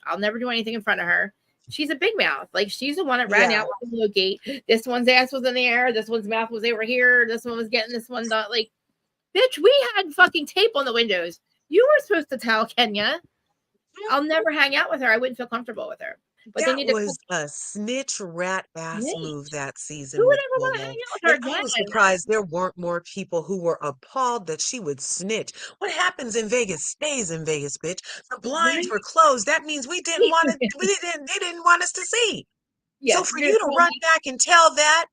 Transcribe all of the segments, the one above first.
I'll never do anything in front of her. She's a big mouth. Like, she's the one that ran Yeah. out with the little gate. This one's ass was in the air. This one's mouth was over here. This one was getting this one done. Like, bitch, we had fucking tape on the windows. You were supposed to tell Kenya. I'll never hang out with her. I wouldn't feel comfortable with her. But they That need to was a snitch rat ass move that who season would with ever want to Bolo. hang out with her And I was again? surprised there weren't more people who were appalled that she would snitch. What happens in Vegas stays in Vegas, bitch. The blinds Right? were closed. That means they didn't want us to see. So Yes, for there's you to so run many. back and tell that,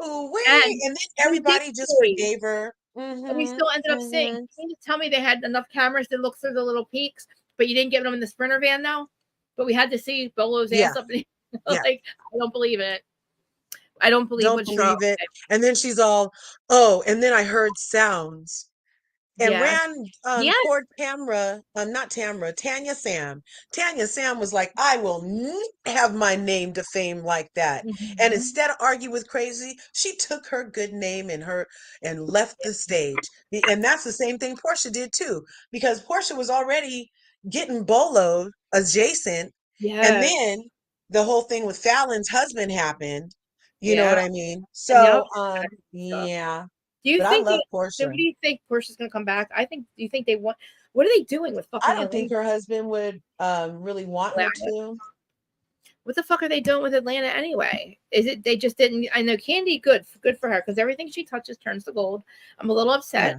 ooh wee, And and then we did everybody just stories. forgave her. And we still ended up seeing. Mm-hmm. Can you tell me they had enough cameras to look through the little peaks, but you didn't get them in the Sprinter van though? But we had to see Bolo's Yeah, ass up in yeah. like, I don't believe it. I don't believe Don't what Straw. believe it. And then she's all, oh, and then I heard sounds. And Yeah. ran Yes. toward Tamra, not Tamra, Tanya Sam. Tanya Sam was like, I will not have my name defamed like that. And Mm-hmm. instead of argue with Crazy, she took her good name and left the stage. And that's the same thing Portia did too, because Portia was already getting Bolo adjacent. And Yes. then the whole thing with Fallon's husband happened. You know Yeah. what I mean? And yep. So, Stuff. yeah. Do you But I think love so Portia. what do you think Portia's gonna come back? I think do you think they want what are they doing with I fucking don't think Atlanta? her husband would really want her to. What the fuck are they doing with Atlanta anyway? Is it they just didn't? I know Candy, good for her because everything she touches turns to gold. I'm a little upset, Yeah.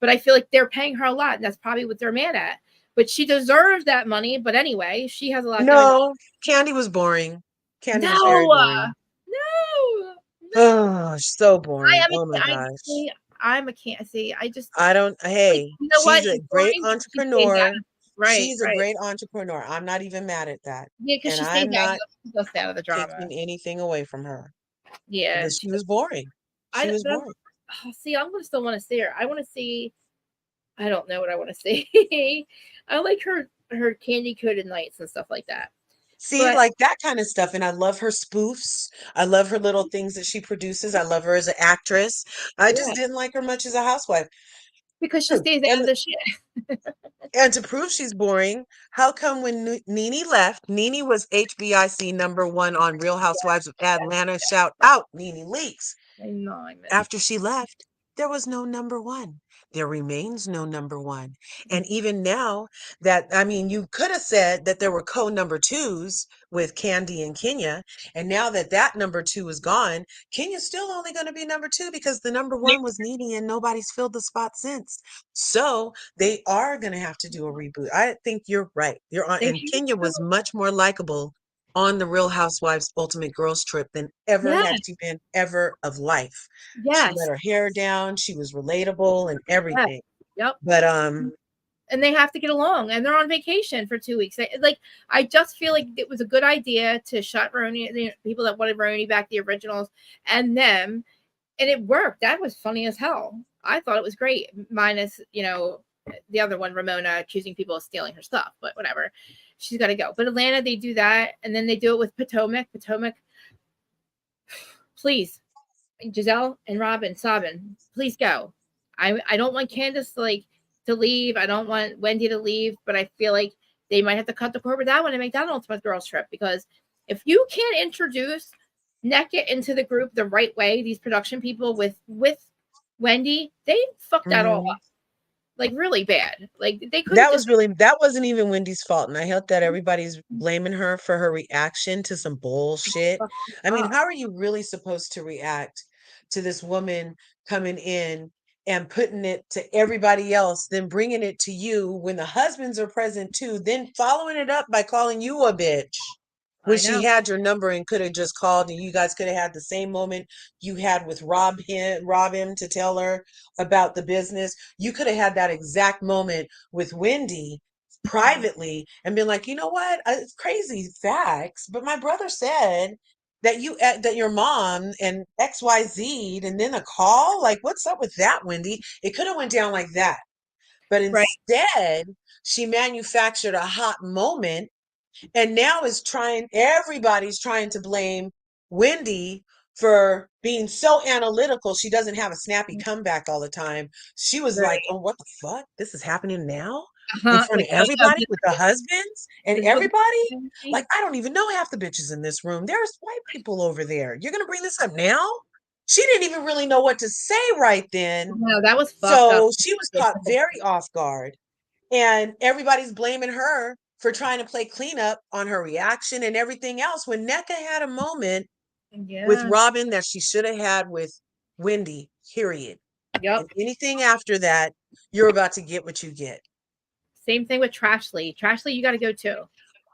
but I feel like they're paying her a lot, and that's probably what they're mad at. But she deserves that money. But anyway, she has a lot going on. No, Candy was boring. Candy was very No, boring. no, no. Oh, so I boring. am a Oh my I gosh. see. I'm a can't see. I just I don't, like hey, you know what? she's a She's great boring. She stays entrepreneur. out. Right, She's a right. great entrepreneur. I'm not even mad at that. Yeah, because And she stays I'm not out of the drama. taking anything away from her. Yeah, But she she was just boring. She I was but I'm, boring. oh, see. I'm gonna still want to see her. I want to see. I don't know what I want to see. I like her candy coated nights and stuff like that. See, But like that kind of stuff. And I love her spoofs. I love her little things that she produces. I love her as an actress. I yeah, just didn't like her much as a housewife. because she Hmm. stays out of And the shit. and to prove she's boring, how come when Nene left, Nene was HBIC #1 on Real Housewives of Atlanta. Shout out Nene Leakes. I know I miss. After she left, there was no #1. There remains no #1. And even now that, I mean, you could have said that there were co-#2s with Candy and Kenya. And now that #2 is gone, Kenya's still only going to be #2 because the #1 was Nene and nobody's filled the spot since. So they are going to have to do a reboot. I think you're right. You're on. They And have Kenya to. was much more likable on the Real Housewives Ultimate Girls Trip than ever Yes, had she been ever of life. She let yes, her hair down. She was relatable and yes. everything. Yep. But And they have to get along, and they're on vacation for 2 weeks. Like I just feel like it was a good idea to shut Roni, the people that wanted Roni back, the originals, and them, and it worked. That was funny as hell. I thought it was great, minus the other one, Ramona, accusing people of stealing her stuff, but whatever. She's got to go. But Atlanta, they do that, and then they do it with Potomac. Potomac, please, Giselle and Robin, Sabin, please go. I don't want Candace to leave. I don't want Wendy to leave, but I feel like they might have to cut the cord with that one and make that an Ultimate Girls Trip, because if you can't introduce Neckett into the group the right way, these production people with Wendy, they fucked that all mhm. up. Like really bad. Like they could have just That wasn't even Wendy's fault. And I hope that everybody's blaming her for her reaction to some bullshit. I mean, up. how are you really supposed to react to this woman coming in and putting it to everybody else, then bringing it to you when the husbands are present too, then following it up by calling you a bitch when I she know. had your number and could have just called and you guys could have had the same moment you had with Rob him to tell her about the business. You could have had that exact moment with Wendy privately and been like, you know what? It's crazy facts, but my brother said that that your mom and XYZ and then a call. Like, what's up with that, Wendy? It could have went down like that, but Right. instead she manufactured a hot moment and now everybody's trying to blame Wendy for being so analytical. She doesn't have a snappy comeback all the time. She was like, Right. oh, what the fuck? This is happening now? in front of Like, oh no, everybody with the husbands and this is what everybody. the Like, I don't even know half the bitches in this room. There's white people over there. You're gonna bring this up now? She didn't even really know what to say right then. no, that was fucked up. So she was caught very off guard. And everybody's blaming her for trying to play cleanup on her reaction and everything else when NECA had a moment with Yeah. Robin that she should have had with Wendy, period. Yep. And anything after that, you're about to get what you get. Same thing with Trashley. Trashley, you got to go too.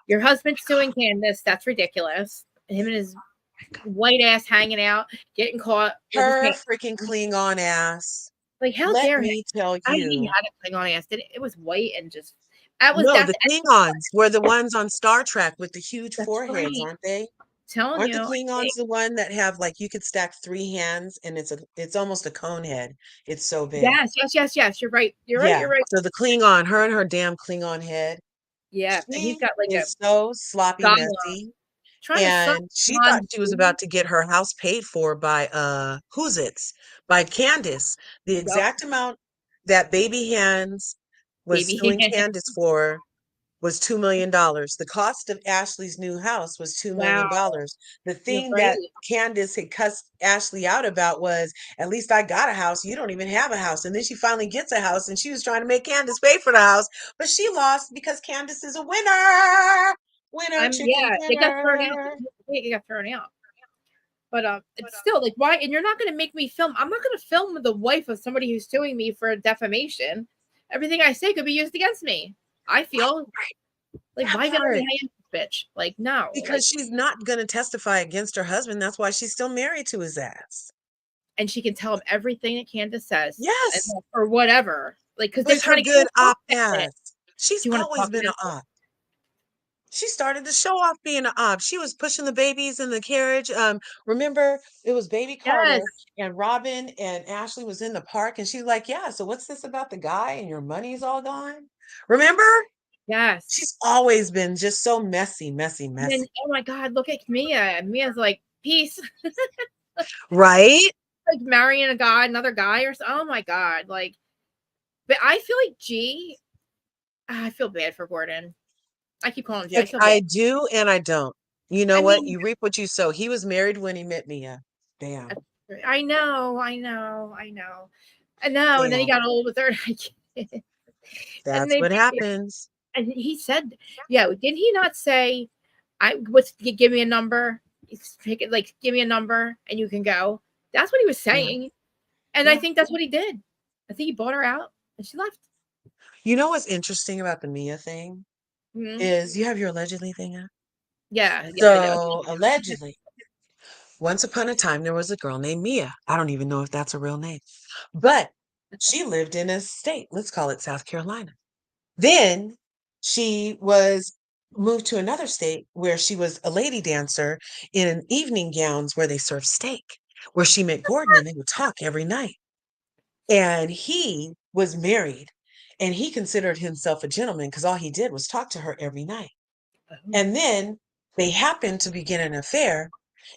Your husband's suing Candace. That's ridiculous. Him and his white ass hanging out, getting caught with his Her pants. freaking Klingon ass. Like, how Let dare him? me tell I didn't even you. have a Klingon ass. Did it? It was white and just No, that's the Klingons were the ones on Star Trek with the huge that's foreheads, right. aren't they? Telling Aren't the you, I Klingons think the one that have like you could stack three hands and it's almost a cone head. It's so big. yes, yes, yes, yes. You're right. You're right. Yeah. You're right. So the Klingon, her and her damn Klingon head, Yeah, and he's she got like a is so sloppy Gollum messy. trying to suck And she thought on she was about to get her house paid for by who's it's by Candace. The Yup, exact amount that Baby Hands was baby. suing Candace for was $2 million. The cost of Ashley's new house was $2 Wow, million. The you're thing right. that Candace had cussed Ashley out about was, at least I got a house. You don't even have a house. And then she finally gets a house and she was trying to make Candace pay for the house, but she lost because Candace is a winner. Winner, chicken Yeah, they got thrown out. dinner. They got thrown out. But it's still like why? And you're not going to make me film. I'm not going to film with the wife of somebody who's suing me for defamation. Everything I say could be used against me. I feel like That why you got to part. hang this bitch? Like no, Because like she's not going to testify against her husband. That's why she's still married to his ass. and she can tell him everything that Candace says and, Yes, or whatever. Like because they're with her trying to get her good op talk. Do ass. She's you want to always talk been an against it? op. She started to show off being an op. She was pushing the babies in the carriage. Remember it was baby Yes, Carter and Robin and Ashley was in the park and she's like, yeah, so what's this about the guy and your money's all gone? Remember? yes. She's always been just so messy, messy, And then messy. oh my god, look at Mia. Mia's like peace, Right? like marrying a guy, another guy, or so. Oh my god, like. But I feel like G. I feel bad for Gordon. I keep calling him G. I Like feel bad. I do and I don't. You know I what? mean, You reap what you sow. He was married when he met Mia. Bam. I know, I know, I know, I know. And then he Bam. got old with her, and That's they what happens. and he said, yeah, did he not say, I what's give me a number, take it like give me a number and you can go. That's what he was Yeah. saying, and I Yeah. think that's what he did. I think he bought her out and she left. You know what's interesting about the Mia thing Mhm. is you have your allegedly thing up. Yeah, yes, I do. So allegedly, once upon a time there was a girl named Mia. I don't even know if that's a real name, but she lived in a state. Let's call it South Carolina. Then she was moved to another state where she was a lady dancer in evening gowns where they served steak, where she met Gordon and they would talk every night. And he was married and he considered himself a gentleman because all he did was talk to her every night. And then they happened to begin an affair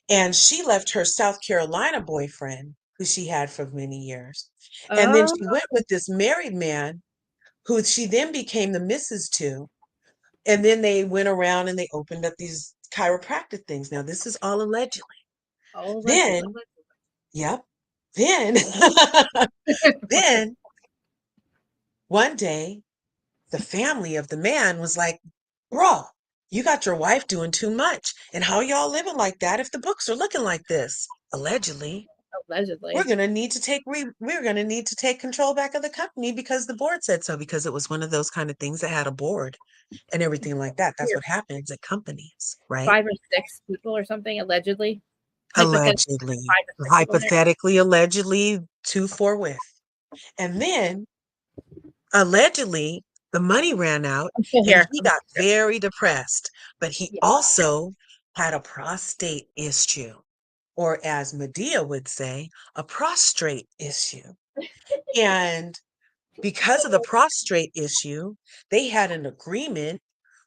and she left her South Carolina boyfriend, who she had for many years. And then Oh, she went with this married man who she then became the missus to. And then they went around and they opened up these chiropractic things. Now, this is all allegedly. allegedly. Then, yep. Then, then one day, the family of the man was like, bro, you got your wife doing too much. And how y'all living like that if the books are looking like this? Allegedly. Allegedly. We're gonna need to take control back of the company because the board said so, because it was one of those kind of things that had a board and everything like that. That's Here, what happens at companies, right? 5 or 6 people or something, allegedly. Hypothetically, Allegedly, 5 or 6 people in there. hypothetically, allegedly, two, four with. And then allegedly, the money ran out I'm still and here. he I'm got still very depressed, but he here. also had a prostate issue, or as Medea would say, a prostrate issue. And because of the prostrate issue, they had an agreement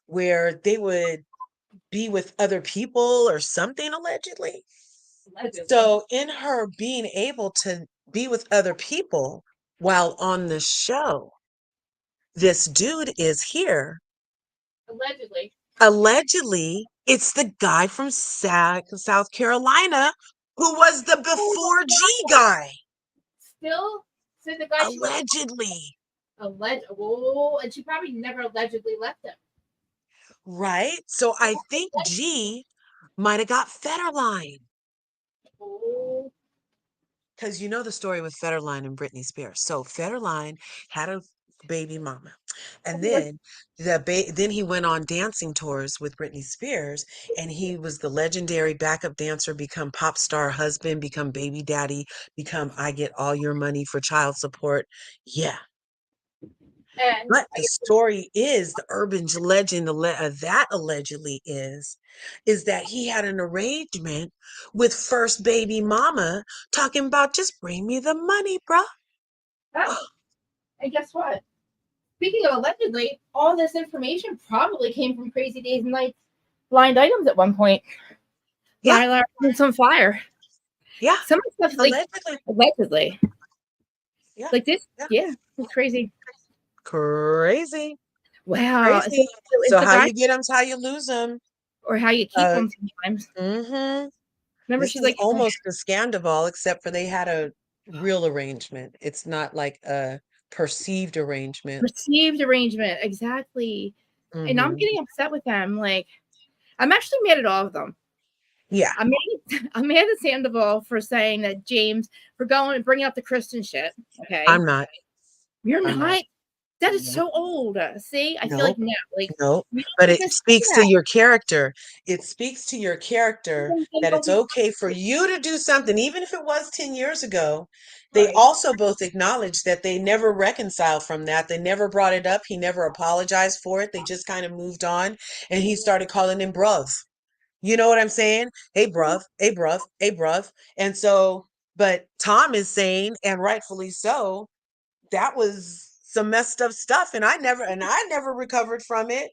where they would be with other people or something, allegedly. Allegedly. So, in her being able to be with other people while on the show, this dude is here. Allegedly. Allegedly, it's the guy from South Carolina who was the before G guy. Still, so the guy she was Allegedly. alleged. Oh, and she probably never allegedly left him. Right? So I think G might have got Federline. Oh, Because you know the story with Federline and Britney Spears. So Federline had a baby mama. And then then he went on dancing tours with Britney Spears, and he was the legendary backup dancer, become pop star husband, become baby daddy, become I get all your money for child support. Yeah. and But the story is, the urban legend that allegedly is that he had an arrangement with first baby mama talking about just bring me the money, bruh. and guess what? Speaking of allegedly, all this information probably came from Crazy Days and Nights blind items at one point. Yeah, Lila and some flyer. yeah, Some of the stuff like allegedly. allegedly. Yeah, Like this, yeah. yeah, it's crazy. Crazy, Wow. So crazy. it's So the how guy you get them's how you lose them. or how you keep Uh, them sometimes. mm-hmm. Remember, This she's is like almost a scandal, except for they had a real arrangement. It's not like a perceived arrangement. received arrangement. Exactly. And I'm Mm-hmm. getting upset with them. Like, I'm actually mad at all of them. Yeah, I'm mad at Sandoval for saying that James for going and bringing up the Christian shit. Okay. I'm not. You're I'm not. not. That is Nope. so old. See, I feel like Nope. no, like Nope. we But don't it need to say speaks to that. your character. It speaks to your character They that don't it's be okay for you to do something, even if it was 10 years ago. They right. also both acknowledged that they never reconciled from that. They never brought it up. He never apologized for it. They just kind of moved on. And he started calling him bruv. You know what I'm saying? Hey, bruv. Hey, bruv. Hey, bruv. And so, but Tom is saying, and rightfully so, that was some messed up stuff, and I never recovered from it.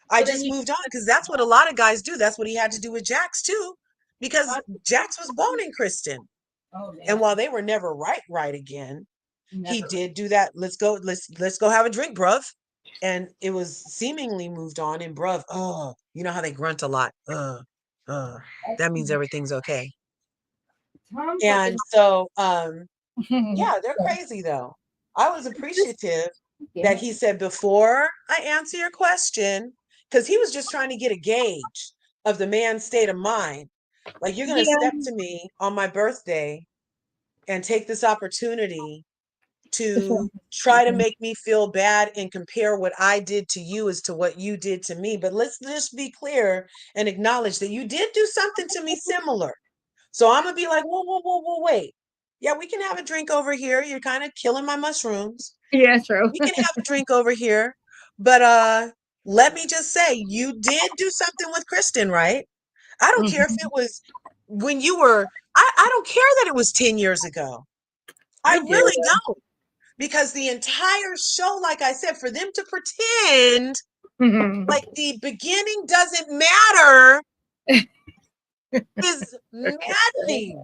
I So then just you moved on because that's what a lot of guys do. That's what he had to do with Jax too, because Jax was boning Kristen, oh and man, while they were never right again, he never. did do that. Let's go have a drink, bruv. And it was seemingly moved on, and bruv, you know how they grunt a lot, that means everything's okay. Tom And fucking so yeah, they're crazy though. I was appreciative yeah. that he said, before I answer your question, because he was just trying to get a gauge of the man's state of mind. Like, you're going to Yeah. step to me on my birthday and take this opportunity to try to make me feel bad and compare what I did to you as to what you did to me. But let's just be clear and acknowledge that you did do something to me similar. So I'm gonna be like, whoa, whoa, whoa, whoa, wait. Yeah, we can have a drink over here. You're kind of killing my mushrooms. Yeah, true. We can have a drink over here. But let me just say, you did do something with Kristen, right? I don't care if it was when you were, I don't care that it was 10 years ago. I I do. really don't. Because the entire show, like I said, for them to pretend like the beginning doesn't matter is maddening.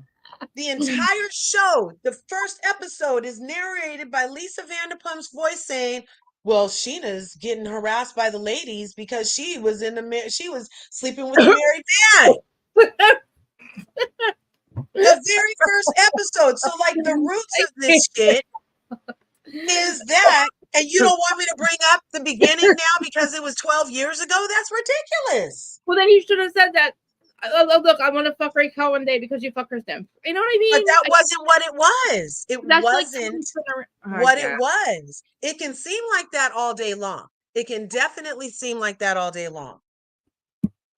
The entire show, the first episode, is narrated by Lisa Vanderpump's voice saying, "Well, Sheena's getting harassed by the ladies because she was sleeping with the married man." The very first episode. So, like, the roots of this shit is that, and you don't want me to bring up the beginning now because it was 12 years ago? That's ridiculous. Well, then you should have said that. Look, I want to fuck Ray Cohen Day because you fuck her stem. You know what I But mean? that wasn't what it was. It That's like wasn't oh my what it god. was. It can seem like that all day long. It can definitely seem like that all day long.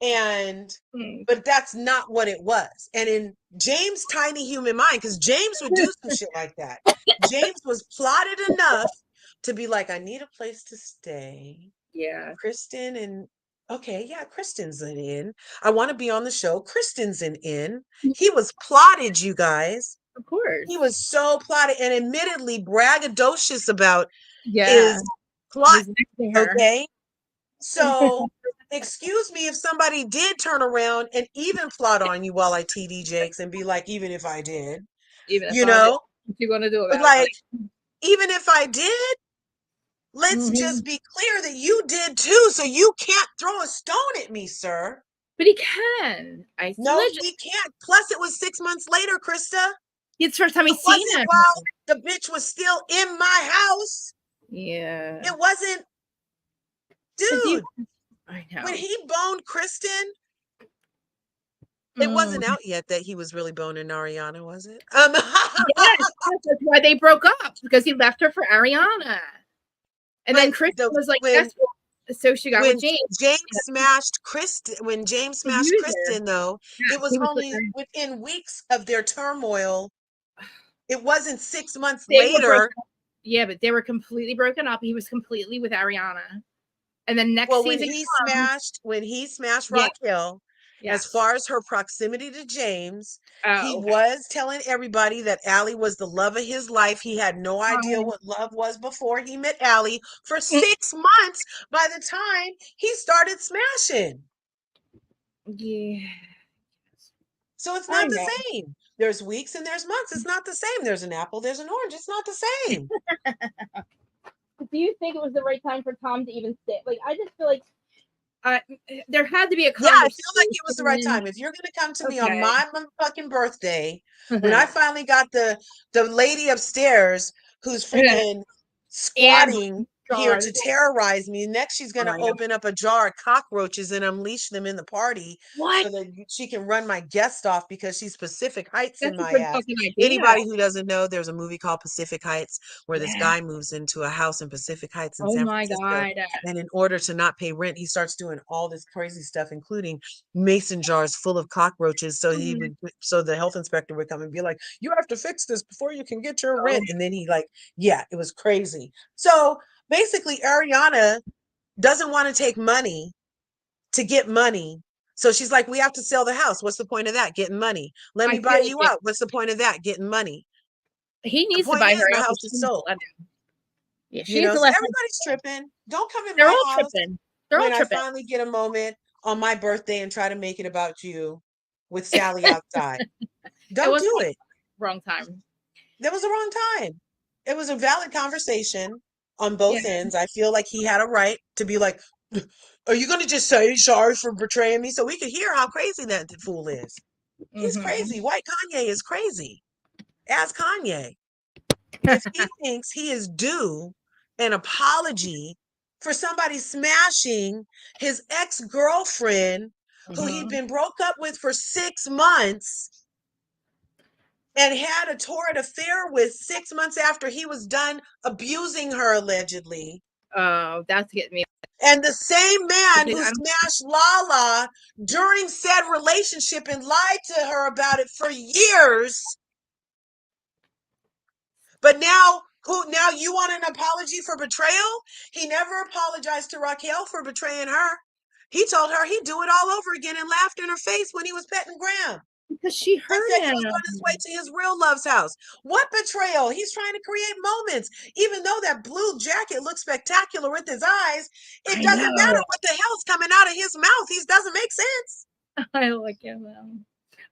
And Hmm. but that's not what it was. And in James' tiny human mind, because James would do some shit like that. James was plotted enough to be like, I need a place to stay. Yeah, Kristen and okay, yeah, Kristen's an in. I want to be on the show. Kristen's an in. He was plotted, you guys. of He course. was so plotted and admittedly braggadocious about Yeah, his he plot. was next to her. Okay. So, excuse me if somebody did turn around and even plot on you while I TD Jakes and be like, even if I did, Even if you I did, know, what you gonna do about it, like, buddy? even if I did, Let's Mhm. just be clear that you did too, so you can't throw a stone at me, sir. But he can. No, he can't. Plus, it was 6 months later, Krista. It's the first time It he's seen wasn't him. while the bitch was still in my house. Yeah. It wasn't, But do you dude. I When know. he boned Kristen, it wasn't Mm. out yet that he was really boning Ariana, was it? Yes, that's why they broke up, because he left her for Ariana. And But then Kristen was like, when guess what? So she got with when James. James smashed Abuser. Kristen, though, it Yes, was he was with only them. within weeks of their turmoil. It wasn't 6 months They were broken later. up. Yeah, but they were completely broken up. He was completely with Ariana. And then next Well, season comes. when he smashed Yeah, Raquel, as yes. far as her proximity to James, he Oh, okay. was telling everybody that Allie was the love of his life. He had no idea what love was before he met Allie for Mm, 6 months by the time he started smashing. yeah. So it's I not the know. same. There's weeks and there's months. It's not the same. There's an apple, there's an orange. It's not the same. Do you think it was the right time for Tom to even stay? Like, I just feel like uh, there had to be a Yeah, I feel like it was the right conversation. time. If you're gonna come to me on Okay. my motherfucking birthday, when I finally got the lady upstairs who's freaking And squatting here God, to terrorize me, next she's oh gonna my God. open up a jar of cockroaches and unleash them in the party What? so that she can run my guest off because she's Pacific Heights in That's a my good ass. fucking idea. Anybody who doesn't know, there's a movie called Pacific Heights where this Yeah. guy moves into a house in Pacific Heights in Oh San my Francisco, God. and in order to not pay rent, he starts doing all this crazy stuff, including mason jars full of cockroaches, Mhm. so the health inspector would come and be like, you have to fix this before you can get your Oh, rent. And then he like, yeah, it was crazy. So basically Ariana doesn't want to take money to get money. So she's like, we have to sell the house. What's the point of that? Getting money. Let I me buy feel like you out. What's the point of that? Getting money. he The needs to point buy is her the out, but house she is needs to sold. let him. Yeah, she You needs know, to so let him. everybody's tripping. Don't come in They're my all house tripping. They're all when I tripping. finally get a moment on my birthday and try to make it about you with Sally outside. It Don't was do it. wrong time. That was the wrong time. It was a valid conversation on Yeah. both ends. I feel like he had a right to be like, are you going to just say sorry for betraying me so we could hear how crazy that fool is? He's Mm-hmm. crazy. White Kanye is crazy. Ask Kanye. If he thinks he is due an apology for somebody smashing his ex-girlfriend who he'd Mm-hmm. been broke up with for 6 months and had a torrid affair with 6 months after he was done abusing her allegedly. Oh, that's getting me. And the same man who I don't. smashed Lala during said relationship and lied to her about it for years. But now you want an apology for betrayal? He never apologized to Raquel for betraying her. He told her he'd do it all over again and laughed in her face when he was petting Graham. Because she And hurt said he was on his way him. to his real love's house. What betrayal? He's trying to create moments. Even though that blue jacket looks spectacular with his eyes, it I doesn't matter know. what the hell's coming out of his mouth. He doesn't make sense. I like him.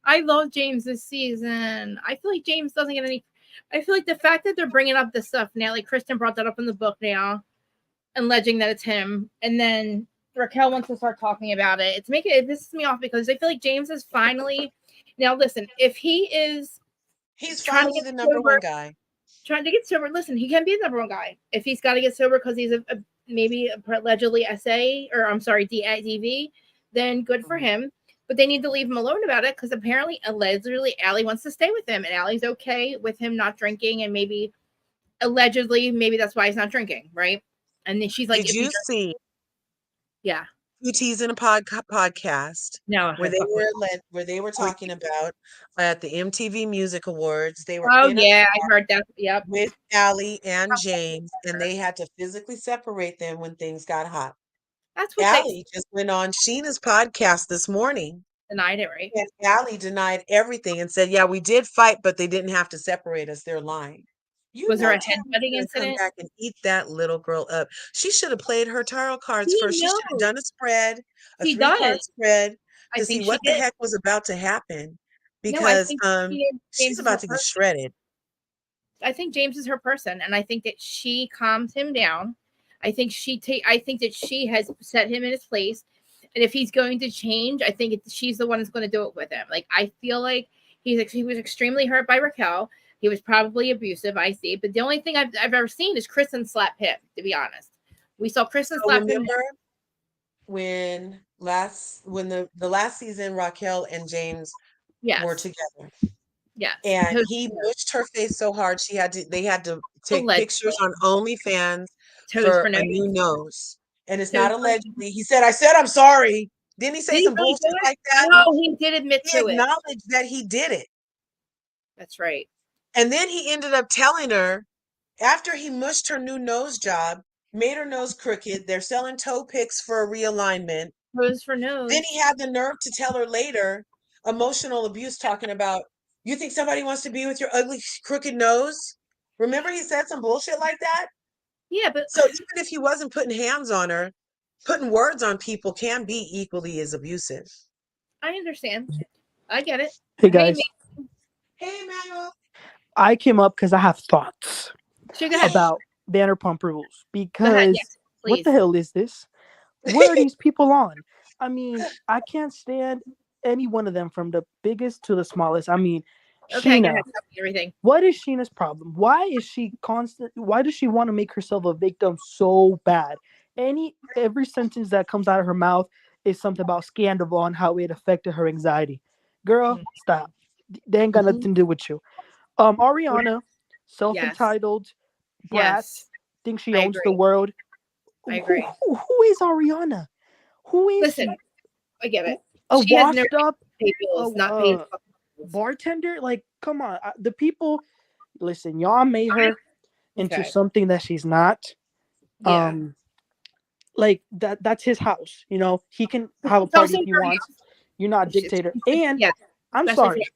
I love James this season. I feel like James doesn't get any. I feel like the fact that they're bringing up this stuff now, like Kristen brought that up in the book now, and alleging that it's him, and then Raquel wants to start talking about it. It pisses me off because I feel like James is finally. Now listen, if he is He's trying to finally get the number sober, one guy. listen, he can be the number one guy if he's got to get sober because he's maybe allegedly SA, or I'm sorry, DV. Then good for him. But they need to leave him alone about it because apparently, allegedly, Allie wants to stay with him, and Allie's okay with him not drinking, and maybe allegedly, maybe that's why he's not drinking, right? And then she's like, Did if you you drink, see yeah, QT's in a podcast no, where I fuck with. where they were talking about at the MTV Music Awards, they were Oh in a yeah, I heard that. Yep, with Allie and James, and they had to physically separate them when things got hot. that's what they Allie just went on Sheena's podcast this morning, denied it, right? and Allie denied everything and said, yeah, we did fight, but they didn't have to separate us. They're lying. You Was there know, a Tammy's headbutting gonna come incident? back and eat that little girl up. She should have played her tarot cards He first. She should have knows. done a spread, a She 3 card does. spread I to see think she what the did. heck was about to happen No, I because think James she's is her about to get person. shredded. I think James is her person, and I think that she calms him down. I think I think that she has set him in his place, and if he's going to change, I think she's the one that's going to do it with him. Like I feel like he was extremely hurt by Raquel. He was probably abusive, I see. But the only thing I've ever seen is Kristen slap him. To be honest, we saw Kristen So slap him. remember when the last season Raquel and James were Yes, together, yes. and he mushed her face so hard they had to take pictures Allegedly, on OnlyFans toes for for no a new reason. nose. And it's not Toes for allegedly. He said, I said I'm sorry. Didn't he Did say he some really do bullshit it? like that? No, he did admit He to it. acknowledged that he did it. That's right. And then he ended up telling her after he mushed her new nose job, made her nose crooked, they're selling toe picks for a realignment. Toes for Then nose. he had the nerve to tell her later, emotional abuse, talking about, you think somebody wants to be with your ugly, crooked nose? Remember he said some bullshit like that? Yeah, but So even if he wasn't putting hands on her, putting words on people can be equally as abusive. I understand. I get it. Hey Hey, guys, Hey, Manuel. I came up because I have thoughts go ahead. about Vanderpump Rules. Go ahead. Because Yes, what please. the hell is this? Where are these people on? I mean, I can't stand any one of them from the biggest to the smallest. I mean, Okay, go Sheena. ahead. Tell me everything. What is Sheena's problem? Why is she constant? Why does she want to make herself a victim so bad? Every sentence that comes out of her mouth is something about scandal and how it affected her anxiety. Girl, stop. They ain't got nothing to do with you. Ariana, Yes. self-entitled brat, Yes. thinks she I owns the agree. world. I agree. Who is Ariana? Who is Listen, I get it. a She has no washed up pay bills, not paid bills. bartender? Like, come on, the people. Listen, y'all made her into Okay. something that she's not. Yeah. Like that's his house. You know, he can have a It's party also if he her wants. You're not a dictator. And yes, I'm especially for sorry,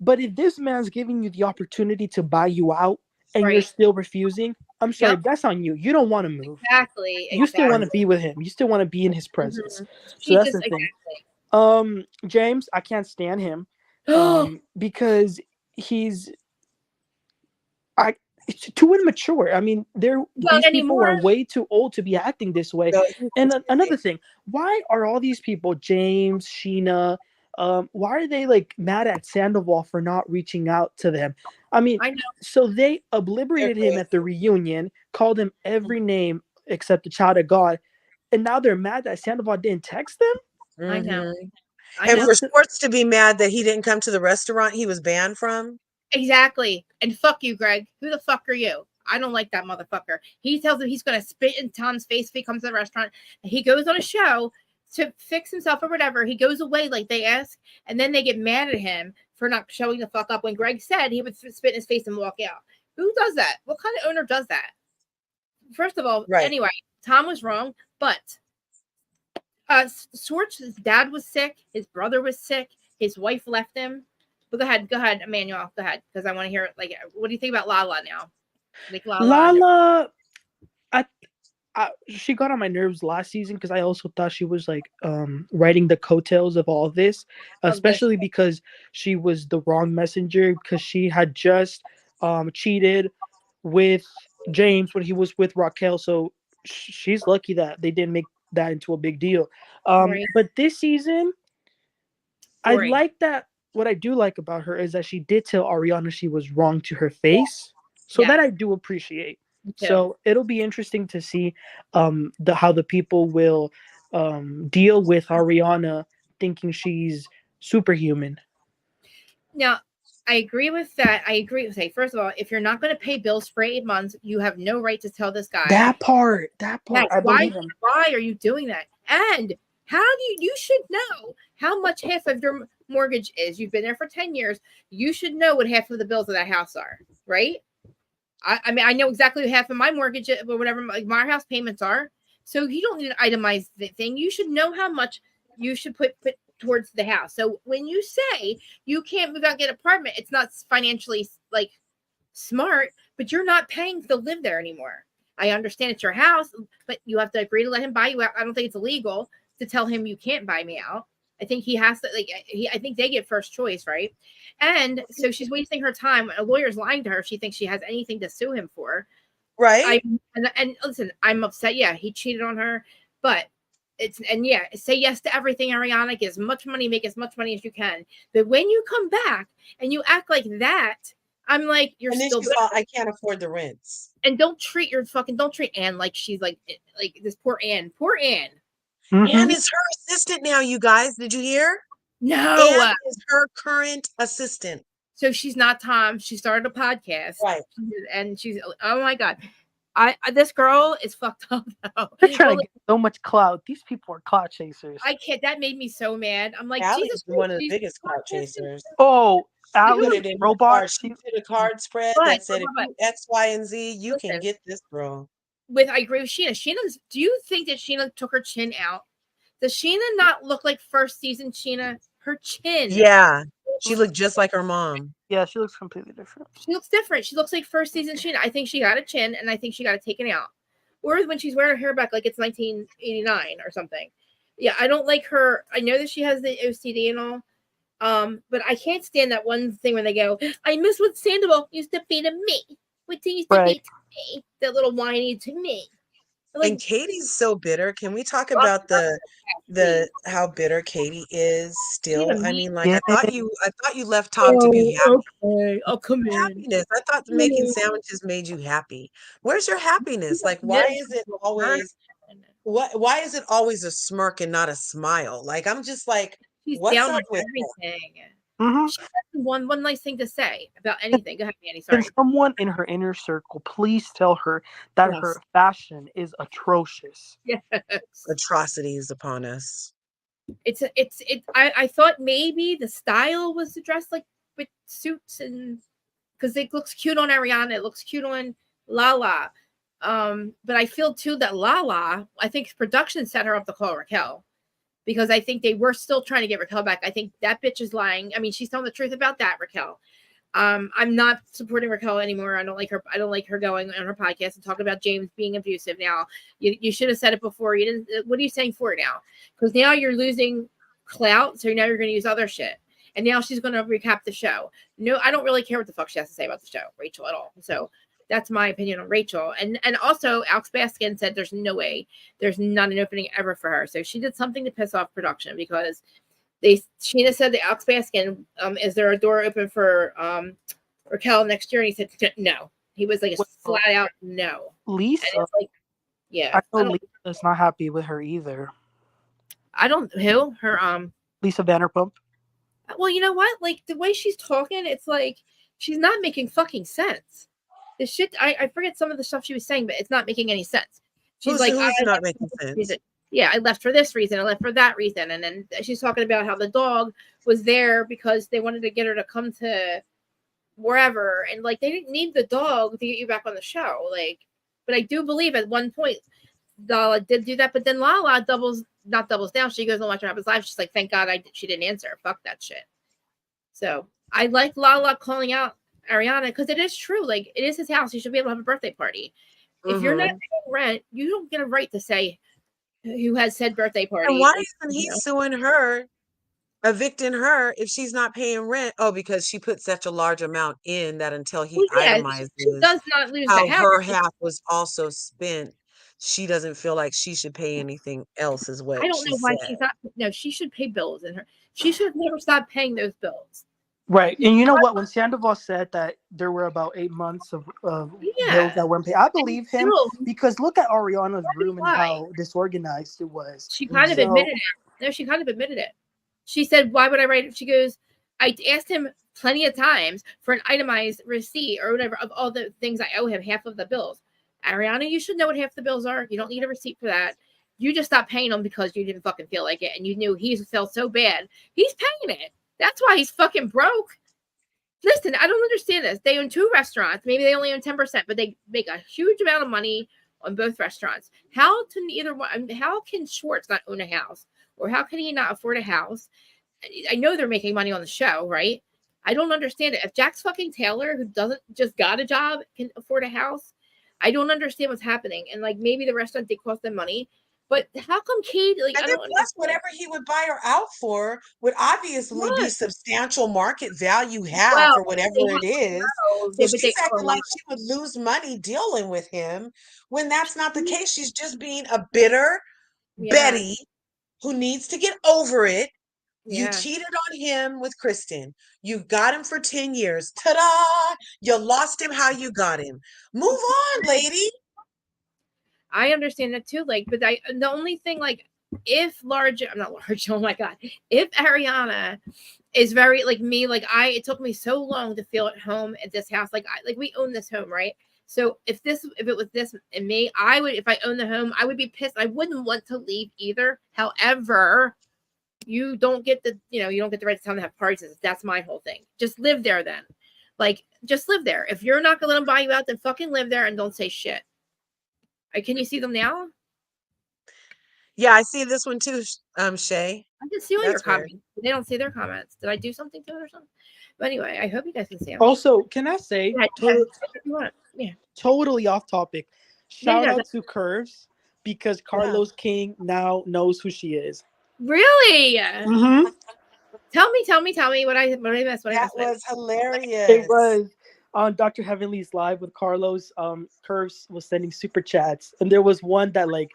but if this man's giving you the opportunity to buy you out and you're right. still refusing, I'm sorry, Yep. that's on you. You don't want to move. Exactly. You still want to Exactly. be with him. You still want to be in his presence. Mhm. So She that's just the thing. exactly. James, I can't stand him. Oh Because he's I it's too immature. I mean, well, these people are anymore. way too old to be acting this way. No, And another thing, why are all these people, James, Sheena, why are they like mad at Sandoval for not reaching out to them? I mean, I know. so they they're obliterated him great. at the reunion, called him every name except the child of God, and now they're mad that Sandoval didn't text them. I know. Mhm. I And know. for Schwartz to be mad that he didn't come to the restaurant he was banned from. Exactly. And fuck you, Greg. Who the fuck are you? I don't like that motherfucker. He tells him he's going to spit in Tom's face if he comes to the restaurant. And he goes on a show to fix himself or whatever. He goes away like they ask, and then they get mad at him for not showing the fuck up when Greg said he would spit in his face and walk out. Who does that? What kind of owner does that? First of all, Right. anyway, Tom was wrong, but Schwartz's dad was sick, his brother was sick, his wife left him. But go ahead, Emmanuel, go ahead, because I want to hear it. Like, what do you think about Lala now? Like Lala, Lala, I she got on my nerves last season because I also thought she was like riding the coattails of all this, of this, especially because she was the wrong messenger because she had just cheated with James when he was with Raquel. So she's lucky that they didn't make that into a big deal. right? But this season, I Boring. like that. What I do like about her is that she did tell Ariana she was wrong to her face. So Yeah, that I do appreciate. me too. So it'll be interesting to see the how the people will deal with Ariana thinking she's superhuman. Now, I agree with that. I agree with say first of all, if you're not going to pay bills for 8 months, you have no right to tell this guy. That Yes, part, I believe him. why are you doing that? And how do you should know how much half of your mortgage is. You've been there for 10 years. You should know what half of the bills of that house are, right? I mean, I know exactly what half of my mortgage or whatever my house payments are. So you don't need an itemized thing. You should know how much you should put towards the house. So when you say you can't move out and get an apartment, it's not financially like smart, but you're not paying to live there anymore. I understand it's your house, but you have to agree to let him buy you out. I don't think it's illegal to tell him you can't buy me out. I think he has to I think they get first choice, right? And so she's wasting her time. A lawyer's lying to her if she thinks she has anything to sue him for. Right? And listen, I'm upset. Yeah, he cheated on her, but yeah, say yes to everything, Ariana. Get as much money, make as much money as you can. But when you come back and you act like that, I'm like, you're And then still she's all, I can't afford the rents. and don't treat Anne like she's like this poor Anne. Poor Anne. Anne Mm-hmm. is her assistant now, you guys. Did you hear? No. Anne is her current assistant. So she's not Tom. She started a podcast. Right. And she's oh my god. This girl is fucked up now. They're trying to get so much clout. These people are clout chasers. I can't. That made me so mad. I'm like, Allie Jesus is one of the Christ, biggest clout chasers. Oh, She put Ali, it in her robot. card. She did a card spread but, that said, if you X, Y, and Z, you listen, can get this girl. I agree with Sheena. Do you think that Sheena took her chin out? Does Sheena not look like first season Sheena? Her chin. Yeah. She looked just like her mom. Yeah, she looks completely different. She looks different. She looks like first season Sheena. I think she got a chin, and I think she got it taken out. Or when she's wearing her hair back like it's 1989 or something. Yeah, I don't like her. I know that she has the OCD and all. But I can't stand that one thing when they go, I miss what Sandoval used to be to me. What he used to be to me. That little whiny to me. Like, and Katie's so bitter. Can we talk about how bitter Katie is still? I mean, like, yeah. I thought you left Tom to be happy. Okay, I'll come in. Happiness. I thought making sandwiches made you happy. Where's your happiness? Like, why is it always a smirk and not a smile? Like, I'm just like, she's what's down up on with everything. Mm-hmm. She has one nice thing to say about anything. Go ahead, Manny. Sorry. Can someone in her inner circle please tell her that her fashion is atrocious? Yes. Atrocities upon us. I thought maybe the style was to dress like with suits and because it looks cute on Ariana, it looks cute on Lala. But I feel too that Lala, I think production set her up to call Raquel. Because I think they were still trying to get Raquel back. I think that bitch is lying. I mean, she's telling the truth about that, Raquel. I'm not supporting Raquel anymore. I don't like her. I don't like her going on her podcast and talking about James being abusive. Now, you should have said it before. You didn't. What are you saying for it now? Because now you're losing clout, so now you're going to use other shit. And now she's going to recap the show. No, I don't really care what the fuck she has to say about the show, Rachel, at all. So that's my opinion on Rachel. And also, Alex Baskin said there's no way, there's not an opening ever for her. So she did something to piss off production because Sheena said to Alex Baskin, is there a door open for Raquel next year? And he said no. He was like a flat out no. Lisa, like, yeah, I know Lisa's not happy with her either. Lisa Vanderpump. Well, you know what? Like the way she's talking, it's like she's not making fucking sense. The shit, I forget some of the stuff she was saying, but it's not making any sense. She's like, who's not making sense? Yeah, I left for this reason, I left for that reason, and then she's talking about how the dog was there because they wanted to get her to come to wherever, and like they didn't need the dog to get you back on the show. Like, but I do believe at one point Lala did do that, but then Lala doubles down. She goes and watch her happens live. She's like, thank God she didn't answer. Fuck that shit. So I like Lala calling out Ariana because it is true. Like it is his house. He should be able to have a birthday party. If you're not paying rent, you don't get a right to say who has said birthday party. And why isn't he suing her, evicting her if she's not paying rent? Oh, because she put such a large amount in that until he itemizes she does not lose how the house. her half was also spent. She doesn't feel like she should pay anything else, is what I don't know why she's not. No, she should pay bills in her. She should have never stopped paying those bills. Right. And you know what? When Sandoval said that there were about 8 months of bills that weren't paid, I believe him because look at Ariana's room and how disorganized it was. She kind of admitted it. No, she kind of admitted it. She said, why would I write it? She goes, I asked him plenty of times for an itemized receipt or whatever of all the things I owe him, half of the bills. Ariana, you should know what half the bills are. You don't need a receipt for that. You just stopped paying them because you didn't fucking feel like it and you knew he felt so bad. He's paying it. That's why he's fucking broke. Listen, I don't understand this. They own 2 restaurants. Maybe they only own 10%, but they make a huge amount of money on both restaurants. How can Schwartz not own a house? Or how can he not afford a house? I know they're making money on the show, right? I don't understand it. If Jax fucking Taylor, who doesn't just got a job, can afford a house, I don't understand what's happening. And like maybe the restaurant did cost them money, But how come Kate? Like, And I then don't plus whatever he would buy her out for would obviously be what. substantial market value have Well, for whatever they it is. So but they she's owe a acting lot. like she would lose money dealing with him when that's not the case. She's just being a bitter Yeah, Betty who needs to get over it. You yeah. cheated on him with Kristen. You got him for 10 years. Ta-da! You lost him how you got him. Move on, lady. I understand that too. Like, but the only thing, like, if large, I'm not large. Oh my god, if Ariana is very like me, like it took me so long to feel at home at this house. Like, we own this home, right? So if it was this and me, I would, if I owned the home, I would be pissed. I wouldn't want to leave either. However, you don't get the, you don't get the right to tell them to have parties. That's my whole thing. Just live there then. Like, just live there. If you're not gonna let them buy you out, then fucking live there and don't say shit. Can you see them now? Yeah, I see this one too, Shay. I can see all your That's weird. comments. They don't see their comments. Did I do something to it or something? But anyway, I hope you guys can see them. Also, can I say, Yeah, if you want. Yeah. totally off topic, Yeah, shout out to Curves because Carlos King now knows who she is. Really? Mm-hmm. Tell me what I missed. What I That missed. was hilarious. It was on Dr. Heavenly's live with Carlos. Curves was sending super chats, and there was one that like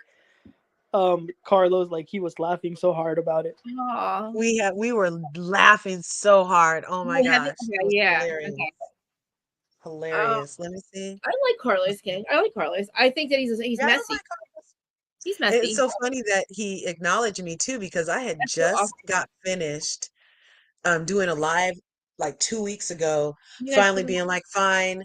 Carlos, like, he was laughing so hard about it. Aw. We were laughing so hard. Oh my gosh. It was Yeah. hilarious. Okay. Hilarious. Let me see. I like Carlos King. I like Carlos. I think that he's Yeah, I messy. like Carlos. He's It's messy. so funny that he acknowledged me too because I had That's so just awesome. got finished doing a live like 2 weeks ago, You guys finally can- being like, fine,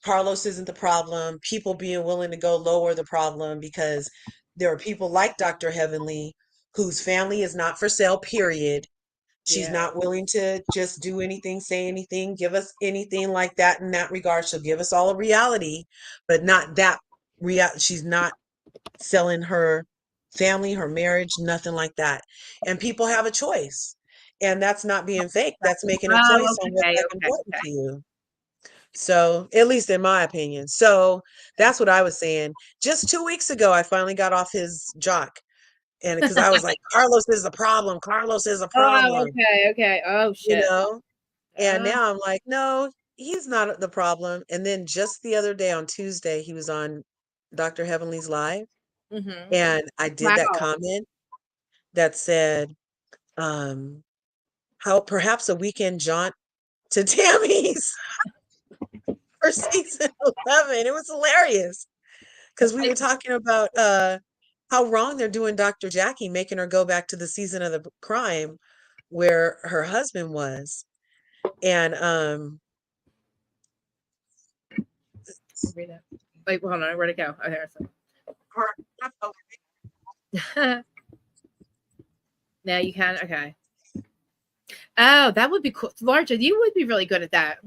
Carlos isn't the problem. People being willing to go lower the problem because there are people like Dr. Heavenly whose family is not for sale, period. She's Yeah. not willing to just do anything, say anything, give us anything like that in that regard. She'll give us all a reality, but not that she's not selling her family, her marriage, nothing like that. And people have a choice. And that's not being fake. That's making a Oh, choice on what's okay, like okay, important okay. to you. So, at least in my opinion. So, that's what I was saying. Just 2 weeks ago, I finally got off his jock. And because I was like, Carlos is a problem. Carlos is a Oh, problem, okay. Oh you shit. know? And Uh, now I'm like, no, he's not the problem. And then just the other day on Tuesday, he was on Dr. Heavenly's Live. mm-hmm. And I did that Wow. comment that said, um, how perhaps a weekend jaunt to Tammy's for season 11. It was hilarious because we were talking about how wrong they're doing Dr. Jackie, making her go back to the season of the crime where her husband was. And Read it. Wait, hold on. Where'd it go? Oh, there's it. Now you can. Okay. Oh, that would be cool. Larger, you would be really good at that.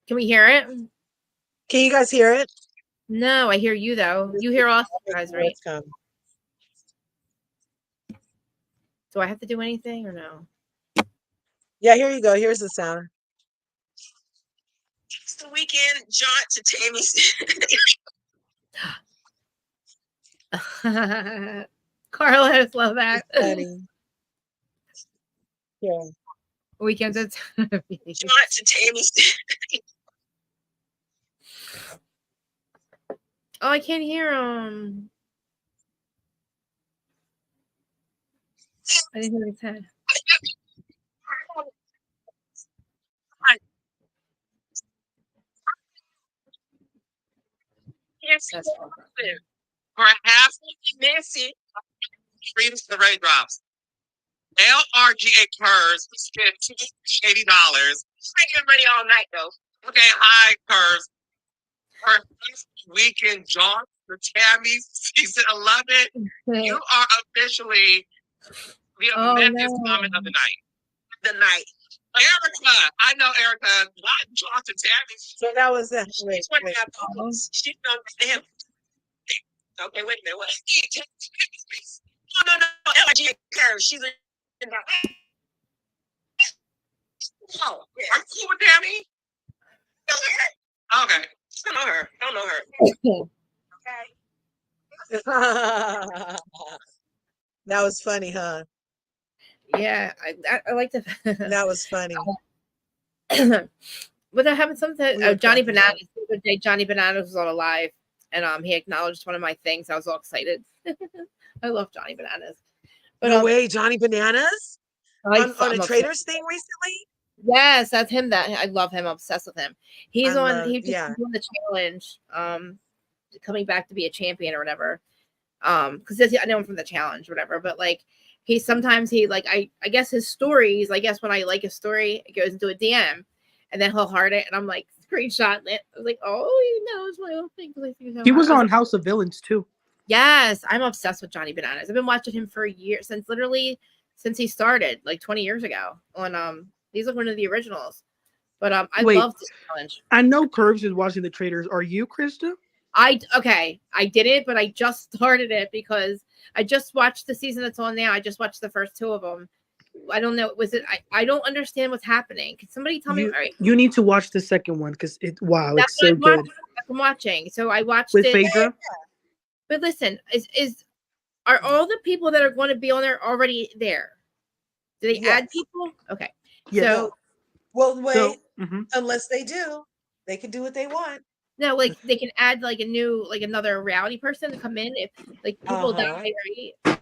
Can we hear it? can you guys hear it? No, I hear you though. You hear us guys, right? Let's come. Do I have to do anything or no? Yeah, here you go. Here's the sound. It's the weekend jaunt to Tammy's. Carlos, love that. Funny. Yeah. Weekends at Jaunt to Tammy's. Oh, I can't hear him. I didn't hear what he said. Yes, That's awesome. perhaps missing freedoms the raindrops. LRGA Curves spent $80. I get money all night though. Okay, hi Curves. Her first weekend jaunt for Tammy's season 11. You are officially the amendment comment of the night. The night. Erica, I know Erica. Not jaunt to Tammy's. So that was that. She's one of my She's on the Okay, wait a minute. What? No. LRGA Curves. She's in the. Oh, are you cool with Tammy? Okay. Don't know her. That was funny, huh? Yeah, I like to. That was funny. But that happened something. We were Johnny cracking up. Bananas. The other day, Johnny Bananas was on alive, and he acknowledged one of my things. I was all excited. I love Johnny Bananas. But No way, Johnny Bananas on a I'm Traders thing recently. yes, that's him. That I love him. I'm obsessed with him. He's on. He just yeah. doing the challenge. Coming back to be a champion or whatever. Because I know him from the challenge, or whatever. But like, sometimes like I guess his stories. I guess when I like a story, it goes into a DM, and then he'll heart it, and I'm like screenshotting it. I was like, oh, he knows my own thing. He was on House of Villains too. Yes, I'm obsessed with Johnny Bananas. I've been watching him for years, since he started, like 20 years ago. On he's like one of the originals. But I love this challenge. I know Curves is watching the Traders. Are you, Krista? I did it, but I just started it because I just watched the season that's on now. I just watched the first 2 of them. I don't know. I don't understand what's happening. Can somebody tell me? All right. You need to watch the second one because it's so good. I'm watching. So I watched with it. Phaedra. But listen, are all the people that are going to be on there already there? Do they add people? Okay. Yeah. So, well, wait. Unless they do, they can do what they want. No, like they can add like a new, like another reality person to come in if like people die, right?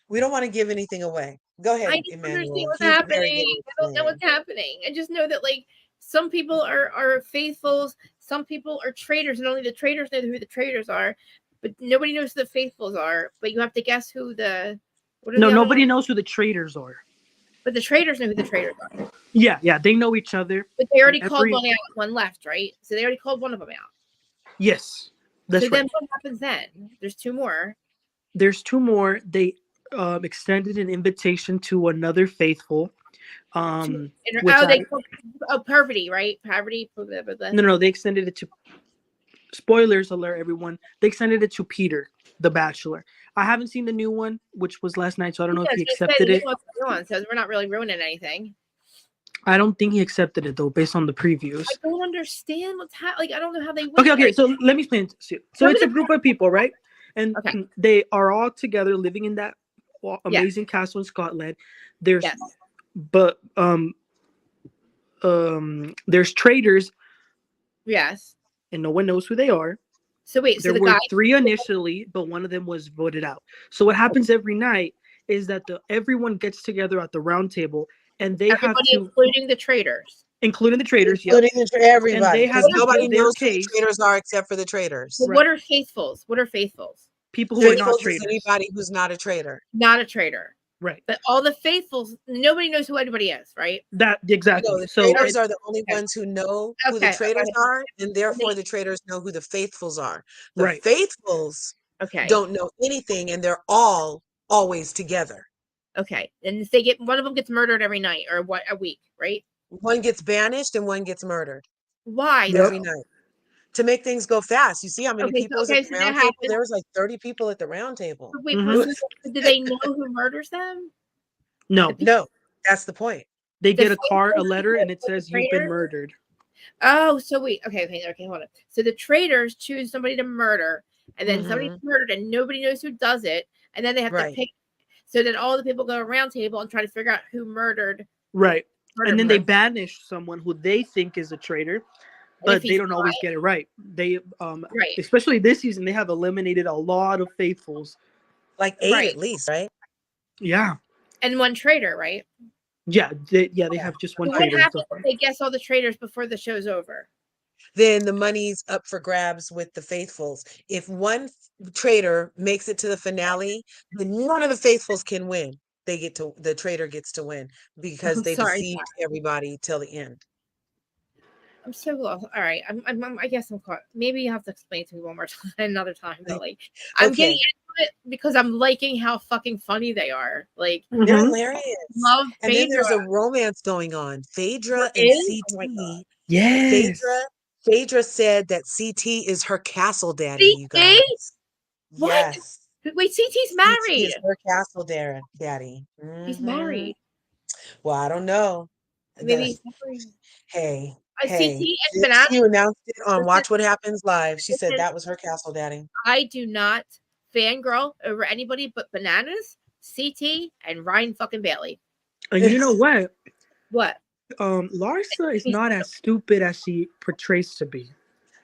We don't want to give anything away. Go ahead, I don't understand what's happening. I don't know what's happening. I just know that like some people are faithfuls, some people are traitors, and only the traitors know who the traitors are, but nobody knows who the faithfuls are. But you have to guess who the. Nobody knows who the traitors are. But the traitors know who the traitors are. Yeah, they know each other. But they already called one out, one left, right? So they already called one of them out. Yes, that's right. So then what happens then? There's 2 more. There's 2 more. They extended an invitation to another faithful. Pervity, right? Pervity. No, they extended it to. Spoilers alert, everyone. They extended it to Peter, the Bachelor. I haven't seen the new one, which was last night, so I don't know if he accepted it. So we're not really ruining anything. I don't think he accepted it though, based on the previews. I don't understand what's happening. Like I don't know how they went. Okay. So let me explain to you. So it's a group of people, right? And they are all together living in that amazing castle in Scotland. There's, but there's traitors. Yes. And no one knows who they are. So wait, there were 3 initially, but one of them was voted out. So what happens every night is that everyone gets together at the round table, and they have to, including the traitors, everybody, and they have nobody knows who the traitors are except for the traitors. So what are faithfuls? What are faithfuls? People who are not traitors. Anybody who's not a traitor. Not a traitor. Right. But all the faithfuls, nobody knows who anybody is, right? That exactly. No, the traitors are the only ones who know who the traitors are, and therefore the traitors know who the faithfuls are. The faithfuls don't know anything, and they're all always together. Okay. And if they get, one of them gets murdered every night or a week, right? One gets banished and one gets murdered. Why? Every night. To make things go fast. You see how many people was at the round table? There was like 30 people at the round table. Wait, do they know who murders them? No. That's the point. They get a letter, and it says you've been murdered. Oh, so wait. Okay, hold on. So the traitors choose somebody to murder, and then somebody's murdered, and nobody knows who does it, and then they have to pick. So then all the people go around table and try to figure out who murdered. Right. And then they banish someone who they think is a traitor. But they don't always get it right. They, especially this season, they have eliminated a lot of faithfuls. Like 8 at least, right? Yeah. And 1 traitor, right? Yeah, they have just 1 traitor. What happens if they guess all the traitors before the show's over? Then the money's up for grabs with the faithfuls. If 1 traitor makes it to the finale, then none of the faithfuls can win. The traitor gets to win because they deceived everybody till the end. I'm so lost. All right, I guess I'm caught. Maybe you have to explain to me one more time, another time. But like, I'm getting into it because I'm liking how fucking funny they are. Like, they're hilarious. Love and Phaedra. Then there's a romance going on. Phaedra and CT. Oh yes. Phaedra said that CT is her castle daddy. You guys. What? Yes. Wait, CT's married. CT is her castle daddy. He's married. Well, I don't know. Maybe. Hey, Hey, CT and since Banana. you announced it on Listen, Watch What Happens Live, she said listen, that was her castle daddy. I do not fangirl over anybody but Bananas, CT, and Ryan fucking Bailey. And you know what? What? Larsa is not as stupid as she portrays to be.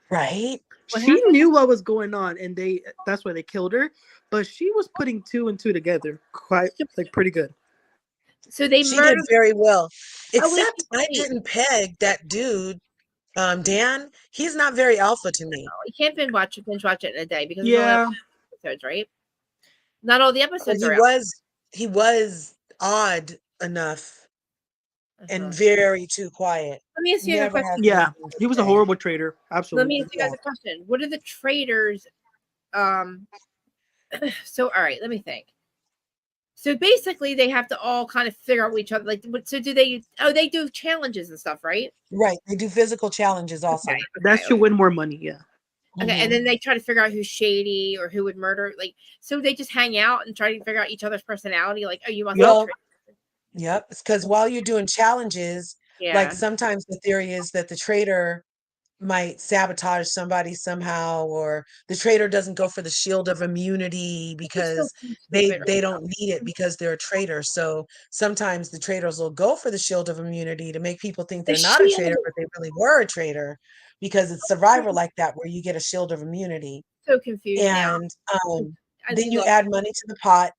Right? What She happened? knew what was going on, and that's why they killed her. But she was putting 2 and 2 together quite pretty good. So they She did murdered. very well. Oh, wait, Except I wait. didn't peg that dude, Dan. He's not very alpha to me. You can't binge watch it in a day because there's Yeah, only episodes, right? Not all the But episodes are out. he was odd enough and Uh-huh. very too quiet. Let me ask you a Never question. has yeah. anything to He was a say. horrible traitor. Let me Absolutely. ask you guys a question. What are the traders? So all right, let me think. So basically, they have to all kind of figure out each other. Like, so do they? Oh, they do challenges and stuff, right? Right. They do physical challenges also. That should win more money. Yeah. Okay, Mhm. and then they try to figure out who's shady or who would murder. Like, so they just hang out and try to figure out each other's personality. Like, oh, you must. Well, yep. It's because while you're doing challenges, like Yeah. sometimes the theory is that the traitor might sabotage somebody somehow, or the traitor doesn't go for the shield of immunity because they don't need it because they're a traitor. So sometimes the traitors will go for the shield of immunity to make people think they're not a traitor, but they really were a traitor because it's Survivor like that where you get a shield of immunity. So confused now. And I then you look, add money to the pot.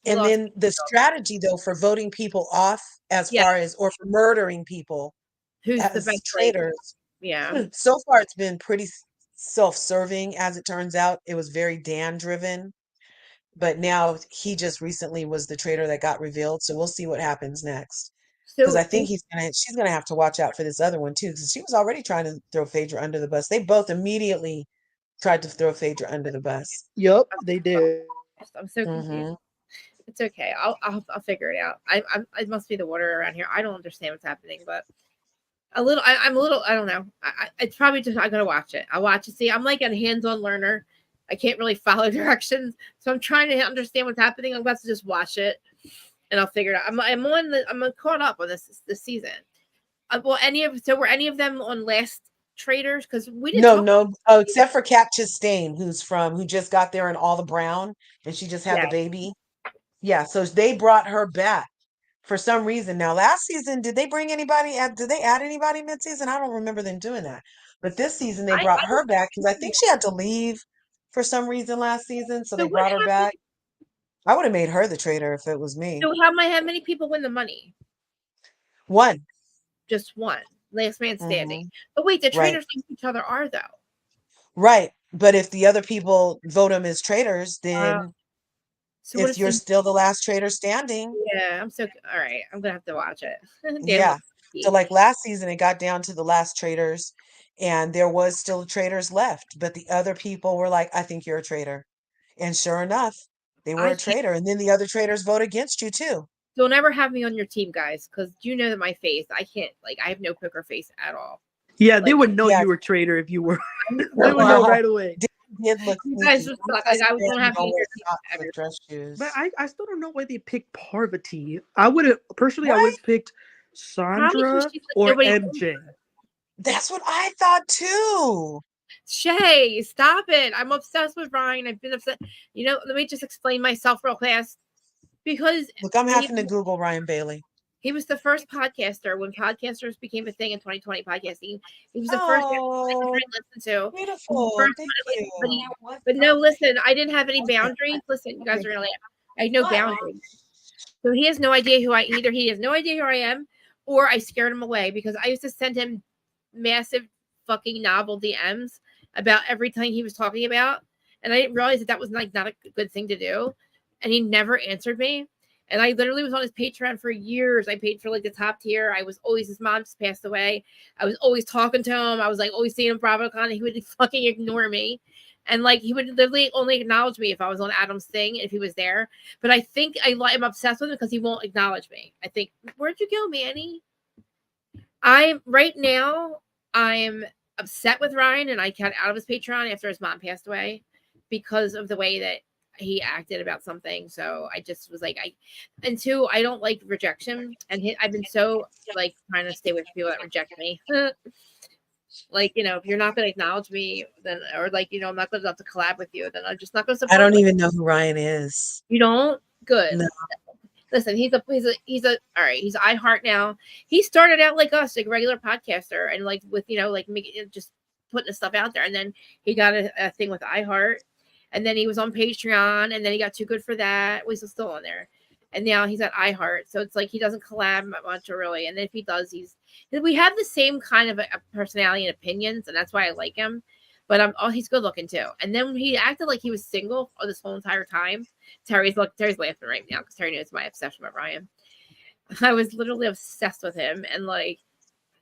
you And lost. then the strategy though for voting people off as Yeah. far as or for murdering people Who's the as best traitors. Yeah. So far it's been pretty self-serving as it turns out. It was very Dan driven, but now he just recently was the traitor that got revealed, so we'll see what happens next. Because So I think she's gonna have to watch out for this other one too, because she was already trying to throw Phaedra under the bus. They both immediately tried to throw Phaedra under the bus. Yep, they did. I'm so confused. It's okay. I'll figure it out. It must be the water around here. I don't understand what's happening, but I'm a little. I don't know. It's probably just I'm gonna watch it. I'll watch it. See, I'm like a hands-on learner. I can't really follow directions, so I'm trying to understand what's happening. I'm about to just watch it, and I'll figure it out. I'm caught up on this season. Were any of them on last traders? Because we didn't. No. Oh, except for Kat Chastain, who just got there in all the brown, and she just had the baby. Yeah, so they brought her back for some reason. Now, last season, did they bring anybody? Did they add anybody mid-season? I don't remember them doing that. But this season, they brought her back because I think she had to leave for some reason last season, so they brought her back. I would have made her the traitor if it was me. So how many people win the money? One. Just one. Last man standing. But wait, the traitors think each other are though. Right. But if the other people vote them as traitors, then so if you're still the last traitor standing. Yeah, all right. I'm gonna have to watch it. Yeah. So like last season, it got down to the last traitors, and there was still traitors left, but the other people were like, "I think you're a traitor," and sure enough, they were a traitor. And then the other traitors vote against you too. Don't ever have me on your team, guys, because you know that my face. I can't. I have no poker face at all. Yeah, they would know you were a traitor if you were. They would know right away. Did look you guys just suck. I was gonna have to dress shoes. But I still don't know why they picked Parvati. I would have personally. I would have picked Sandra or MJ. That's what I thought too. Shay, stop it! I'm obsessed with Ryan. I've been obsessed. Let me just explain myself real fast. Because look, I'm having to Google Ryan Bailey. He was the first podcaster when podcasters became a thing in 2020 podcasting. He was the first to listen to. Beautiful. Thank you. But no, listen, I didn't have any boundaries. Listen, you guys are gonna laugh. I had no boundaries. So he has no idea who either he has no idea who I am, or I scared him away because I used to send him massive fucking novel DMs about everything he was talking about. And I didn't realize that was not a good thing to do. And he never answered me. And I literally was on his Patreon for years. I paid for the top tier. I was always, his mom just passed away. I was always talking to him. I was always seeing him BravoCon, and he would fucking ignore me. And he would literally only acknowledge me if I was on Adam's thing, if he was there. But I think I'm obsessed with him because he won't acknowledge me. I think, where'd you go, Manny? Right now, I'm upset with Ryan, and I got out of his Patreon after his mom passed away because of the way that he acted about something. So I just was like, and two, I don't like rejection, and I've been so like trying to stay away from people that reject me. Like, if you're not going to acknowledge me, then, or like, I'm not going to collab with you, then I'm just not going to support. I don't even know who Ryan is. You don't? Good. No. Listen, he's all right. He's iHeart now. He started out like us, like regular podcaster, and like with like making just putting the stuff out there, and then he got a thing with iHeart, and then he was on Patreon, and then he got too good for that. Well, he's still on there, and now he's at iHeart. So it's like he doesn't collab much or really, and then if he does, we have the same kind of a personality and opinions, and that's why I like him. But he's good looking too. And then he acted like he was single this whole entire time. Terry's laughing right now because Terry knows my obsession with Ryan. I was literally obsessed with him, and like,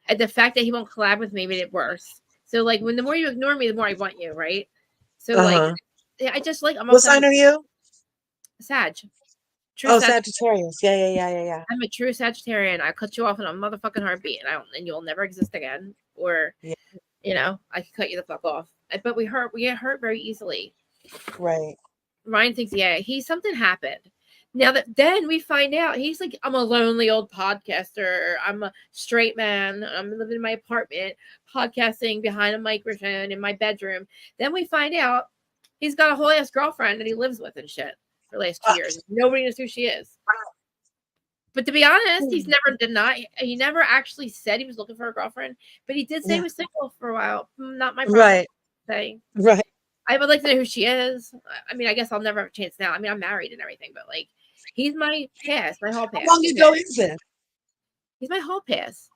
and the fact that he won't collab with me made it worse. So like, when the more you ignore me, the more I want you, right? So like, I just like. What sign are you? Sag. Sagittarius. Yeah. I'm a true Sagittarian. I cut you off in a motherfucking heartbeat, and you'll never exist again. Or, I can cut you the fuck off. But we get hurt very easily. Right. Ryan thinks, something happened. Now then we find out he's like, I'm a lonely old podcaster. I'm a straight man. I'm living in my apartment, podcasting behind a microphone in my bedroom. Then we find out he's got a whole ass girlfriend that he lives with and shit for the last 2 years. Nobody knows who she is. But to be honest, he's never denied. He never actually said he was looking for a girlfriend, but he did say he was single for a while. Not my problem. Right. I would like to know who she is. I mean, I guess I'll never have a chance now. I mean, I'm married and everything, but like, he's my pass, my hall pass. How long ago is it? He's my hall pass.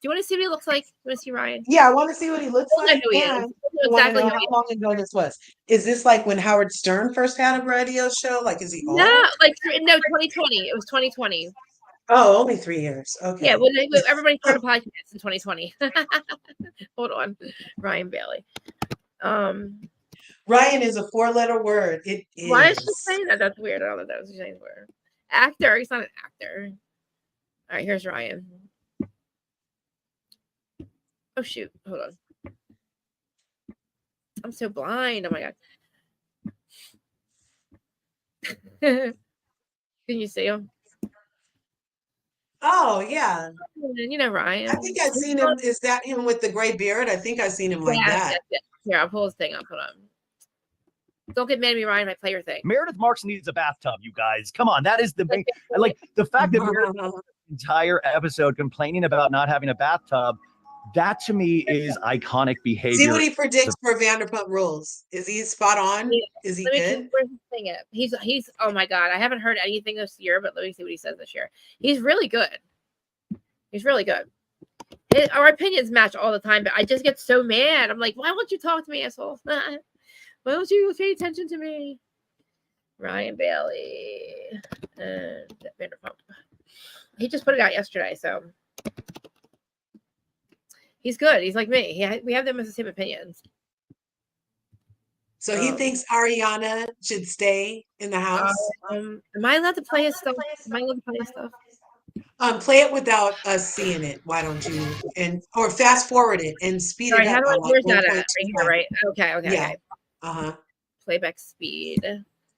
Do you want to see what he looks like? You want to see Ryan? Yeah, I want to see what he looks like. Who he is. Exactly how long ago this was. Is this like when Howard Stern first had a radio show? Like, is he old? No, 2020. It was 2020. Oh, only 3 years. Okay. Yeah, when everybody started podcasts in 2020. Hold on, Ryan Bailey. Ryan is a 4-letter word. It is. Why is she saying that? That's weird. I don't know that was a saying word. Actor. He's not an actor. All right, here's Ryan. Oh shoot! Hold on. I'm so blind. Oh my god. Can you see him? Oh yeah. You know Ryan. I think I've seen him. Is that him with the gray beard? I think I've seen him like that. Here, I'll pull his thing up. Hold on. Don't get mad at me, Ryan, if I play your thing. Meredith Marks needs a bathtub, you guys. Come on, that is the big, like the fact that Meredith entire episode complaining about not having a bathtub. That to me is iconic behavior. See what he predicts for Vanderpump Rules. Is he spot on? Yeah. Is he good? Where's his thing at? He's oh my god, I haven't heard anything this year, but let me see what he says this year. He's really good. He's really good. Our opinions match all the time, but I just get so mad. I'm like, why won't you talk to me, asshole? Why don't you pay attention to me? Ryan Bailey and Vanderpump. He just put it out yesterday, so he's good. He's like me. We have them as the same opinions. So he thinks Ariana should stay in the house. Am I allowed to play his stuff? Am I allowed to play his stuff? Play it without us seeing it. Why don't you? Or fast forward it and speed it up. Where's that at? Right here, right? Okay. Yeah. Okay. Playback speed.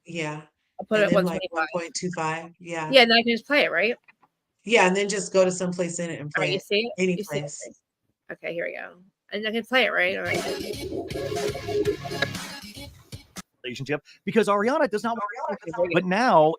Yeah. I'll put it at 1.25. Yeah. Yeah, then I can just play it, right? Yeah, and then just go to someplace in it and play you see it? Any place. Okay, here we go. And I can play it, right? All right. Relationship because Ariana does not want to, but now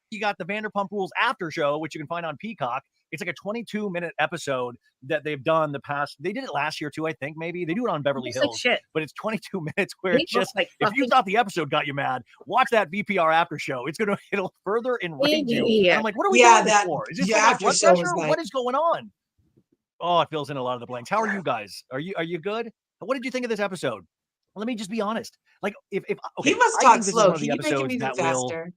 you got the Vanderpump Rules after show, which you can find on Peacock. It's like a 22-minute episode that they've done they did it last year too, I think. Maybe they do it on Beverly Hills, but it's 22 minutes where it's just like, if you thought the episode got you mad, watch that VPR after show. It'll further enrage you. And I'm like, what are we doing this for? Is this like blood pressure? What is going on? Oh, it fills in a lot of the blanks. How are you guys? Are you good? What did you think of this episode? Let me just be honest. Like, if okay, he must talk slow. Can you make him even faster?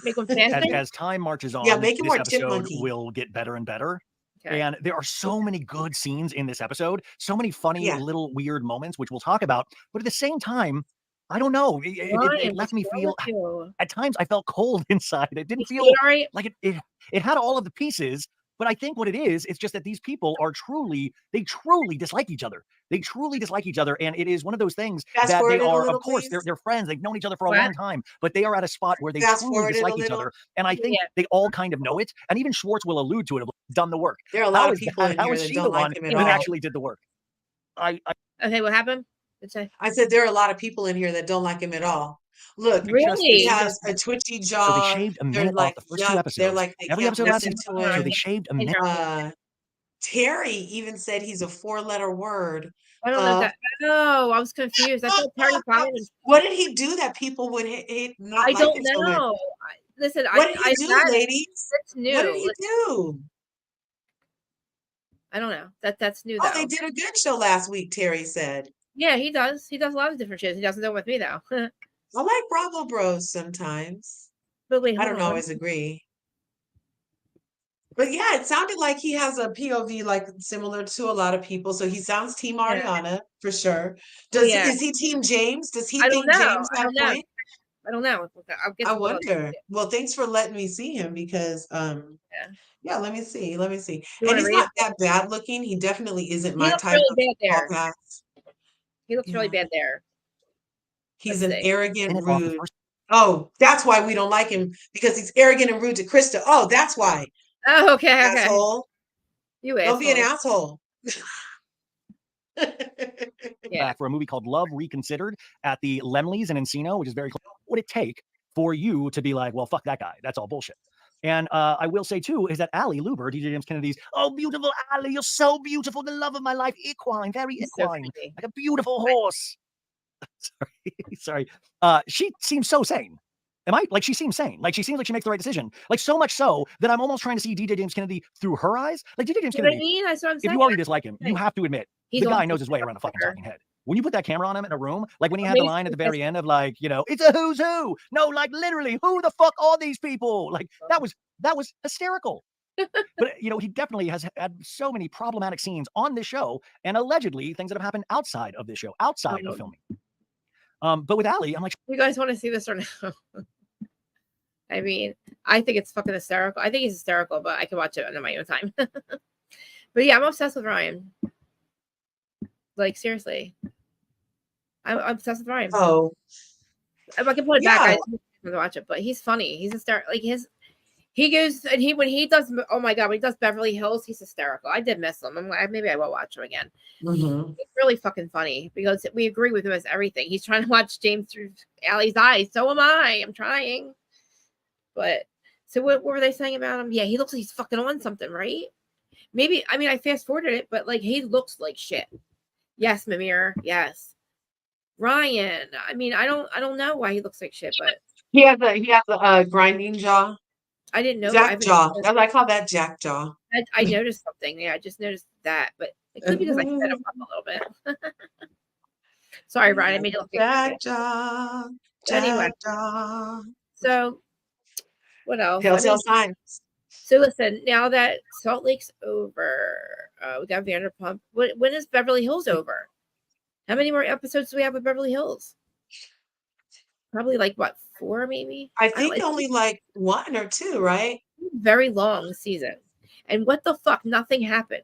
Make him faster. As time marches on, make him this more episode will get better and better. Okay. And there are so many good scenes in this episode, so many funny little weird moments, which we'll talk about. But at the same time, I don't know. It left me feel. At times, I felt cold inside. It didn't feel like it had all of the pieces. But I think what it is, it's just that these people are truly dislike each other. They truly dislike each other. And it is one of those things Fast that they forward it a are, little, of course, please. they're friends. They've known each other for a What? long time, but they are at a spot where they Fast truly forward it a dislike each little. other. And I think Yeah. they all kind of know it. And even Schwartz will allude to it, done the work. There are a lot How of is people that? in How here is that she don't the like one him at who all. actually did the work? Okay, what happened? What'd you say? I said there are a lot of people in here that don't like him at all. Look, Really? he has a twitchy So jaw. they shaved a They're minute like off the first yuck. two They're episodes. like they Every can't episode last listen season. to So him. they shaved a minute. Terry even said he's a 4-letter word. I don't know that. Oh, I was confused. I thought Terry Fallon. What did he do that people would not I like don't him so much? know. Listen, What did he do, that ladies? that's new. What did he do? I don't know. That's new Oh, though. they did a good show last week, Terry said. Yeah, he does. He does a lot of different shows. He doesn't do it with me though. I like Bravo Bros sometimes. But wait, I hold don't on. always agree. But yeah, it sounded like he has a POV like similar to a lot of people. So he sounds Team Yeah. Ariana for sure. Yeah. Is he Team James? Does he I don't think know. James I had don't know. point? I don't know. I'll get I to what else. wonder. Well, thanks for letting me see him because Yeah. let me see. Let me see. You And want to he's read not it? that bad looking. He definitely isn't He my looks type really of bad all there. pass. He looks really Yeah. bad there. He's Let's an see. arrogant, Minute off the rude. first. Oh, that's why we don't like him because he's arrogant and rude to Krista. Oh, that's why. Oh, okay. Asshole. You Don't be an asshole. asshole. Yeah. Back for a movie called Love Reconsidered at the Lemleys in Encino, which is very close. What would it take for you to be like, well, fuck that guy? That's all bullshit. And I will say too is that Allie Luber, DJ James Kennedy's, oh, beautiful Allie, you're so beautiful, the love of my life, equine, very He's so equine, creepy. like a beautiful horse. Sorry. She seems so sane. Am I? Like, she seems sane. Like, she seems like she makes the right decision. Like, so much so that I'm almost trying to see DJ James Kennedy through her eyes. Like, DJ James You know what I Kennedy, mean? That's what I'm if saying. you already dislike him, you have to admit, He's the guy awesome. knows his way around a fucking talking head. When you put that camera on him in a room, like when he had Maybe the line at the because- very end of like, you know, it's a who's who. No, like literally, who the fuck are these people? Like, that was hysterical. But you know, he definitely has had so many problematic scenes on this show, and allegedly things that have happened outside of this show, outside of filming. But with Allie, I'm like, You guys want to see this or no? I mean, I think it's fucking hysterical. I think he's hysterical, but I can watch it on my own time. But yeah, I'm obsessed with Ryan. Like, seriously. I'm obsessed with Ryan. Oh, If I can put it back, yeah. I just want to watch it. But he's funny. He's hysterical. Like he goes and when he does, oh my god, when he does Beverly Hills, he's hysterical. I did miss him. I'm like, maybe I will watch him again. Mhm. He's really fucking funny because we agree with him as everything. He's trying to watch James through Allie's eyes. So am I. I'm trying. But so what were they saying about him? Yeah, he looks like he's fucking on something, right? Maybe I mean I fast forwarded it, but like he looks like shit. Yes, Mimir. Yes. Ryan. I mean, I don't know why he looks like shit, but He has a grinding jaw. I didn't know. Jack jaw. I call that Jack jaw. I noticed something. Yeah, I just noticed that, but it could be because I set him up a little bit. Sorry, Ryan. I made you look Jack jaw. Jack Anyway. jaw. So what else? Telltale signs. So listen, now that Salt Lake's over, we got Vanderpump. When is Beverly Hills over? How many more episodes do we have with Beverly Hills? Probably like what, 4 maybe? I think only like 1 or 2, right? Very long season. And what the fuck? Nothing happened.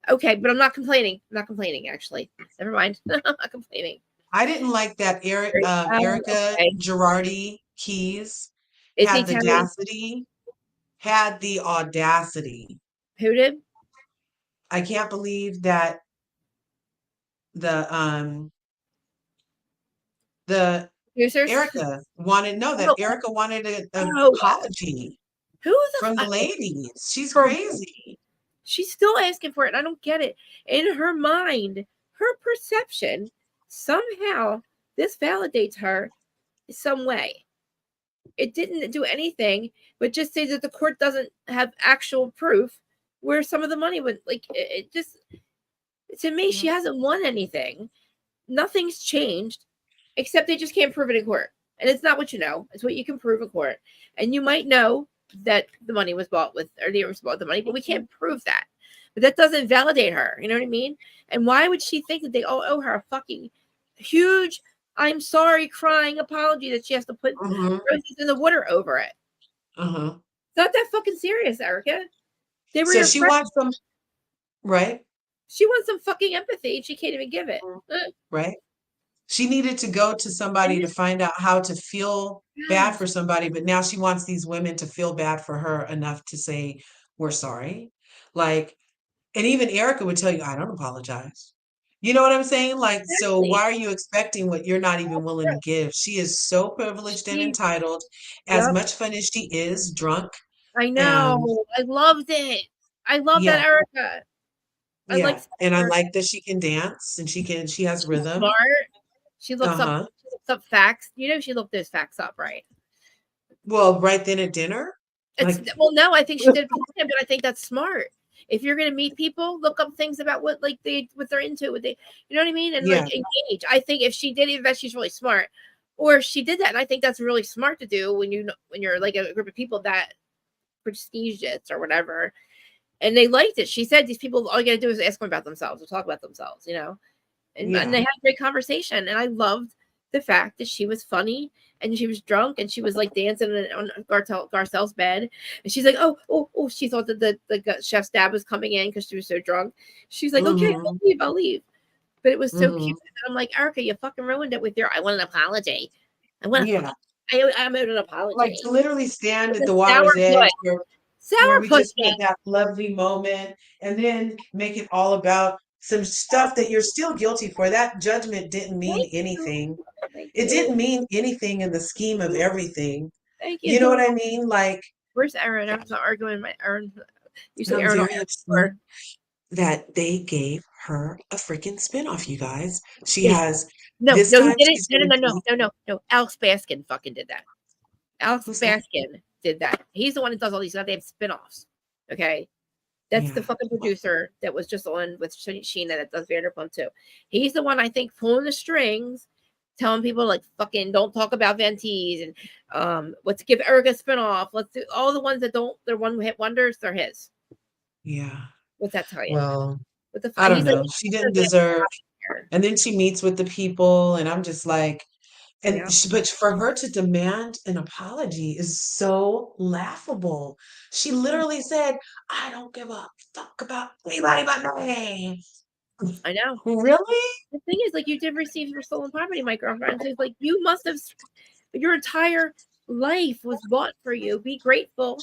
Okay, but I'm not complaining. I'm not complaining, actually. Never mind. I'm not complaining. I didn't like that Erica okay. Girardi Keys Is he had the audacity. Who did? I can't believe that the Producers? Erica wanted Erica wanted an apology Who the from the fuck? ladies. She's crazy. She's still asking for it. I don't get it. In her mind, her perception, somehow this validates her some way. It didn't do anything but just say that the court doesn't have actual proof where some of the money went. Like, it just, to me, she hasn't won anything. Nothing's changed, except they just can't prove it in court. And it's not what you know. It's what you can prove in court. And you might know that the money was bought with, or they was bought the money, but we can't prove that. But that doesn't validate her. You know what I mean? And why would she think that they all owe her a fucking huge, I'm sorry, crying apology that she has to put roses in the water over it? It's not that fucking serious, Erica. They were So your she friends. wants some, right? She wants some fucking empathy. She can't even give it. Right? She needed to go to somebody to find out how to feel bad Yes. for somebody, but now she wants these women to feel bad for her enough to say, we're sorry. Like, and even Erica would tell you, I don't apologize. You know what I'm saying? Like, so Exactly. why are you expecting what you're not even willing to give? She is so privileged and She, entitled. As yep. much fun as she is, drunk, I and know. I loved it. I love that yeah, Erica. I like yeah. And I her. like that she can dance and she has She's rhythm. smart. She looks up. Uh-huh. She looks up facts. You know, she looked those facts up, right? Well, right then at dinner, It's like, well, no, I think she did it beforehand, but I think that's smart. If you're gonna meet people, look up things about what they're into, what they, you know what I mean, and yeah, like engage. I think if she did that, she's really smart. Or if she did that, and I think that's really smart to do when when you're like a group of people that prestigious or whatever, and they liked it. She said these people, all you gotta do is ask them about themselves or talk about themselves, you know. And they yeah. had a great conversation, and I loved the fact that she was funny and she was drunk and she was like dancing on Garcelle's bed, and she's like, oh, she thought that the chef's dad was coming in because she was so drunk. She's like, okay, Mm-hmm. I'll leave. But it was so Mm-hmm. cute. And I'm like, Erica, you fucking ruined it with your I want an apology. I want Yeah. I'm owed an Like apology. to literally stand at The the water's edge where sour we just had pussy. that lovely moment and then make it all about some stuff that you're still guilty for. That judgment didn't mean Thank you, anything. thank It you, didn't mean anything in the scheme of everything. thank You know what you. I mean? Like, Where's Aaron? I was arguing with my Aaron. Usually I'm Aaron will very answer upset her. that they gave her a freaking spinoff, you guys. She Yes. has No, this no, he time didn't. she's No, no, going no, to no, be, no, no, no. Alex Baskin fucking did that. Alex who's that? Baskin did that. He's the one that does all these goddamn spinoffs. Okay. That's the Yeah. fucking producer that was just on with Sheena that does Vanderpump too. He's the one I think pulling the strings, telling people like fucking don't talk about Ventees and let's give Eric a spinoff. Let's do all the ones that don't. They're one hit wonders. They're his. Yeah. What's that tell you? Well, What the I don't he's like know. She didn't deserve. And then she meets with the people, and I'm just like, yeah. but for her to demand an apology is so laughable. She literally said, I don't give a fuck about anybody but me. I know. Really? The thing is, like, you did receive your stolen property, my girlfriend. So it's like you must have your entire life was bought for you. Be grateful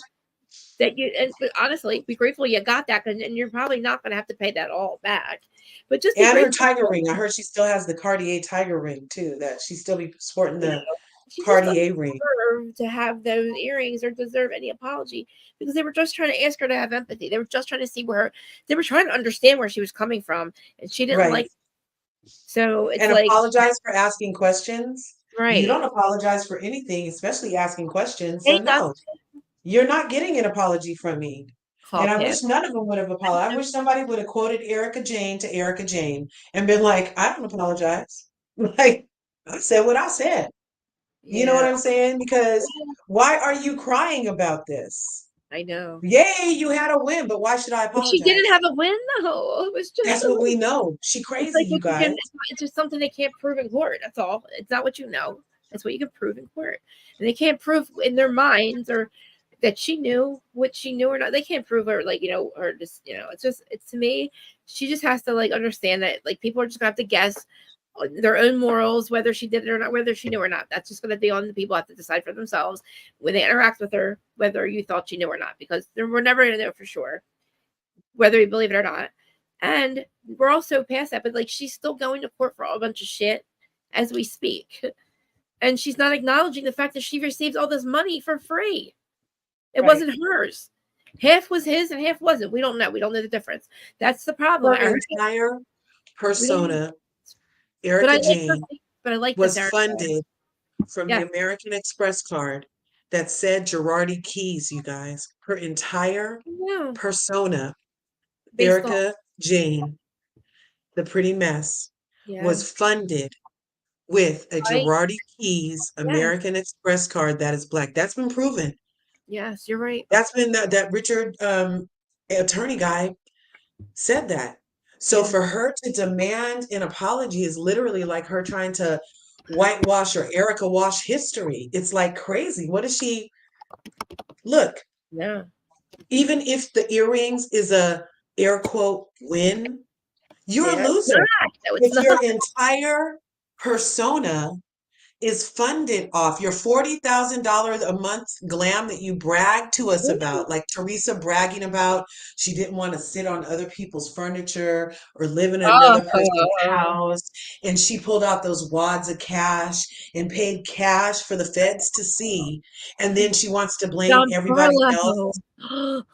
that you and but honestly, be grateful you got that, and you're probably not going to have to pay that all back. But just be And her grateful. tiger ring. I heard she still has the Cartier tiger ring too, that she still be sporting You know, the she just doesn't Cartier ring. deserve to have those earrings or deserve any apology because they were just trying to ask her to have empathy. They were just trying to see they were trying to understand where she was coming from, and she didn't Right. like. So it's And like, apologize for asking questions. You right? don't apologize for anything, especially asking questions. So Ain't nothing no, you're not getting an apology from me. call And I past. wish none of them would have apologized. I wish somebody would have quoted Erica Jane to Erica Jane and been like, I don't apologize. Like, I said what I said. You know what Yeah, I'm saying? Because why are you crying about this? I know. Yay, you had a win, but why should I But she didn't apologize? have a win though. It was just That's a what we win. know. She It's crazy, like you what you can. guys. It's just something they can't prove in court. That's all. It's not what you know. It's what you can prove in court, and they can't prove in their minds or that she knew what she knew or not. They can't prove her like or just It's just it's to me. She just has to like understand that like people are just gonna have to guess on their own morals whether she did it or not, whether she knew or not. That's just gonna be on the people have to decide for themselves when they interact with her whether you thought she knew or not because we're never gonna know for sure whether you believe it or not. And we're also past that, but like she's still going to court for a bunch of shit as we speak. And she's not acknowledging the fact that she received all this money for free. It Right. wasn't hers. Half was his and half wasn't. We don't know. We don't know the difference. That's the problem. Her entire We don't. persona, But I Erica like her. Jane, But I like this, was Erica. funded from the Yes. American Express card that said Girardi Keys, you guys. Her entire Yeah. persona, Based on. Erica Jane, the pretty mess, Yeah. was funded with a Right. Girardi Keys Yes. American Express card that is black. That's been proven. Yes. You're right. That's been that Richard attorney guy said that. So Yeah. for her to demand an apology is literally like her trying to whitewash or Erica wash history. It's like crazy. What is she? Look, Yeah. Even if the earrings is a air quote win, you're a Yeah, it's loser. not. No, it's If your not. entire persona is funded off your $40,000 a month glam that you brag to us about, like Teresa bragging about she didn't want to sit on other people's furniture or live in another person's Oh, house, and she pulled out those wads of cash and paid cash for the feds to see, and then she wants to blame John everybody else. Barlow.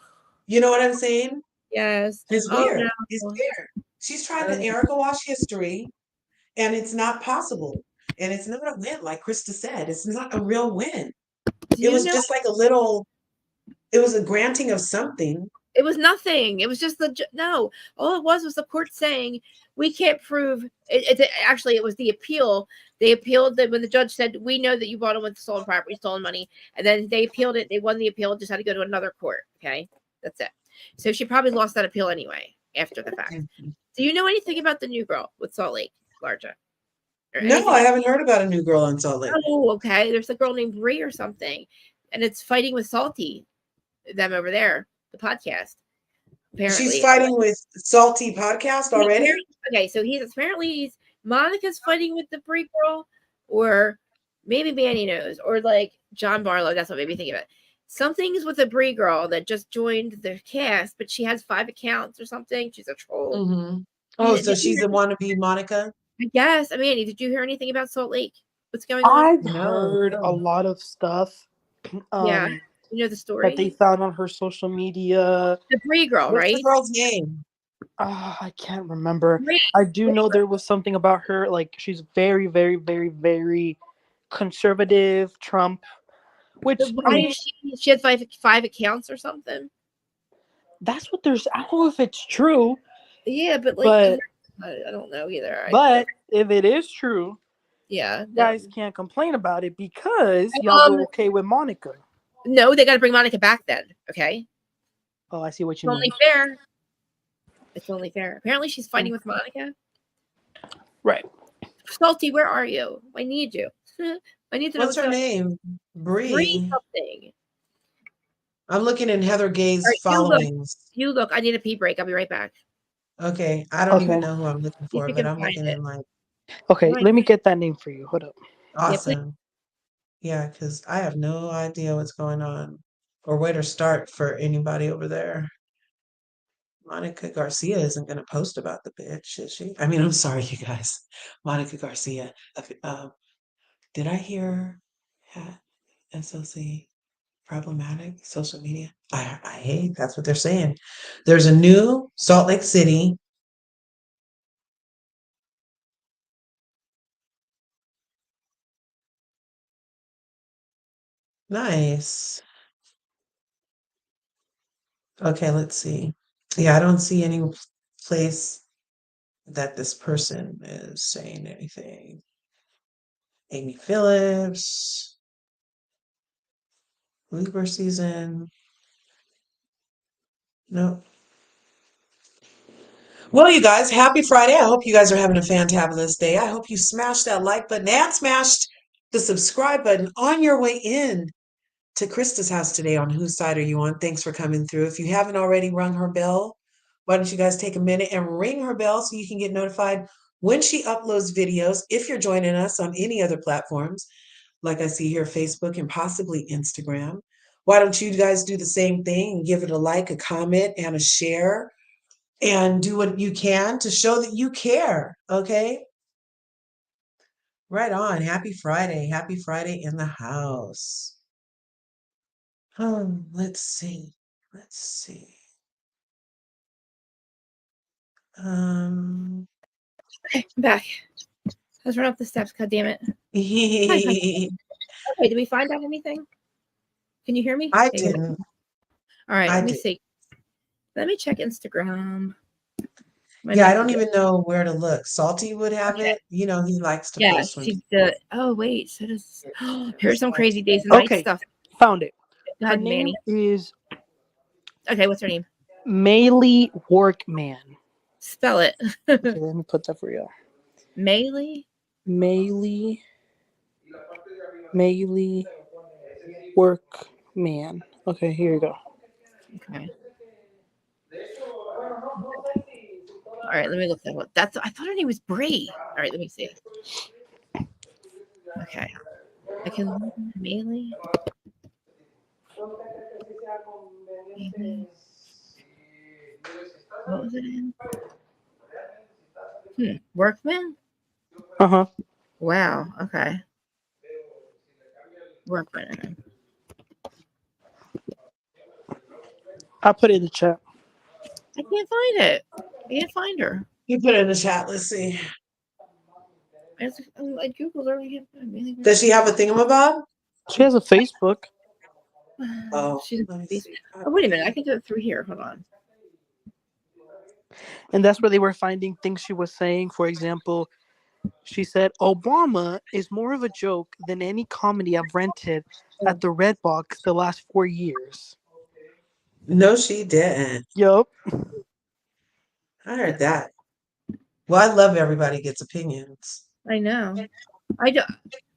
You know what I'm saying? Yes. It's Oh weird. It's no. weird. She's trying to Erica wash history, and it's not possible. And it's not a win, like Krista said. It's not a real win. Do It you was know just like a little, it was a granting of something. it was nothing? It was just no. All it was the court saying we can't prove it. Actually, it was the appeal. They appealed that when the judge said we know that you bought it with stolen property, stolen money, and then they appealed it. They won the appeal. Just had to go to another court. Okay, that's it. So she probably lost that appeal anyway after the fact. Mhm. Do you know anything about the new girl with Salt Lake, Larja, or No, anything? I haven't heard about a new girl on Salt Lake. Oh, okay. There's a girl named Bree or something, and it's fighting with Salty, them over there, the podcast. She's Apparently, fighting with Salty Podcast already? okay. So he's Monica's fighting with the Bree girl, or maybe Manny knows, or like John Barlow. That's what made me think of it. Something's with a Bree girl that just joined the cast, but she has 5 accounts or something. She's a troll. Mm-hmm. Oh, so she's a wannabe Monica? I guess. I mean, did you hear anything about Salt Lake? What's going on? I've No. heard a lot of stuff Yeah, um you know the that they story. found on her social media. The Bree girl, What's the right? girl's name? I can't remember. Bree. I do know there was something about her, like she's very, very, very, very conservative, Trump, which I Why mean, is she had 5 accounts or something? that's what there's. I don't know if it's true, Yeah, but like but I don't know either. if it is true, Yeah, you guys can't complain about it because y'all were okay with Monica. no, they got to bring Monica back then. Okay, Oh, I see what it's you mean. only fair. It's only fair. Apparently, she's fighting with Monica. Right. Salty, where are you? I need you. I need to know What's her name? Bree Bree. something. I'm looking in Heather Gay's All right, followings. you look. I need a pee break. I'll be right back. Okay, I don't even Okay. know who I'm looking See if for, you but can I'm find looking it. in like Okay, Right. let me get that name for you. Hold up. Yeah, please. awesome. Yeah, because I have no idea what's going on or where to start for anybody over there. Monica Garcia isn't going to post about the bitch, is she? I mean, I'm sorry, you guys. Monica Garcia. Did I hear SOC problematic social media? I hate that's what they're saying. There's a new Salt Lake City. Nice. Okay, let's see. Yeah, I don't see any place that this person is saying anything. Amy Phillips, Libra season. Nope. Well, you guys, happy Friday. I hope you guys are having a fantabulous day. I hope you smashed that like button and smashed the subscribe button on your way in to Krista's house today on Whose Side Are You On? Thanks for coming through. If you haven't already rung her bell, why don't you guys take a minute and ring her bell so you can get notified when she uploads videos. If you're joining us on any other platforms, like I see here, Facebook and possibly Instagram, why don't you guys do the same thing and give it a like, a comment, and a share, and do what you can to show that you care, okay? Right on. Happy Friday. Happy Friday in the house. Let's see. Let's see. Okay, I'm back. Let's run up the steps. God damn it. I Okay, did we find out anything? Can you hear me? didn't. All right, I let me did. see. Let me check Instagram. Yeah, I don't even know where to look. Salty would have Okay. it. You know, he likes to Yeah, post when she's the. Oh wait, so does. Here's some crazy days and nights Okay, stuff. found it. Go Her ahead, name Manny. is Okay, what's her name? Maylee Workman. Spell it. Okay, let me put that for you. Maylee. Maylee Workman. Okay, here you go. Okay. All right, let me look that up. I thought her name was Brie. All right, let me see. Okay. I can Melee. What was it in? Workman? Uh-huh. Wow. Okay. Workman. I put it in the chat. I can't find it. I can't find her. You put it in the chat. Let's see. I Googled her. Does she have a thingamabob? She has a Facebook. Oh, She's let me a see. Oh, wait a minute. I can do it through here. Hold on. And that's where they were finding things she was saying. For example, she said, Obama is more of a joke than any comedy I've rented at the Redbox the last 4 years. No, she didn't. Yup. I heard that. Well, I love everybody gets opinions. I know. I do.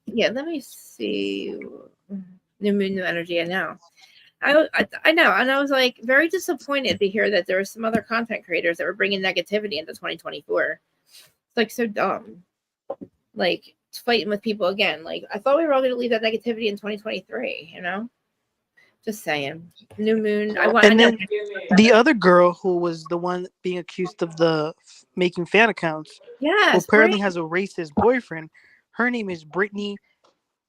Yeah, let me see. New moon, new energy. I know. I know, and I was like very disappointed to hear that there were some other content creators that were bringing negativity into 2024. It's like so dumb. Like fighting with people again. Like I thought we were all going to leave that negativity in 2023. You know, just saying. New moon. And then the other girl who was the one being accused of making fan accounts, who yes, apparently Brie. has a racist boyfriend. Her name is Brittany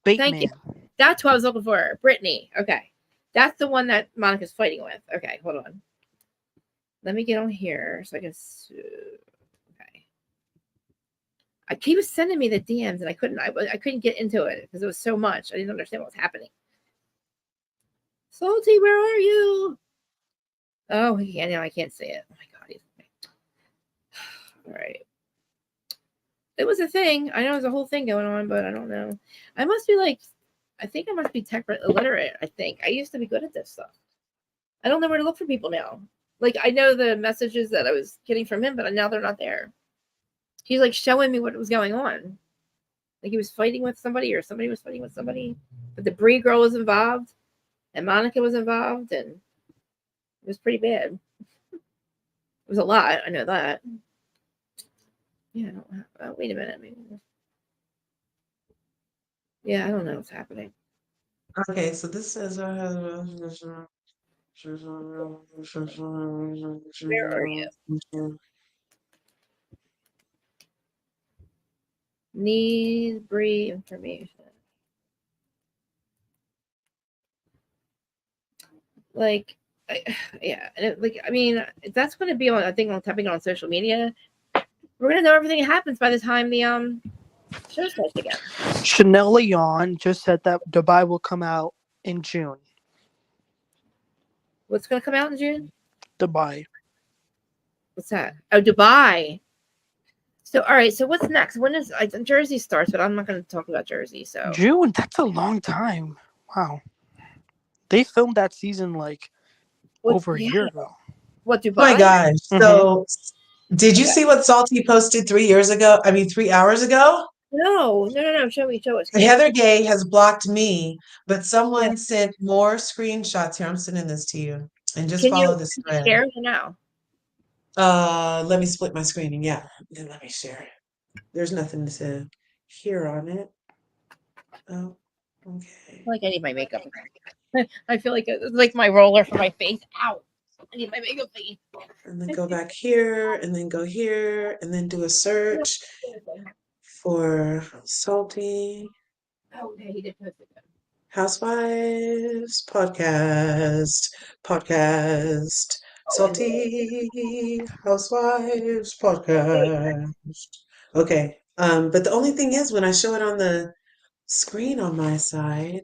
Thank you. Bateman. That's what I was looking for. Brittany. Okay. That's the one that Monica's fighting with. Okay, hold on. Let me get on here so I can. Okay. He was sending me the DMs and I couldn't get into it because it was so much. I didn't understand what was happening. Salty, where are you? Oh, yeah, now I can't see it. Oh my God. All right. It was a thing. I know there's a whole thing going on, but I don't know. I must be like, I think I must be tech illiterate. I think I used to be good at this stuff. I don't know where to look for people now. Like I know the messages that I was getting from him, but now they're not there. He's like showing me what was going on. Like he was fighting with somebody, or somebody was fighting with somebody. But the Brie girl was involved, and Monica was involved, and it was pretty bad. It was a lot. I know that. Yeah. Wait a minute. Maybe. Yeah, I don't know what's happening. Okay, so this says Where are you? Need Brie information. Like, yeah, and I mean, that's going to be on. I think on tapping on social media. We're gonna know everything that happens by the time the show starts again. Chanel Leon just said that Dubai will come out in June. What's gonna come out in June? Dubai. What's that? Oh, Dubai. So, all right. So, what's next? When is Jersey starts? But I'm not going to talk about Jersey. So, June. That's a long time. Wow. They filmed that season like over a year ago. What, Dubai? Oh my gosh. Mhm. So did you see what Salty posted 3 years ago? I mean, 3 hours ago? No. Show us. Heather Gay has blocked me, but someone sent more screenshots. Here, I'm sending this to you. And just follow this thread. Share it now? Let me split my screen and then let me share it. There's nothing to hear on it. Oh, okay. I feel like I need my makeup. I feel like it's like my roller for my face. Ow. I need my makeup face. And then go back here, and then go here, and then do a search for Salty Oh, okay, he did post it. Housewives podcast, Salty Housewives podcast. Okay. But the only thing is when I show it on the screen on my side,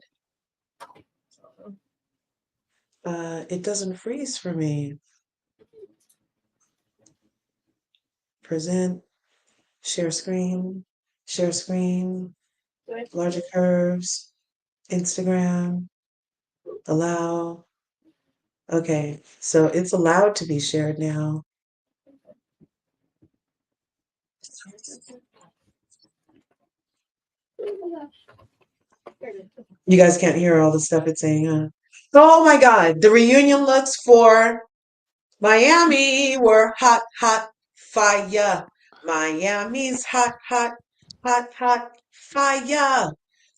it doesn't freeze for me. Present, share screen, larger curves, Instagram, allow. Okay, so it's allowed to be shared now. You guys can't hear all the stuff it's saying, huh? Oh my God. The reunion looks for Miami were hot, hot fire. Miami's hot, hot, hot, hot fire.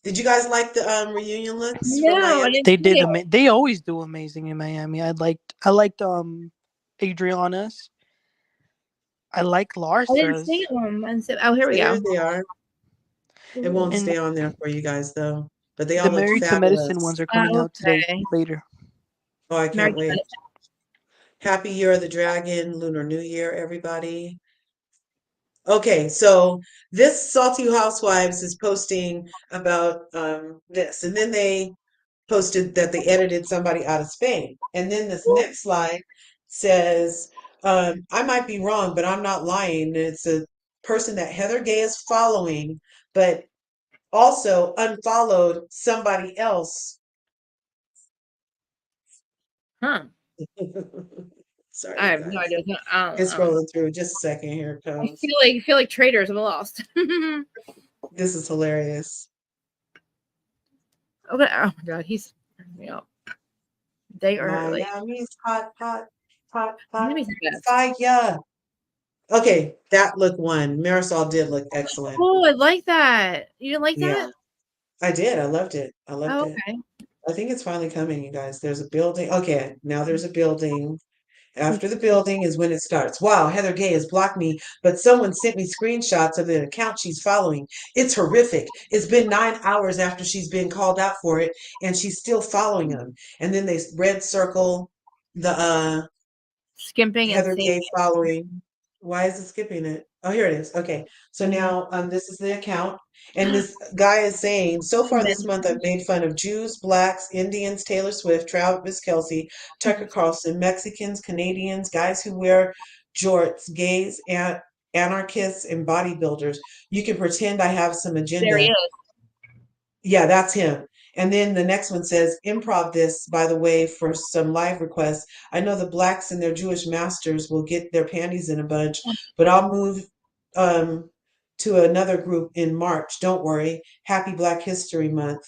Did you guys like the reunion looks for No, I Miami? didn't They see did. it. They always do amazing in Miami. I liked Adriana's. I like I didn't see Larsa's. them. And so, oh, here we There go. they are. It Ooh. won't And stay on there for you guys though, but they all the look Married to Medicine fabulous. ones are coming out today Okay. later. Oh, I Married can't to wait. Medicine. Happy Year of the Dragon, Lunar New Year, everybody. Okay, so this Salty Housewives is posting about this, and then they posted that they edited somebody out of Spain. And then this next slide says, I might be wrong, but I'm not lying. It's a person that Heather Gay is following, but also unfollowed somebody else. Huh. Sorry, I you have no guys. idea. I don't It's know. scrolling through. Just a second. Here it I comes. feel like traders have lost. Okay. This is hilarious. Oh my God, he's yeah. They are like Miami's hot, hot, hot, hot Miami's the best. fire. Okay, that look one. Marisol did look excellent. Oh, I like that. You didn't like Yeah, that? I did. I loved it. I loved Oh, it. okay. I think it's finally coming, you guys. There's a building. Okay, now there's a building. After the building is when it starts. Wow, Heather Gay has blocked me, but someone sent me screenshots of the account she's following. It's horrific. It's been 9 hours after she's been called out for it, and she's still following them. And then they red circle the Skimping and Heather saving. Gay following. Why is it skipping it? Oh, here it is. Okay. So now this is the account. And this guy is saying, so far this month I've made fun of Jews, blacks, Indians, Taylor Swift, Travis Kelce, Tucker Carlson, Mexicans, Canadians, guys who wear jorts, gays, and anarchists, and bodybuilders. You can pretend I have some There he agenda. is. Yeah, that's him. And then the next one says, improv this, by the way, for some live requests. I know the blacks and their Jewish masters will get their panties in a bunch, but I'll move um, to another group in March. Don't worry. Happy Black History Month.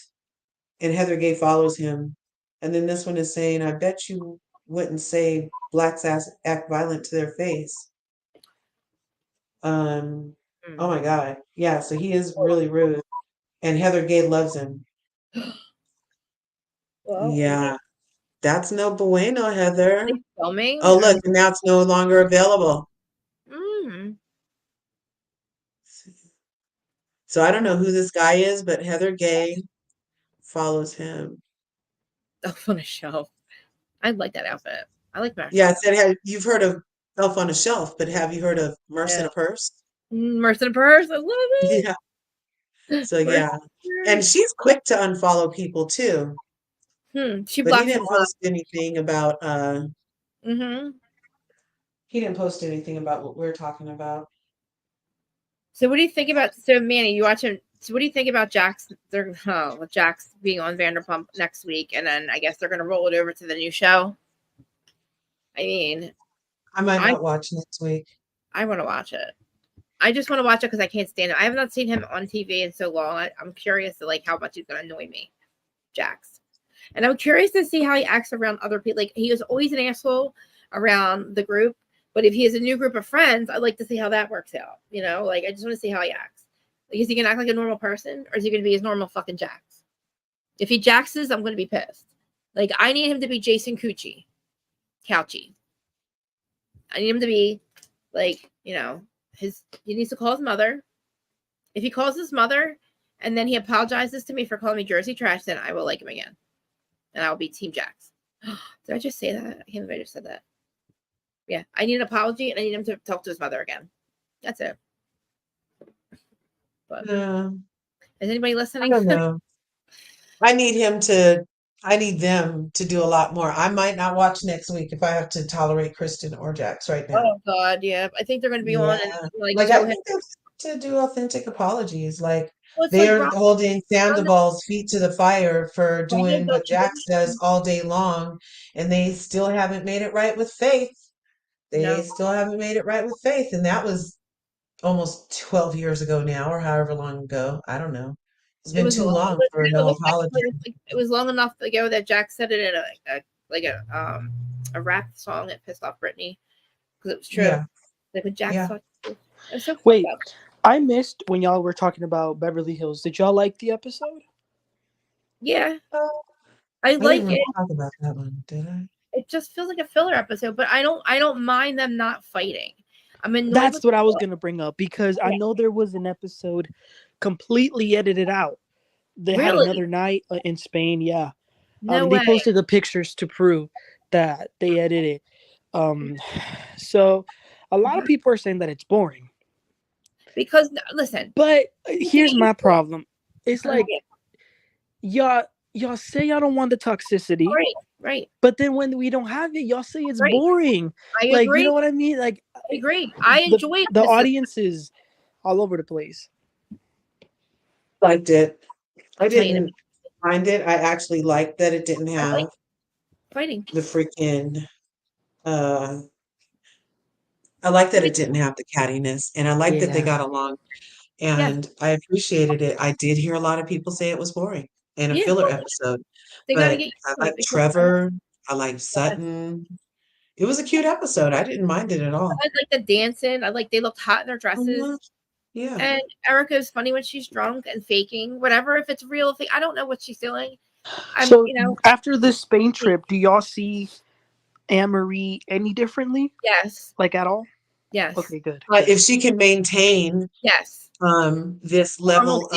And Heather Gay follows him. And then this one is saying, I bet you wouldn't say blacks act violent to their face. Um, oh my God. Yeah, so he is really rude. And Heather Gay loves him. Well, Yeah. That's no bueno, Heather. they filming. Oh, look, and now it's no longer available. Mm. So I don't know who this guy is, but Heather Gay follows him. Elf on a shelf. I like that outfit. I like that. Yeah, it said you've heard of Elf on a Shelf, but have you heard of Merce in Yeah. a Purse? Mercy in Purse. I love it. Yeah. So Mercy yeah. in And Purse. she's quick to unfollow people too. She But he blocks them didn't a lot. post anything about Mm-hmm. he didn't post anything about what we're talking about. So, what do you think about? So, Manny, you watch him. So, what do you think about Jax? With Jax being on Vanderpump next week, and then I guess they're going to roll it over to the new show. I mean, I might I not watch next week. want to watch it. I just want to watch it because I can't stand it. I have not seen him on TV in so long. I'm curious to like how much he's going to annoy me, Jax. And I'm curious to see how he acts around other people. Like he was always an asshole around the group, but if he has a new group of friends, I'd like to see how that works out. You know, like I just want to see how he acts. Like, is he gonna act like a normal person, or is he gonna be his normal fucking Jax? If he Jaxes, I'm gonna be pissed. Like I need him to be Jason Couchy. I need him to be like, you know, he needs to call his mother. If he calls his mother and then he apologizes to me for calling me Jersey trash, then I will like him again. And I will be Team Jax. Did I just say that? I can't believe I just said that. Yeah, I need an apology and I need him to talk to his mother again. That's it. But Yeah. is anybody I listening? don't know. I need them to do a lot more. I might not watch next week if I have to tolerate Kristen or Jax right now. Oh God, yeah. I think they're going to be on and Yeah. like Like I show him. think they have to do authentic apologies. Like Well, it's like they're holding Sandoval's feet to the fire for Ryan doing does what Jax does all day long, and they still haven't made it right with Faith. They no. still haven't made it right with Faith, and that was almost 12 years ago now, or however long ago. I don't know. It's been too long for no apology. It was long enough ago that Jack said it in a rap song that pissed off Britney because it was true. Yeah. Like when Jack Yeah. saw it was so Wait, fucked up. I missed when y'all were talking about Beverly Hills. Did y'all like the episode? Yeah, Oh, I I like didn't really it. talk about that one, did I? It just feels like a filler episode, but I don't mind them not fighting. I'm annoyed That's with what I was gonna bring up because I Yeah. know there was an episode completely edited out. They had Really? another night in Spain. Yeah, No they way. posted the pictures to prove that they edited. So a lot of people are saying that it's boring. Because listen, But here's my problem. It's like yeah, y'all say y'all don't want the toxicity, right, but then when we don't have it, y'all say it's right. boring. I Like, you agree. know what I mean? Like, I agree. I enjoy the this. audience is all over the place. Liked it. I I'll tell you in a didn't mind it. I actually liked that it didn't I like have fighting. the freaking uh I like that it didn't have the cattiness, and I like that they Yeah. got along, Yeah, and I appreciated it. I did hear a lot of people say it was boring and a yeah. filler episode, They got to but get used I to it like because Trevor. I like yes, Sutton. It was a cute episode. I didn't mind it at all. I like the dancing. I like they looked hot in their dresses. Mhm. Yeah. And Erica's funny when she's drunk and faking whatever. If it's real, I don't know what she's doing. So You know, after this Spain trip, do y'all see Anne-Marie any differently? yes, Like at all? yes, Okay, good. If she can maintain yes. this level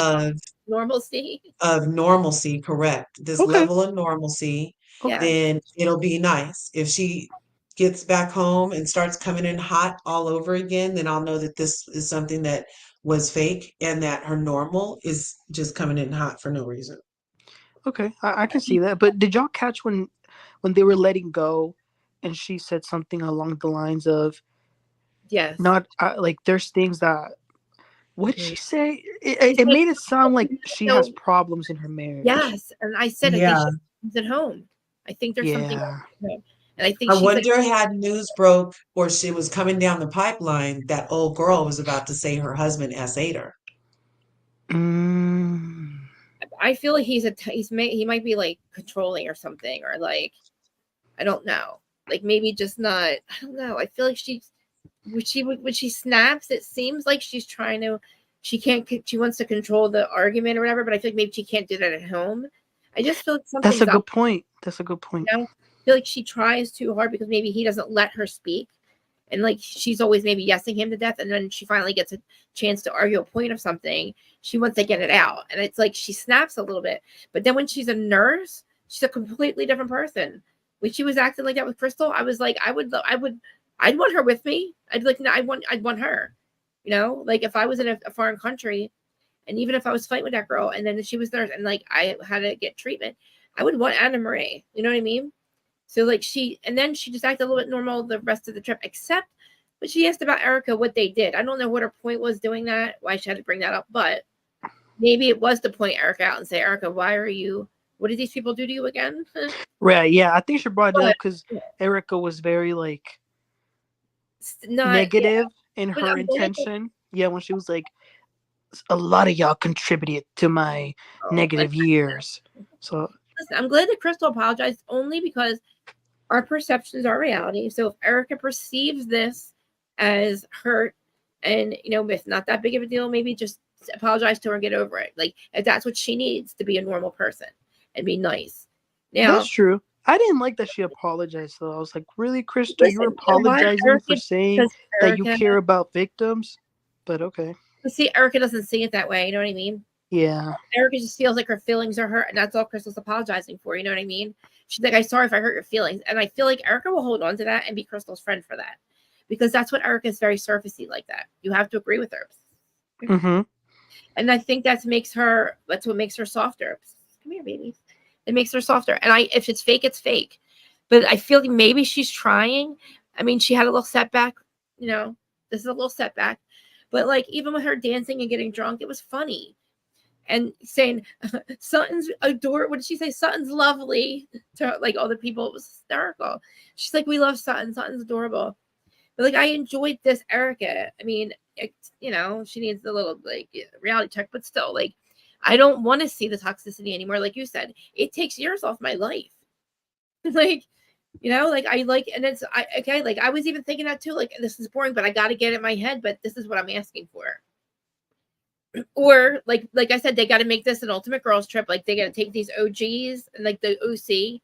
Normalcy. of normalcy, correct? This Okay. level of normalcy, Yeah. then it'll be nice. If she gets back home and starts coming in hot all over again, then I'll know that this is something that was fake and that her normal is just coming in hot for no reason. Okay, I can see that. But did y'all catch when they were letting go, and she said something along the lines of, Yes. "Not like there's things that." What did she say? She It said, made it sound like she "No." has problems in her marriage. Yes, and I said I think Yeah. she's at home. I think there's something Yeah. wrong with her. And I think I she's like, wonder had news broke or she was coming down the pipeline that old girl was about to say her husband S8'd her. Mm. I feel like he might be like controlling or something, or like I don't know, like maybe just not. I don't know. I feel like when she snaps, it seems like she's trying to. She wants to control the argument or whatever, but I feel like maybe she can't do that at home. I just feel like something's That's a up. good point. That's a good point. You know? I feel like she tries too hard because maybe he doesn't let her speak. And like she's always maybe yesing him to death, and then she finally gets a chance to argue a point of something. She wants to get it out, and it's like she snaps a little bit. But then when she's a nurse, she's a completely different person. When she was acting like that with Crystal, I was like, I'd want her with me. I'd like, no, I'd want her. You know, like if I was in a foreign country, and even if I was fighting with that girl, and then she was there, and like I had to get treatment, I would want Anna Marie. You know what I mean? So like then she just acted a little bit normal the rest of the trip, except when she asked about Erica, what they did. I don't know what her point was doing that, why she had to bring that up, but maybe it was to point Erica out and say, Erica, what did these people do to you again? Right. Yeah. I think she brought it up because Yeah. Erica was very like Not negative in But her I'm glad intention. Yeah, when she was like, a lot of y'all contributed to my negative years. So listen, I'm glad that Crystal apologized only because our perceptions are reality. So if Erica perceives this as hurt and if not that big of a deal, maybe just apologize to her and get over it. Like if that's what she needs to be a normal person and be nice. Now that's true. I didn't like that she apologized though. I was like, really, Krista, listen, you're you know what? apologizing for saying that you Erica, care about victims? But okay. see, Erica doesn't see it that way, you know what I mean? Yeah. Erica just feels like her feelings are hurt, and that's all Crystal's apologizing for, you know what I mean? She's like, I'm sorry if I hurt your feelings. And I feel like Erica will hold on to that and be Crystal's friend for that. Because that's what Erica is very surfacey like that. You have to agree with her. Mm-hmm. And I think that's what makes her softer. Come here, baby. It makes her softer. And if it's fake, it's fake. But I feel like maybe she's trying. I mean, she had a little setback, this is a little setback. But like even with her dancing and getting drunk, it was funny. And saying Sutton's adorable. What did she say? Sutton's lovely to like all the people. It was hysterical. She's like, we love Sutton. Sutton's adorable. But like I enjoyed this Erica. I mean, she needs a little like reality check, but still, like I don't want to see the toxicity anymore. Like you said, it takes years off my life. Like, like I like, and okay, like I was even thinking that too, like this is boring, but I got to get it in my head, but this is what I'm asking for. Or like I said, they got to make this an ultimate girls trip. Like they got to take these OGs and like the OC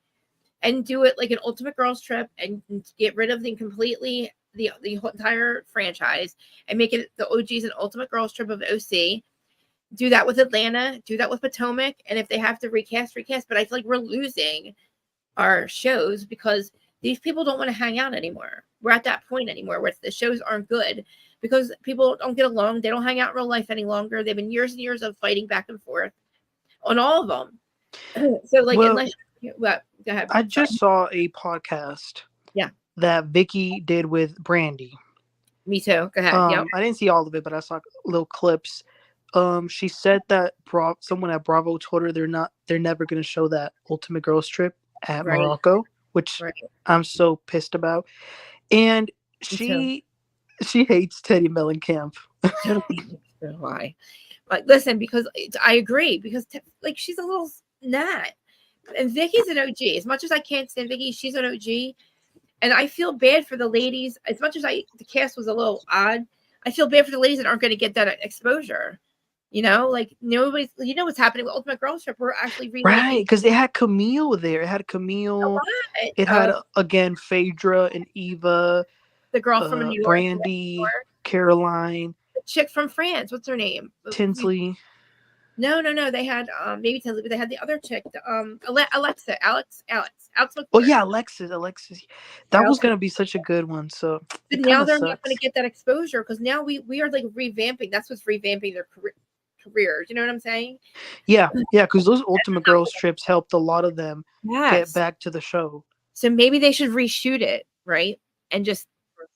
and do it like an ultimate girls trip and get rid of them completely, the entire franchise, and make it the OGs an ultimate girls trip of OC. Do that with Atlanta, do that with Potomac, and if they have to recast. But I feel like we're losing our shows because these people don't want to hang out anymore. We're at that point anymore where the shows aren't good because people don't get along. They don't hang out in real life any longer. They've been years and years of fighting back and forth on all of them. So like, unless go ahead. I just saw a podcast that Vicky did with Brandy. Me too. Go ahead. I didn't see all of it, but I saw little clips. She said that someone at Bravo told her they're never going to show that Ultimate Girls Trip at Morocco, which I'm so pissed about. And she hates Teddy Mellencamp. Why? Like, listen, because I agree, because like she's a little gnat, and Vicky's an OG. As much as I can't stand Vicky, she's an OG, and I feel bad for the ladies. As much as the cast was a little odd, I feel bad for the ladies that aren't going to get that exposure. Like nobody's. What's happening with Ultimate Girls Trip? We're actually right, because they had Camille there. It had Camille. It had again Phaedra and Eva. The girl from New York, Brandy, Caroline, the chick from France. What's her name? Tinsley. No. They had maybe Tinsley, but they had the other chick, Alex. Oh yeah, Alexis. That was gonna be such a good one. So but now they're not going to get that exposure because now we are like revamping. That's what's revamping their careers. You know what I'm saying? Yeah, because those Ultimate Girls trips helped a lot of them get back to the show. So maybe they should reshoot it, right? And just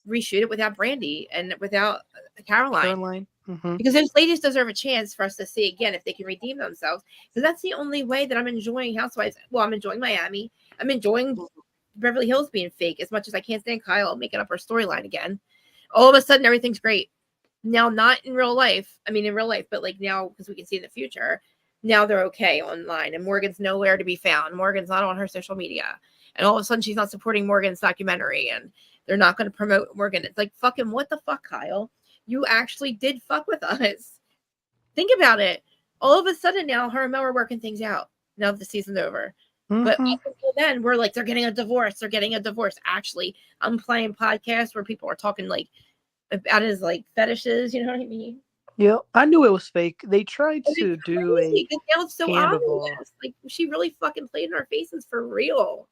reshoot it without Brandy and without Caroline. Mm-hmm. Because those ladies deserve a chance for us to see again if they can redeem themselves. Because that's the only way that I'm enjoying Housewives. Well, I'm enjoying Miami. I'm enjoying Beverly Hills being fake as much as I can't stand Kyle making up her storyline again. All of a sudden, everything's great. Now, not in real life. I mean, in real life, but like now, because we can see in the future, now they're okay online. And Morgan's nowhere to be found. Morgan's not on her social media. And all of a sudden, she's not supporting Morgan's documentary. And they're not going to promote Morgan. It's like, fucking what the fuck, Kyle? You actually did fuck with us. Think about it. All of a sudden now, her and Mel are working things out. Now that the season's over. Mm-hmm. But up until then, we're like, they're getting a divorce. Actually, I'm playing podcasts where people are talking like about his like fetishes. You know what I mean? Yeah, I knew it was fake. They tried to do a now it's so obvious. Like she really fucking played in our faces for real.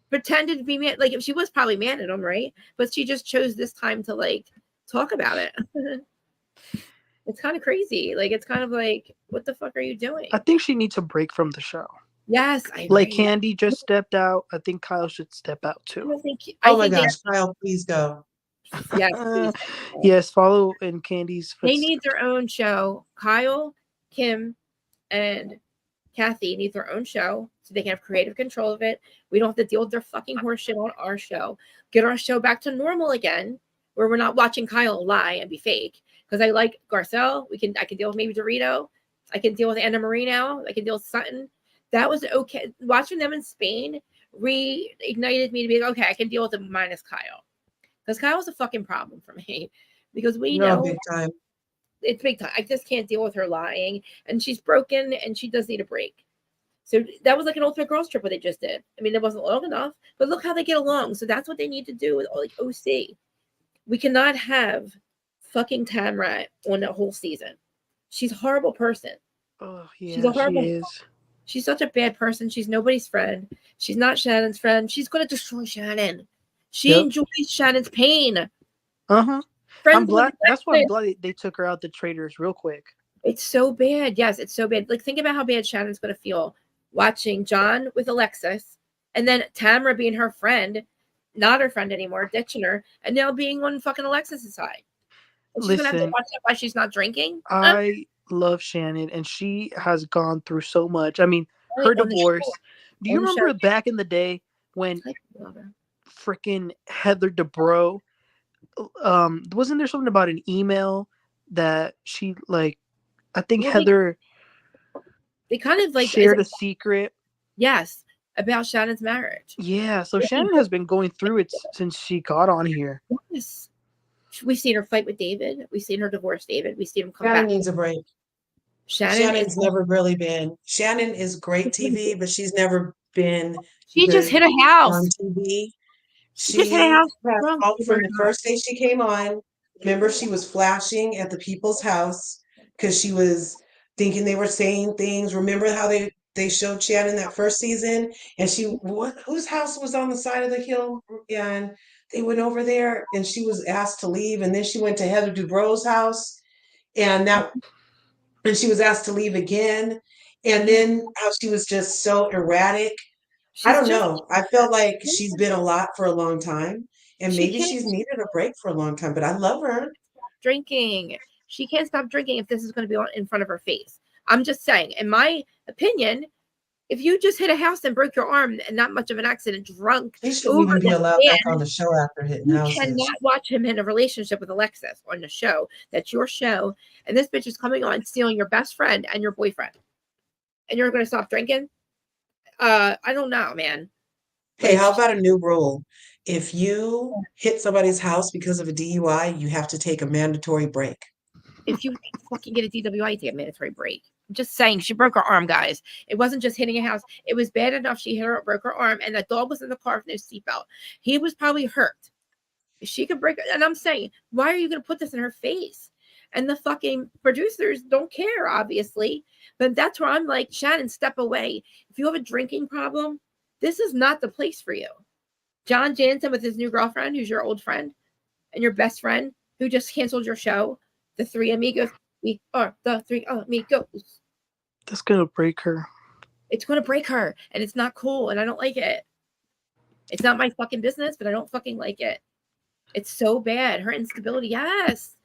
Pretended to be mad. Like she was probably mad at him, right? But she just chose this time to like talk about it. It's kind of crazy. Like it's kind of like, what the fuck are you doing? I think she needs a break from the show. Yes, I agree. Like Candy just stepped out. I think Kyle should step out too. Oh my gosh, Kyle, please go. Yes, yes, follow in Candy's footsteps. They need their own show. Kyle, Kim, and Kathy need their own show so they can have creative control of it. We don't have to deal with their fucking horseshit on our show. Get our show back to normal again, where we're not watching Kyle lie and be fake. Because I like Garcelle. I can deal with maybe Dorito. I can deal with Anna Marie now. I can deal with Sutton. That was okay. Watching them in Spain reignited me to be like, okay, I can deal with them minus Kyle. Because Kyle was a fucking problem for me. Because we know big time. It's big time. I just can't deal with her lying. And she's broken and she does need a break. So that was like an Ultimate Girls Trip what they just did. I mean, it wasn't long enough, but look how they get along. So that's what they need to do with like OC. We cannot have fucking Tamra on the whole season. She's a horrible person. Oh, yeah, she's a horrible she is. She's such a bad person. She's nobody's friend. She's not Shannon's friend. She's going to destroy Shannon. She enjoys Shannon's pain. Uh-huh. I'm glad. That's why I'm glad they took her out the traders real quick. It's so bad. Yes, it's so bad. Like, think about how bad Shannon's going to feel watching John with Alexis and then Tamra being her friend, not her friend anymore, ditching her, and now being on fucking Alexis' side. And she's going to have to watch that why she's not drinking. I love Shannon, and she has gone through so much. I mean, her divorce. Do you remember back in the day when freaking Heather Dubrow, wasn't there something about an email that she like? I think Heather They kind of like shared a secret. Yes, about Shannon's marriage. Yeah, so Shannon has been going through it since she got on here. Yes. We've seen her fight with David. We've seen her divorce David. We've seen him come Shannon back. needs a break. Shannon Shannon's never really been. Shannon is great TV, but she's never been She just hit a on house. TV. She just hit a She house has drunk. all from the first day she came on. Remember, she was flashing at the people's house because she was thinking they were saying things. Remember how they showed Shannon that first season, and whose house was on the side of the hill, and they went over there, and she was asked to leave, and then she went to Heather Dubrow's house, and she was asked to leave again, and then how she was just so erratic. I don't know. I felt like she's been a lot for a long time, and maybe she's needed a break for a long time, but I love her. Drinking. She can't stop drinking if this is going to be on in front of her face. I'm just saying, in my opinion, if you just hit a house and broke your arm and not much of an accident, drunk, He shouldn't even be allowed back on the show after hitting you houses. cannot watch him in a relationship with Alexis on the show. That's your show, and this bitch is coming on stealing your best friend and your boyfriend, and you're going to stop drinking? I don't know, man. Hey, how about a new rule? If you hit somebody's house because of a DUI, you have to take a mandatory break. If you fucking get a DWI, you take a mandatory break. I'm just saying, she broke her arm, guys. It wasn't just hitting a house. It was bad enough she hit her, broke her arm, and the dog was in the car with no seatbelt. He was probably hurt. She could break it. And I'm saying, why are you going to put this in her face? And the fucking producers don't care, obviously. But that's where I'm like, Shannon, step away. If you have a drinking problem, this is not the place for you. John Jansen with his new girlfriend, who's your old friend, and your best friend, who just canceled your show. The three amigos. We are the three amigos. That's gonna break her. It's gonna break her, and it's not cool, and I don't like it. It's not my fucking business, but I don't fucking like it. It's so bad. Her instability, yes.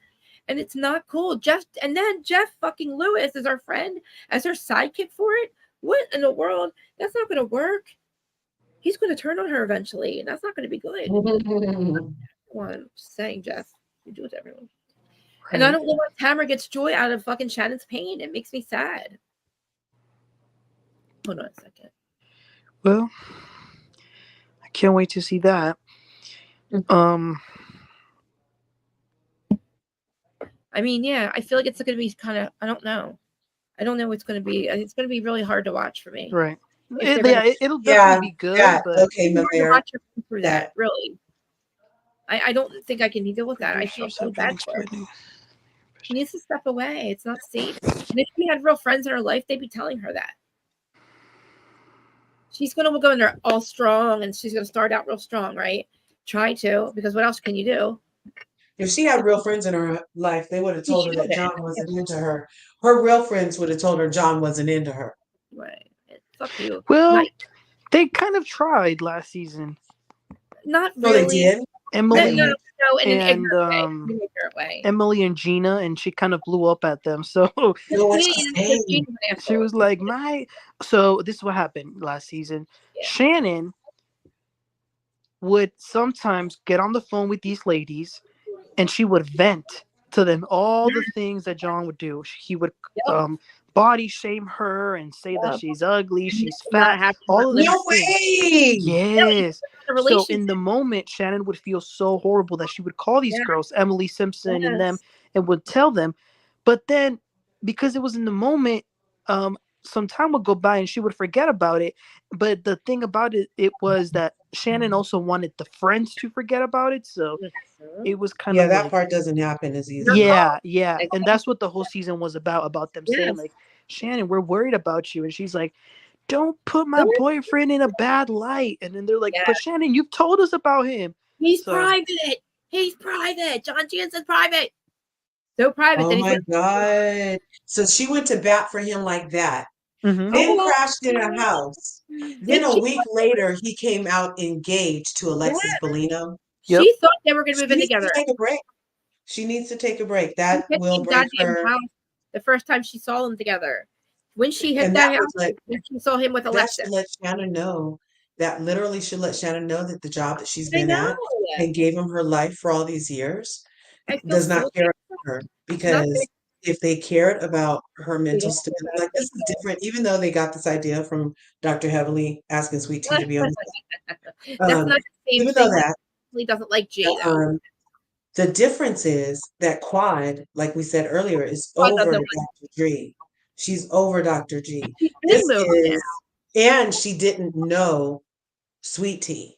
And it's not cool. And then Jeff fucking Lewis is our friend as her sidekick for it. What in the world? That's not gonna work. He's gonna turn on her eventually, and that's not gonna be good. I'm just saying, Jeff. You do it to everyone. Right. And I don't know why Tamara gets joy out of fucking Shannon's pain. It makes me sad. Hold on a second. Well, I can't wait to see that. I mean, yeah, I feel like it's going to be kind of, I don't know. I don't know what's going to be. It's going to be really hard to watch for me. Right. It'll definitely be good. Yeah, but okay, watch through that, really. I don't think I can deal with that. I feel so bad for her. She needs to step away. It's not safe. And if she had real friends in her life, they'd be telling her that. She's going to go in there all strong, and she's going to start out real strong, right? Try to, because what else can you do? If she had real friends in her life, they would have told her that John wasn't into her. Her real friends would have told her John wasn't into her. Right. Fuck you. Well, they kind of tried last season. Not really. No, they did. Emily no, in an and ignorant way. Emily and Gina, and she kind of blew up at them. So she was like, So this is what happened last season. Yeah. Shannon would sometimes get on the phone with these ladies, and she would vent to them all the things that John would do. He would body shame her and say that she's ugly, she's fat, all of these things. Yes. So in the moment, Shannon would feel so horrible that she would call these girls, Emily Simpson and them, and would tell them. But then, because it was in the moment, some time would go by and she would forget about it. But the thing about it was that Shannon also wanted the friends to forget about it. So it was kind of that part doesn't happen as easy. Yeah. And that's what the whole season was about them saying, like, Shannon, we're worried about you. And she's like, don't put my boyfriend in a bad light. And then they're like, but Shannon, you've told us about him. He's private. He's private. John Jansen's private. So private. Oh my God. So she went to bat for him like that. Mm-hmm. Then crashed in a house. Then a week later, he came out engaged to Alexis Bellino. She thought they were going to move in together. Take a break. She needs to take a break. That will break her. The first time she saw them together, when she hit that house, she saw him with Alexis. That should let Shannon know. That literally should let Shannon know that the job that she's been at and gave him her life for all these years does not care about her, because if they cared about her They mental don't care stability, about like this is different, even though they got this idea from Dr. Heavily asking Sweet Tea to be on. That's not the same Even though thing. Like, that, he doesn't like Jay though. the difference is that Quad, like we said earlier, is Quad doesn't over like. Dr. G. She's over Dr. G. She's been This moved now. is, and she didn't know Sweet Tea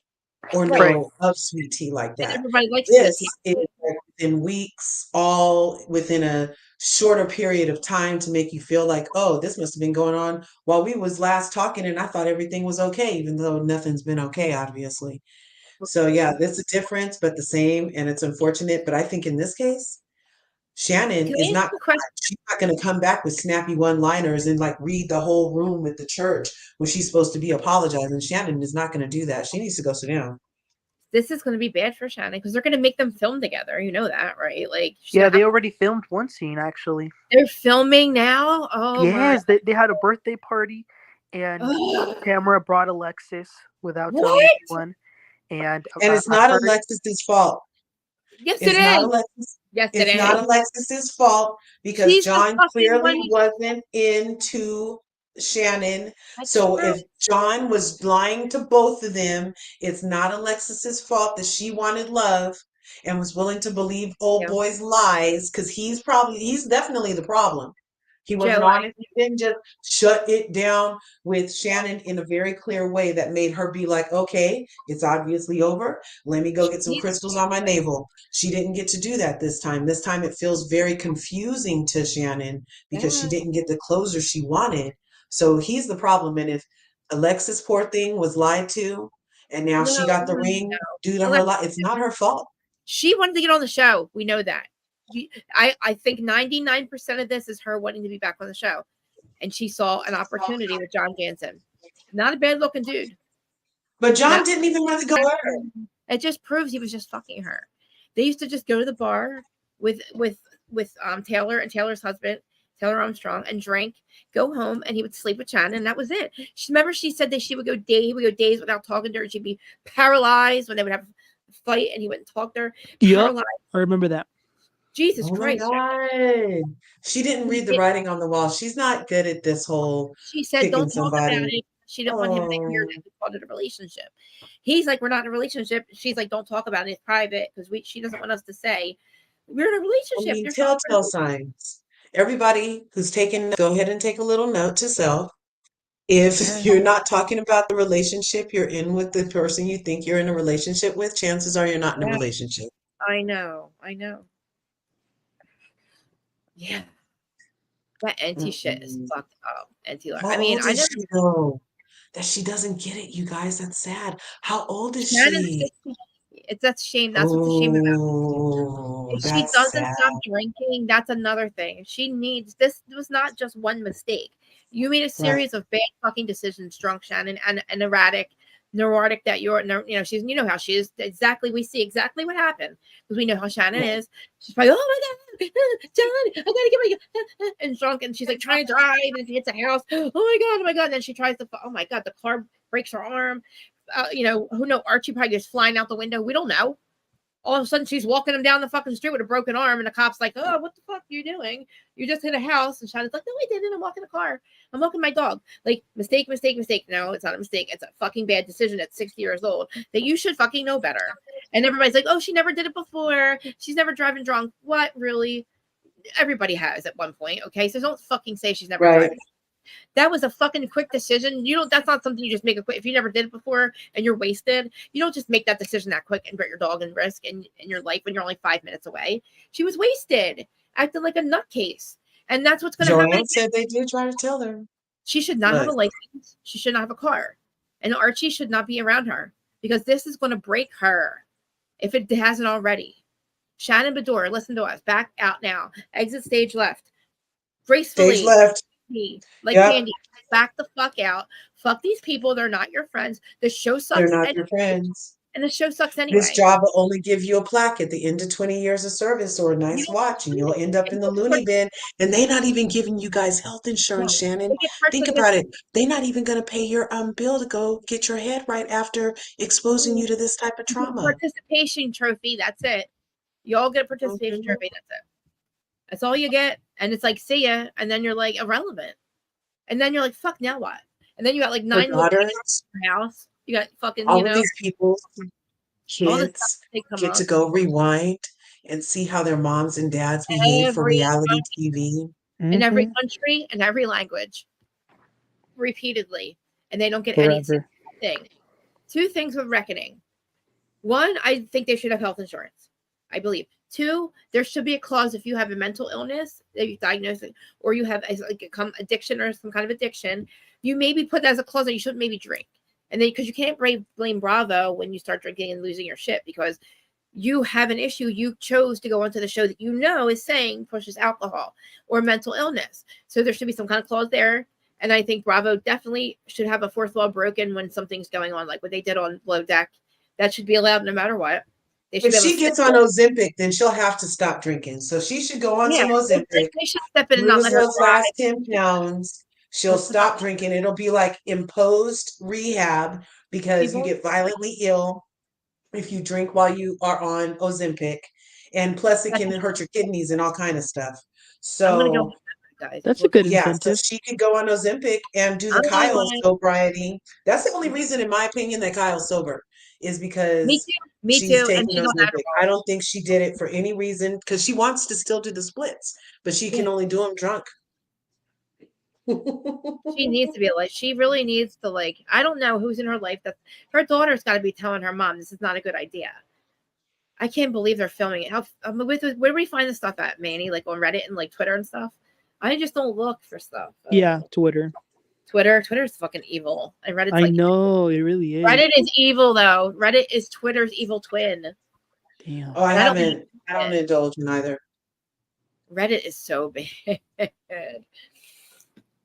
or Right. know of Sweet Tea like And that. everybody likes Sweet This Tea. is like within weeks, all within a shorter period of time to make you feel like, oh, this must have been going on while we was last talking and I thought everything was okay, even though nothing's been okay, obviously. So yeah, there's a difference, but the same, and it's unfortunate. But I think in this case, Shannon Can is I ask not, you a question? she's not going to come back with snappy one-liners and like read the whole room with the church when she's supposed to be apologizing. Shannon is not going to do that. She needs to go sit down. This is going to be bad for Shannon because they're going to make them film together. You know that, right? Like, Yeah, they already filmed one scene actually. they're filming now. Oh yes, my! they had a birthday party, and Ugh. Tamara brought Alexis without telling What? anyone. And And it's I not heard, Alexis's fault. Yes, It's it not is. Alexis. Yes, it It's not is. Alexis's fault because She's the John fucking clearly one. wasn't into Shannon. That's So true. if John was lying to both of them, it's not Alexis's fault that she wanted love and was willing to believe old Yeah. boy's lies because he's definitely the problem. He wasn't Joe, honest. He didn't just shut it down with Shannon in a very clear way that made her be like, okay, it's obviously over. Let me go get some crystals on my navel. She didn't get to do that this time. This time it feels very confusing to Shannon because she yeah. didn't get the closure she wanted. So he's the problem. And if Alexis, poor thing, was lied to and now she got the ring due to her Alexis, lie, it's not her fault. she wanted to get on the show. We know that. I think 99% of this is her wanting to be back on the show. And she saw an opportunity with John Jansen. Not a bad looking dude. But John Not- didn't even want to go there. It just proves he was just fucking her. They used to just go to the bar with Taylor and Taylor's husband, Taylor Armstrong, and drink, go home, and he would sleep with Shannon, and that was it. Remember she said that he would go days without talking to her, and she'd be paralyzed when they would have a fight, and he wouldn't talk to her. Yep, I remember that. Jesus Oh my Christ. God. She didn't read the writing on the wall. She's not good at this whole She said, picking don't talk about somebody. it. She didn't want him to hear that we called it a relationship. He's like, we're not in a relationship. She's like, don't talk about it. It's private because she doesn't want us to say we're in a I relationship. mean, There's telltale signs. Everybody who's taking, go ahead and take a little note to self. If you're not talking about the relationship you're in with the person you think you're in a relationship with, chances are you're not in a relationship. I know. Yeah. That anti shit is fucked up. How old is she though? That she doesn't get it, you guys. That's sad. How old is she? That's shame. That's what's a shame about. Oh, If she that's doesn't sad. stop drinking, that's another thing. She needs this was not just one mistake. You made a series of bad fucking decisions, drunk Shannon, and erratic, neurotic that you're, she's, how she is. Exactly. We see exactly what happened because we know how Shannon is. She's probably, oh my God, John, I gotta get my, and drunk, and she's like trying to drive, and she hits a house. Oh my God. And then she tries to, oh my God, the car breaks her arm. Who knows? Archie probably goes flying out the window. We don't know. All of a sudden, she's walking him down the fucking street with a broken arm, and the cop's like, "Oh, what the fuck are you doing? You just hit a house." And Shannon's like, "No, I didn't. I'm walking a car. I'm walking my dog." Like, mistake. No, it's not a mistake. It's a fucking bad decision at 60 years old that you should fucking know better. And everybody's like, "Oh, she never did it before. She's never driving drunk." What, really? Everybody has at one point. Okay, so don't fucking say she's never driving. That was a fucking quick decision. That's not something you just make a quick. If you never did it before and you're wasted, you don't just make that decision that quick and put your dog in risk in your life when you're only 5 minutes away. She was wasted, acting like a nutcase. And that's what's going to happen. Joanne said they did try to tell her. She should not have a license. She should not have a car. And Archie should not be around her because this is going to break her if it hasn't already. Shannon Bedore, listen to us. Back out now. Exit stage left. Gracefully. Stage left. Like Candy, back the fuck out. Fuck these people. They're not your friends. The show sucks. They're not your friends. And the show sucks anyway. This job will only give you a plaque at the end of 20 years of service or a nice watch, and you'll end up in the loony bin. And they're not even giving you guys health insurance, Shannon. Think about it. They're not even going to pay your bill to go get your head right after exposing you to this type of trauma. Participation trophy. That's it. You all get a participation trophy. That's it. That's all you get. And it's like, see ya. And then you're like irrelevant. And then you're like, fuck, now what? And then you got like Her 9 little kids daughters, in your house. You got fucking, all of these people, all the stuff kids they come get up. to go rewind and see how their moms and dads behave for reality TV. In every Mhm. country and every language. Repeatedly. And they don't get Forever. anything. 2 things with Reckoning. 1, I think they should have health insurance. I believe. 2, there should be a clause if you have a mental illness that you diagnose it, or you have like a addiction or some kind of addiction, you maybe put that as a clause that you shouldn't maybe drink. And then because you can't blame Bravo when you start drinking and losing your shit because you have an issue. You chose to go onto the show that you know is saying pushes alcohol or mental illness. So there should be some kind of clause there. And I think Bravo definitely should have a fourth wall broken when something's going on, like what they did on Below Deck. That should be allowed no matter what. They should If be able she to gets on Ozempic, then she'll have to stop drinking. So she should go on some Ozempic, they should step in and not lose let her those drive. last 10 pounds. She'll stop drinking. It'll be like imposed rehab because you get violently ill if you drink while you are on Ozempic. And plus it can hurt your kidneys and all kind of stuff. I'm gonna go So with that, guys. That's a good yeah, so incentive. she could go on Ozempic and do the I'm going Kyle on it. sobriety. That's the only reason, in my opinion, that Kyle's sober is Me because too. Me she's too. And taking she's on Ozempic. Adderall. I don't think she did it for any reason because she wants to still do the splits, but she can only do them drunk. She needs to be like, she really needs to, like, I don't know who's in her life that her daughter's got to be telling her mom this is not a good idea. I can't believe they're filming it. Where do we find this stuff at, Manny? Like on Reddit and like Twitter and stuff? I just don't look for stuff. Yeah, Twitter. Twitter's fucking evil. And Reddit's I know, it really is. Reddit is evil though. Reddit is Twitter's evil twin. Damn. Oh, I don't indulge in either. Reddit is so bad.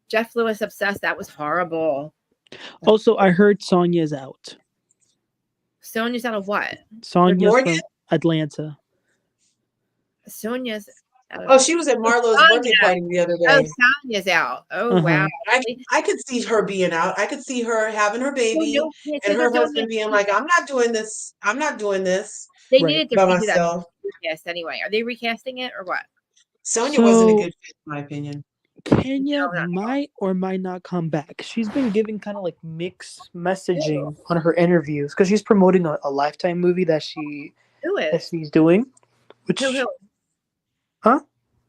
Jeff Lewis obsessed. That was horrible. Also, I heard Sonya's out. Sonya's out of what? Sonya's Morgan? from Atlanta. Sonya's out of, Oh, she was at Marlo's birthday party the other oh, day. Sonya's out. Oh wow. I could see her being out. I could see her having her baby Well, no, and her husband being like, I'm not doing this. I'm not doing this They needed to by redo that myself. recast anyway. Are they recasting it or what? Sonya wasn't a good fit, in my opinion. Kenya might or might not come back. She's been giving kind of like mixed messaging on her interviews because she's promoting a Lifetime movie that she's doing. Which, Who? Huh?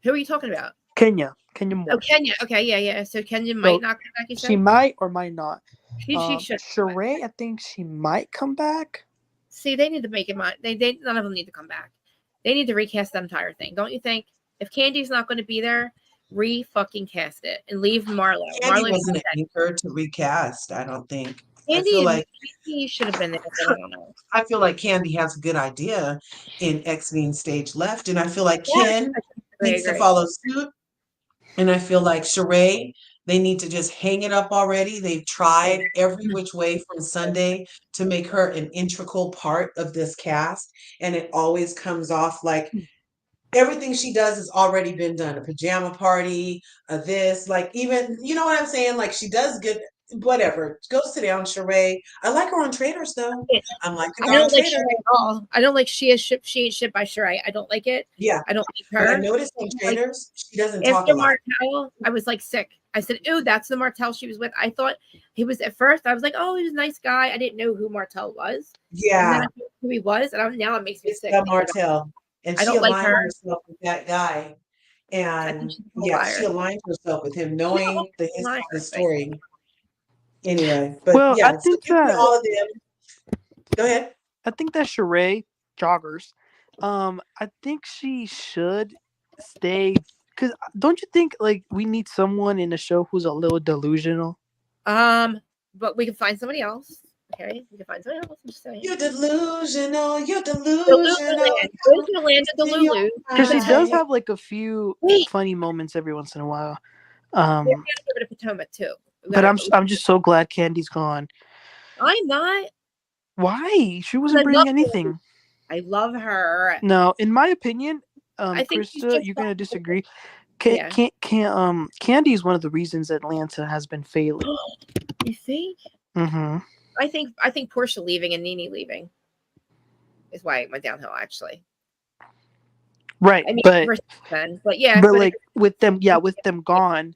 Who are you talking about? Kenya Moore. Oh, Kenya. Okay, yeah. So Kenya might not come back. You said? She might or might not. She should. Sheree, I think she might come back. See, they need to make it. They none of them need to come back. They need to recast the entire thing, don't you think? If Candy's not going to be there, fucking cast it and leave Marlo. Candy wasn't an anchor to recast, I don't think. Candy, I feel like Candy should have been there. But I don't know. I feel like Candy has a good idea in X being stage left, and I feel like Ken needs to follow suit. And I feel like Sheree, they need to just hang it up already. They've tried every which way from Sunday to make her an integral part of this cast, and it always comes off like everything she does has already been done. A pajama party, this, like even, you know what I'm saying? Like she does good, whatever. Go sit down, Sheree. I like her on Traitors though. I'm like her on Traitors. Sheree at all. I don't like she ain't shit by Sheree. I don't like it. Yeah. I don't like her. But I noticed on Traitors, she doesn't talk a After lot. Martell, I was like sick. I said, "Ooh, that's the Martell she was with." I thought he was at first. I was like, "Oh, he was a nice guy." I didn't know who Martell was. Yeah. And then I knew who he was, and now it makes me sick. Martell. And I she don't like aligned her. herself with that guy. And yeah, she aligned herself with him, knowing the history of the story. Anyway, but well, yeah, I think so that all of them. Go ahead. I think that Sheree joggers. I think she should stay because don't you think like we need someone in the show who's a little delusional? But we can find somebody else. Okay, we can find somebody else. I'm just saying. You're delusional. You're delusional. Delulu. Because she does have like a few funny moments every once in a while. We're gonna give it a Potomac too. But I'm just so glad Candy's gone. I'm not. Why? She wasn't bringing anything. I love her. No, in my opinion, I think Krista, you're gonna disagree. Candy is one of the reasons Atlanta has been failing. You think? Mm-hmm. I think Portia leaving and Nene leaving is why it went downhill. Actually, Right, I mean, but but yeah, but like with them gone,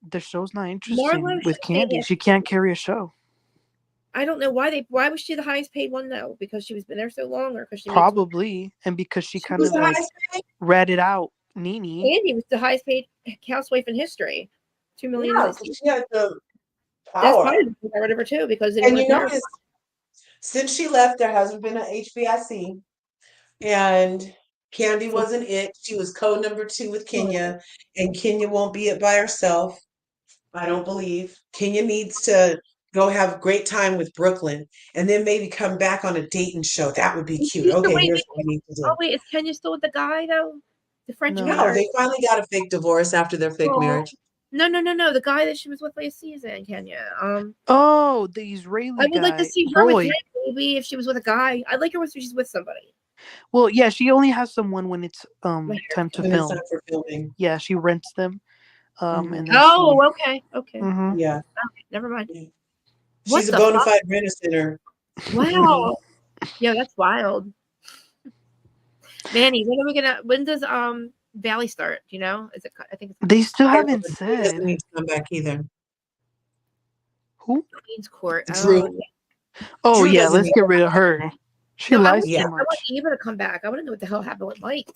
the show's not interesting Marlo with should stay Candy. there. She can't carry a show. I don't know why was she the highest paid one though? Because she was been there so long, or because she Probably, and because she kind Who's of the like highest paid? ratted out Nene. Andy was the highest paid housewife in history, $2 million. Yeah, 'cause she had the That's power. probably got rid of her too because they And didn't you want to. notice, since she left, there hasn't been an HBIC, and Candy wasn't it. She was code number 2 with Kenya, and Kenya won't be it by herself. I don't believe. Kenya needs to go have a great time with Brooklyn, and then maybe come back on a dating show. That would be cute. Okay, here's what we need to Oh do. wait, is Kenya still with the guy though? The French guy? No, they finally got a fake divorce after their fake Oh. marriage. No. The guy that she was with last season, Kenya. Oh, the Israeli I would like to guy, see her with Roy. him, maybe if she was with a guy. I'd like her if she's with somebody. Well, yeah, she only has someone when it's time to When it's film. time for filming. Yeah, she rents them. Mhm. And then Oh, okay. Mhm. Yeah. Never mind. Yeah. What She's a the bona fuck? fide rent-a-center. Wow. Yeah, that's wild. Manny, when does Valley start? Do you know? Is it? I think it's They still haven't He said doesn't need to come back either. who. Queen's Court. Drew. Oh Drew yeah, doesn't let's need get rid of her. She No, lies Yeah. too I want much. Eva to come back. I want to know what the hell happened with Mike.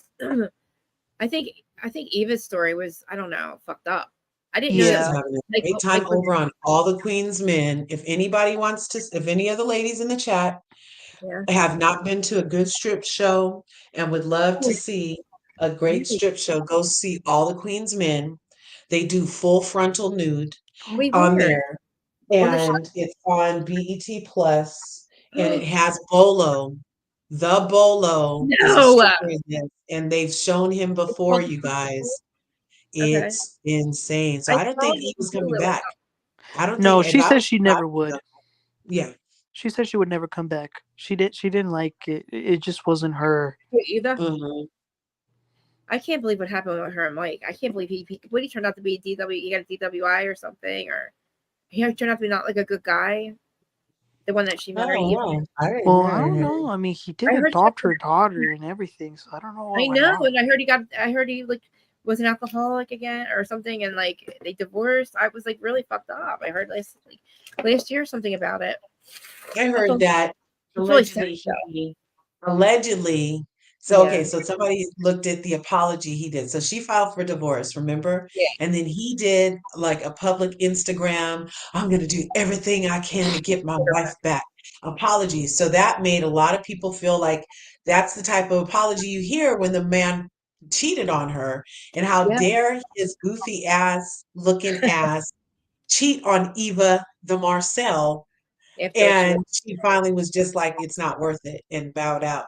I think Eva's story was, I don't know, fucked up. I didn't know She's Yeah. that. having a Like, great time over on All the Queen's Men. If anybody wants to, if any of the ladies in the chat yeah. have not been to a good strip show and would love to see a great strip show, go see All the Queen's Men. They do full frontal nude Wait, on where? there, On the and it's on BET Plus, and it has Bolo. The Bolo is a No. stripper in this, and they've shown him before, you guys. Okay. It's insane. So I I don't saw think it Eve was on coming Hulu. back. I don't No, think if she I said was she I never would would. go. Yeah. She said she would never come back. She didn't like it. It just wasn't her. Either. Mhm. I can't believe what happened with her and Mike. I can't believe he turned out to be he got a DWI or something, or he turned out to be not like a good guy. The one that she I married. don't know. I didn't Well, hear I don't anything. know. I mean, he did I heard adopt her daughter and everything, so I don't know what I went know, on. and I heard he like was an alcoholic again or something, and like they divorced. I was like really fucked up. I heard last year something about it. I heard that It's really sad, allegedly. So okay, Yeah. so somebody looked at the apology he did. So she filed for divorce, remember? Yeah. And then he did like a public Instagram, I'm gonna do everything I can to get my wife back. Apologies. So that made a lot of people feel like that's the type of apology you hear when the man cheated on her. And how Yeah. dare his goofy ass looking ass cheat on Eva the Marcel. And she finally was just like, it's not worth it, and bowed out.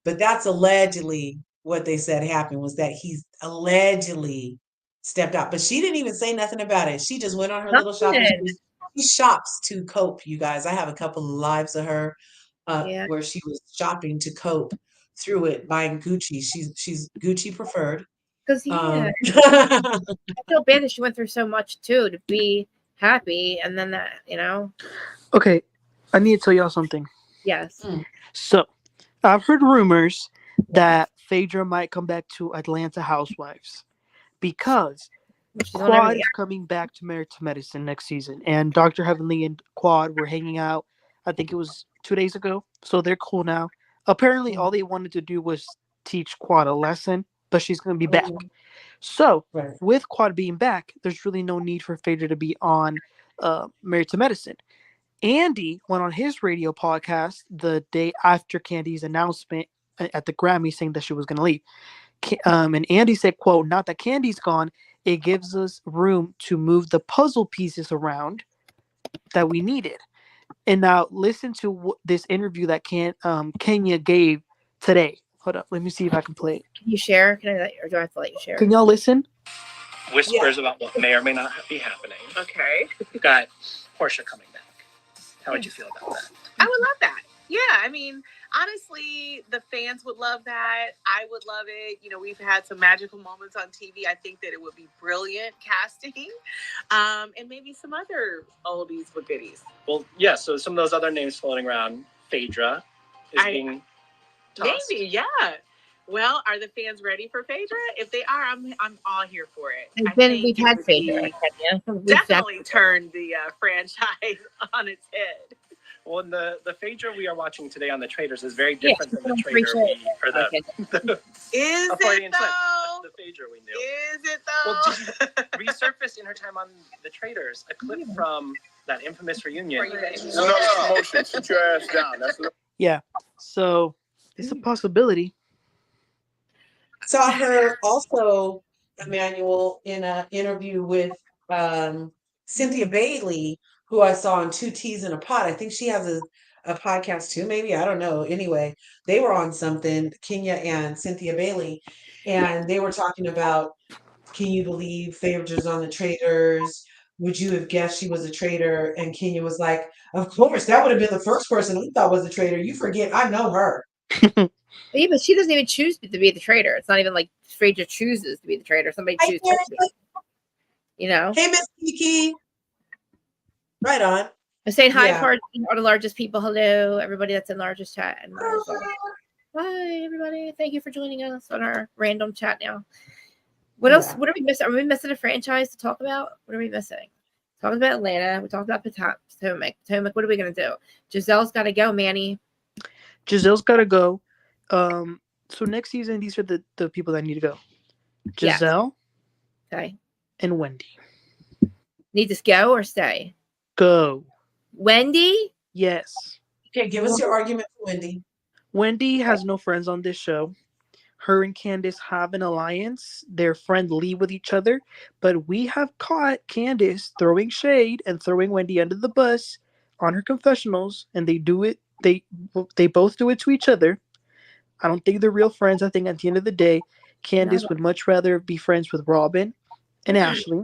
But that's allegedly what they said happened, was that he's allegedly stepped out. But she didn't even say nothing about it. She just went on her little shopping spree. She shops to cope, you guys. I have a couple of lives of her where she was shopping to cope through it, buying Gucci. She's Gucci preferred. Because I feel bad that she went through so much too to be happy, and then that Okay, I need to tell y'all something. Yes. So, I've heard rumors that Phaedra might come back to Atlanta Housewives because Quad is coming back to Married to Medicine next season, and Dr. Heavenly and Quad were hanging out. I think it was 2 days ago, so they're cool now. Apparently, all they wanted to do was teach Quad a lesson, but she's going to be back. So, with Quad being back, there's really no need for Phaedra to be on Married to Medicine. Andy went on his radio podcast the day after Candy's announcement at the Grammy saying that she was going to leave. And Andy said, quote, "Not that Candy's gone, it gives us room to move the puzzle pieces around that we needed." And now listen to this interview that Kenya gave today. Hold up, let me see if I can play it. Can you share? Or do I have to let you share? Can y'all listen? Whispers about what may or may not be happening. Okay. You've got Portia coming back. How would you feel about that? I would love that. Yeah, I mean, honestly, the fans would love that. I would love it. You know, we've had some magical moments on TV. I think that it would be brilliant casting. And maybe some other oldies but goodies. Well, yeah, so some of those other names floating around, Phaedra is being tossed. Maybe, yeah. Well, are the fans ready for Phaedra? If they are, I'm all here for it. We've had Phaedra. Definitely turned the franchise on its head. Well, the Phaedra we are watching today on the Traitors is very different than the Traitor Is it though? The Phaedra we knew. Is it though? Well, did you resurface in her time on the Traitors a clip from that infamous reunion? Sit your ass down. Yeah. So it's a possibility. Saw her also, Emmanuel, in an interview with Cynthia Bailey, who I saw on Two Teas in a Pot. I think she has a podcast too, maybe. I don't know. Anyway, they were on something, Kenya and Cynthia Bailey, and they were talking about, can you believe Phaedra's on the Traitors? Would you have guessed she was a traitor? And Kenya was like, of course, that would have been the first person we thought was a traitor. You forget, I know her. Yeah, but she doesn't even choose to be the traitor. It's not even like Phaedra chooses to be the traitor. Somebody chooses. You know. Hey, Miss Kiki. Right on. I'm saying hi, part are the largest people. Hello, everybody that's in largest chat. And hi, everybody. Thank you for joining us on our random chat now. What else? What are we missing? Are we missing a franchise to talk about? What are we missing? Talking about Atlanta. We talked about Potomac. Potomac. What are we gonna do? Giselle's got to go, Manny. Giselle's got to go. So next season, these are the people that need to go. Giselle. Okay. And Wendy. Need to go or stay? Go. Wendy? Yes. Okay, give us your argument for Wendy. Wendy has no friends on this show. Her and Candace have an alliance. They're friendly with each other. But we have caught Candace throwing shade and throwing Wendy under the bus on her confessionals. And they do it. They both do it to each other. I don't think they're real friends. I think at the end of the day, Candace would much rather be friends with Robin and Ashley.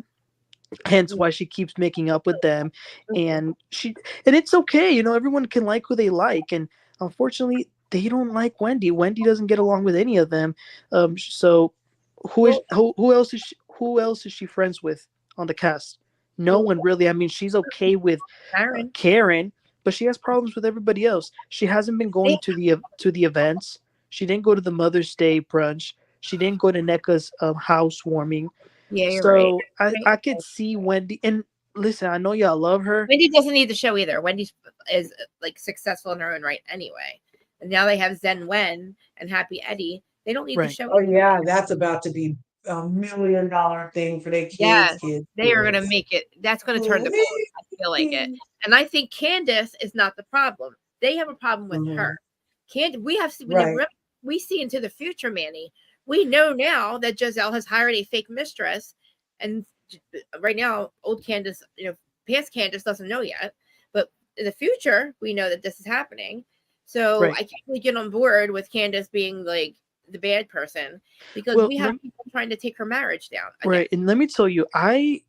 Hence why she keeps making up with them. And it's okay. You know, everyone can like who they like. And unfortunately, they don't like Wendy. Wendy doesn't get along with any of them. So who else is she friends with on the cast? No one really. I mean, she's okay with Karen, but she has problems with everybody else. She hasn't been going to the events. She didn't go to the Mother's Day brunch. She didn't go to NECA's housewarming. Yeah, you're right. I could see Wendy. And listen, I know y'all love her. Wendy doesn't need the show either. Wendy is like successful in her own right anyway. And now they have Zen Wen and Happy Eddie. They don't need the show. Oh yeah, that's about to be $1 million thing for their kids. Yeah, kids. They are going to make it. That's going to turn the corner. I feel like it. And I think Candace is not the problem. They have a problem with her. We see into the future, Manny. We know now that Giselle has hired a fake mistress, and right now, old Candace, past Candace doesn't know yet. But in the future, we know that this is happening. So I can't really get on board with Candace being like the bad person because we have people trying to take her marriage down. Right, and let me tell you, I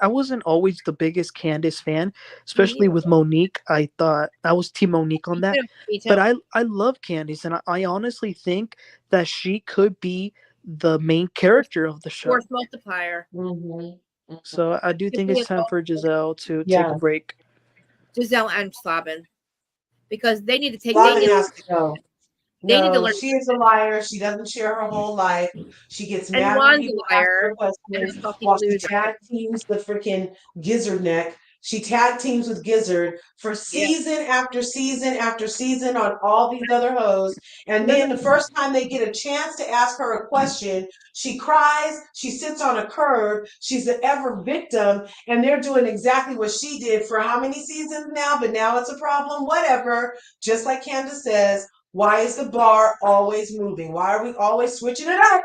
wasn't always the biggest Candace fan, especially with Monique. I thought I was Team Monique on that. Me too. But I love Candace, and I honestly think that she could be the main character of the show. Force multiplier. So I do think it's time for Giselle to take a break. Giselle and Slavin, because they need to take. Slavin has to go. They need to learn. She is a liar. She doesn't share her whole life. She gets mad when people ask her questions while she tag teams the freaking Gizzard neck. She tag teams with Gizzard for season after season after season on all these other hoes. And then the first time they get a chance to ask her a question, she cries. She sits on a curb. She's the ever victim. And they're doing exactly what she did for how many seasons now? But now it's a problem. Whatever. Just like Candace says, why is the bar always moving? Why are we always switching it up?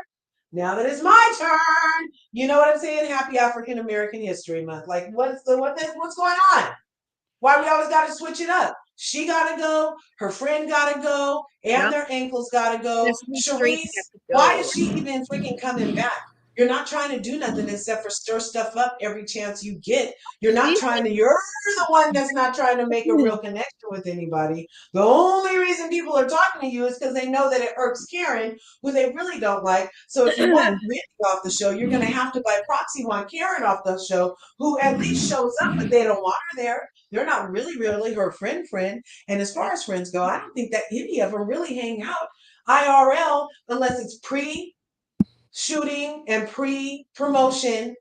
Now that it's my turn, you know what I'm saying? Happy African American History Month. Like, what's going on? Why we always got to switch it up? She got to go. Her friend got to go. And their ankles got to go. Charisse, why is she even freaking coming back? You're not trying to do nothing except for stir stuff up every chance you get. You're the one that's not trying to make a real connection with anybody. The only reason people are talking to you is because they know that it irks Karen, who they really don't like. So if you want Whitney off the show, you're going to have to by proxy want Karen off the show, who at least shows up, but they don't want her there. They're not really her friend. And as far as friends go, I don't think that any of them really hang out IRL unless it's pre-shooting and pre-promotion.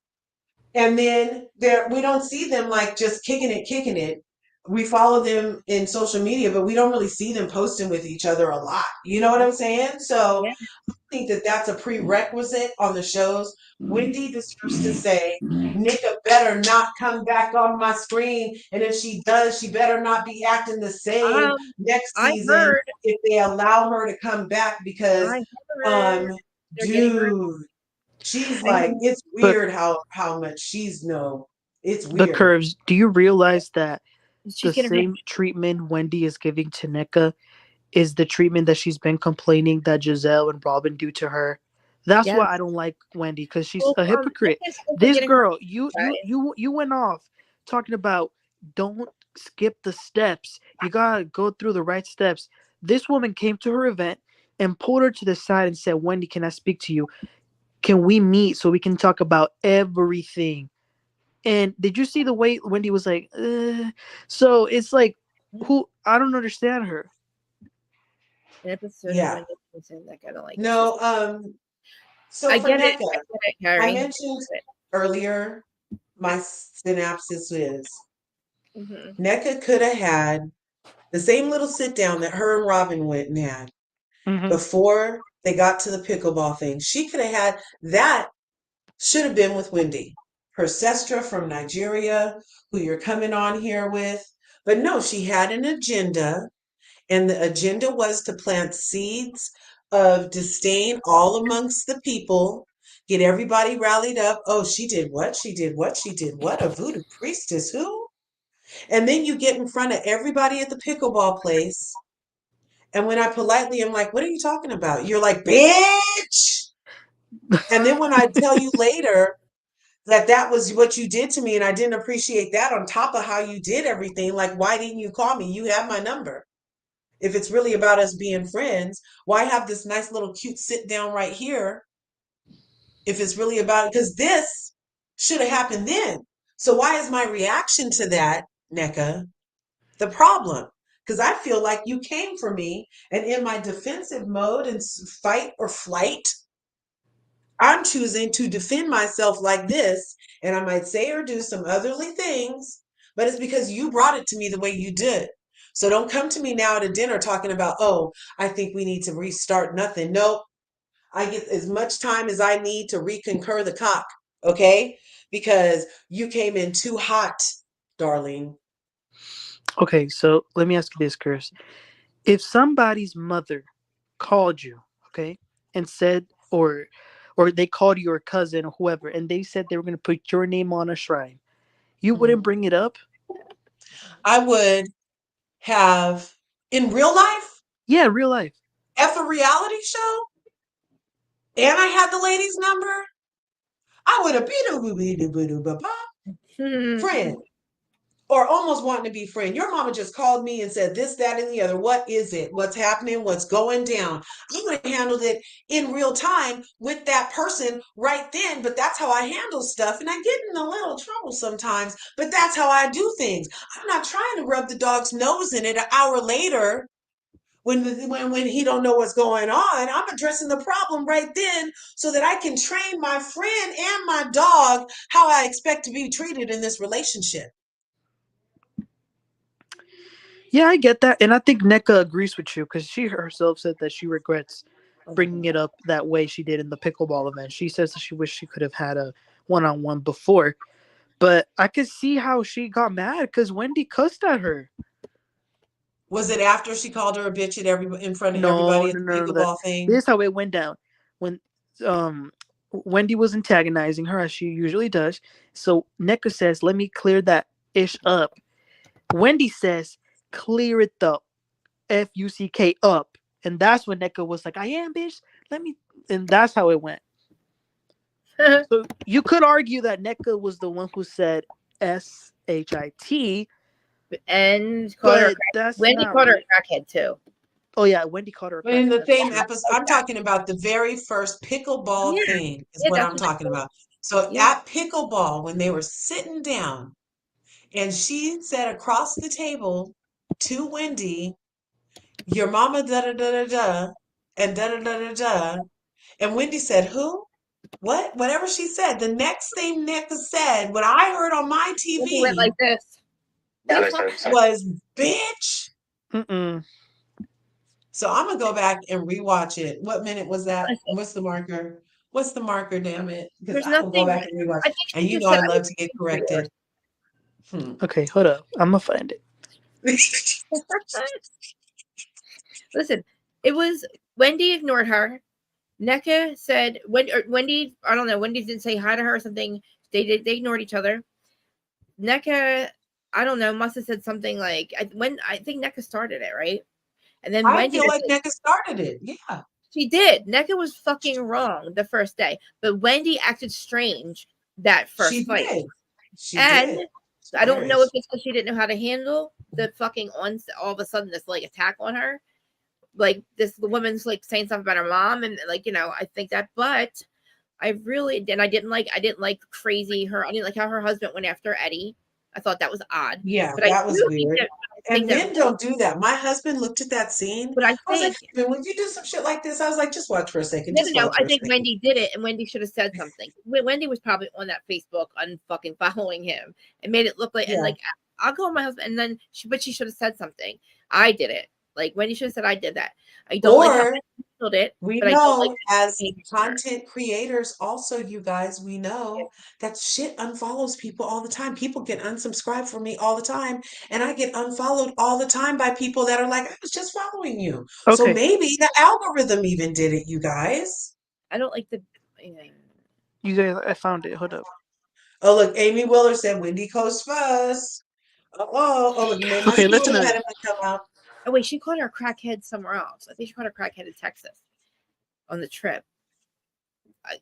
And then we don't see them like just kicking it. We follow them in social media, but we don't really see them posting with each other a lot. You know what I'm saying? So Yeah. I think that that's a prerequisite on the shows. Wendy deserves to say, Nika better not come back on my screen. And if she does, she better not be acting the same next I season heard. if they allow her to come back because, I heard they're getting rid. dude, she's I like, it's But weird how much she's no. It's the weird. Curves, do you realize that she's the getting rid. same treatment Wendy is giving to NECA is the treatment that she's been complaining that Giselle and Robin do to her? That's Yeah. why I don't like Wendy, because she's Well, a hypocrite. Nick is also This getting girl, right. you went off talking about don't skip the steps. You gotta go through the right steps. This woman came to her event and pulled her to the side and said, Wendy, can I speak to you? Can we meet so we can talk about everything? And did you see the way Wendy was like, So it's like, who, I don't understand her. An episode Yeah. when they said that I don't like. No, so I for get it. Nika, I get it, I Carrie. mentioned earlier my synopsis is Mm-hmm. NECA could have had the same little sit down that her and Robin went and had before they got to the pickleball thing. She could have had that, should have been with Wendy, her sister from Nigeria, who you're coming on here with. But no, she had an agenda, and the agenda was to plant seeds of disdain all amongst the people, get everybody rallied up. Oh, she did what? She did what? She did what? A voodoo priestess? Who? And then you get in front of everybody at the pickleball place. And when I politely am like, what are you talking about? You're like, bitch. And then when I tell you later that that was what you did to me and I didn't appreciate that on top of how you did everything, like, why didn't you call me? You have my number. If it's really about us being friends, why have this nice little cute sit down right here? If it's really about it, because this should have happened then. So why is my reaction to that, NECA, the problem? Because I feel like you came for me, and in my defensive mode and fight or flight, I'm choosing to defend myself like this, and I might say or do some otherly things, but it's because you brought it to me the way you did. So don't come to me now at a dinner talking about, oh, I think we need to restart nothing. Nope. I get as much time as I need to reconcur the cock, okay? Because you came in too hot, darling. Okay, so let me ask you this, Chris. If somebody's mother called you, okay, and said, or they called your cousin or whoever, and they said they were going to put your name on a shrine, you wouldn't bring it up? I would have, in real life, Yeah, real life. F a reality show, and I had the lady's number, I would have been friend, or almost wanting to be friend. Your mama just called me and said this, that, and the other. What is it? What's happening? What's going down? I would have handled it in real time with that person right then. But that's how I handle stuff, and I get in a little trouble sometimes. But that's how I do things. I'm not trying to rub the dog's nose in it an hour later. When he don't know what's going on, I'm addressing the problem right then so that I can train my friend and my dog how I expect to be treated in this relationship. Yeah, I get that, and I think NECA agrees with you because she herself said that she regrets bringing it up that way she did in the pickleball event. She says that she wished she could have had a one-on-one before, but I could see how she got mad because Wendy cussed at her. Was it after she called her a bitch in front of No, everybody at no, the no, no. pickleball thing? This is how it went down. When Wendy was antagonizing her as she usually does, so NECA says, "Let me clear that ish up." Wendy says, "Clear it the fuck up," and that's when NECA was like, "I am, bitch. Let me," and that's how it went. So you could argue that NECA was the one who said shit, and called her. but that's Wendy not called her what. a crackhead too. Oh yeah, Wendy called her a But in crackhead. the That's same true. episode, I'm talking about the very first pickleball Yeah, thing is yeah, what that's I'm what I talking told. about. So Yeah. at pickleball, when they were sitting down and she said across the table to Wendy, your mama da da da da da, and da da da da da. And Wendy said, who? What? Whatever she said. The next thing Nika said, what I heard on my Wendy went TV like this. was, bitch. Mm-mm. So I'm gonna go back and rewatch it. What minute was that? Listen, What's the marker? What's the marker, damn it? Because there's I'm gonna go nothing. back and rewatch. I think And she you just know said I I love was to get angry or corrected. Okay, hold up. I'm gonna find it. Listen, it was Wendy ignored her. Nneka said Wendy, I don't know, Wendy didn't say hi to her or something. They ignored each other. Nneka, I don't know, must have said something like I think Nneka started it, right? And then I Wendy feel like Nika started it. Yeah, she did. Nneka was fucking wrong the first day, but Wendy acted strange that first she fight. did. She And did. I don't know if it's because she didn't know how to handle the fucking all of a sudden this like attack on her. Like the woman's like saying something about her mom and like, you know, I think that, but I didn't like crazy her. I didn't like how her husband went after Eddie. I thought that was odd. Yeah, But I that was do weird. think And that, men don't do that. My husband looked at that scene. but I I was like, think hey, man, when you do some shit like this, I was like, just watch for a second. no, Just no, no. watch I for a think second. Wendy did it, and Wendy should have said something. Wendy was probably on that Facebook unfucking following him and made it look like, and Yeah. like, I'll call my husband, and then she should have said something. I did it. Like Wendy should have said I did that. I don't like how Or I handled it, we but I don't like know as behavior. content creators, also, you guys, we know that shit unfollows people all the time. People get unsubscribed from me all the time, and I get unfollowed all the time by people that are like, I was just following you. So Okay, maybe the algorithm even did it, you guys. I don't like the. Yeah. you guys, I found it. Hold up. Oh, look, Amy Willer said Wendy Coast first. Oh, look, made my Okay, speech listen to this. impediment come out. Oh wait, she caught her crackhead somewhere else. I think she caught her crackhead in Texas on the trip.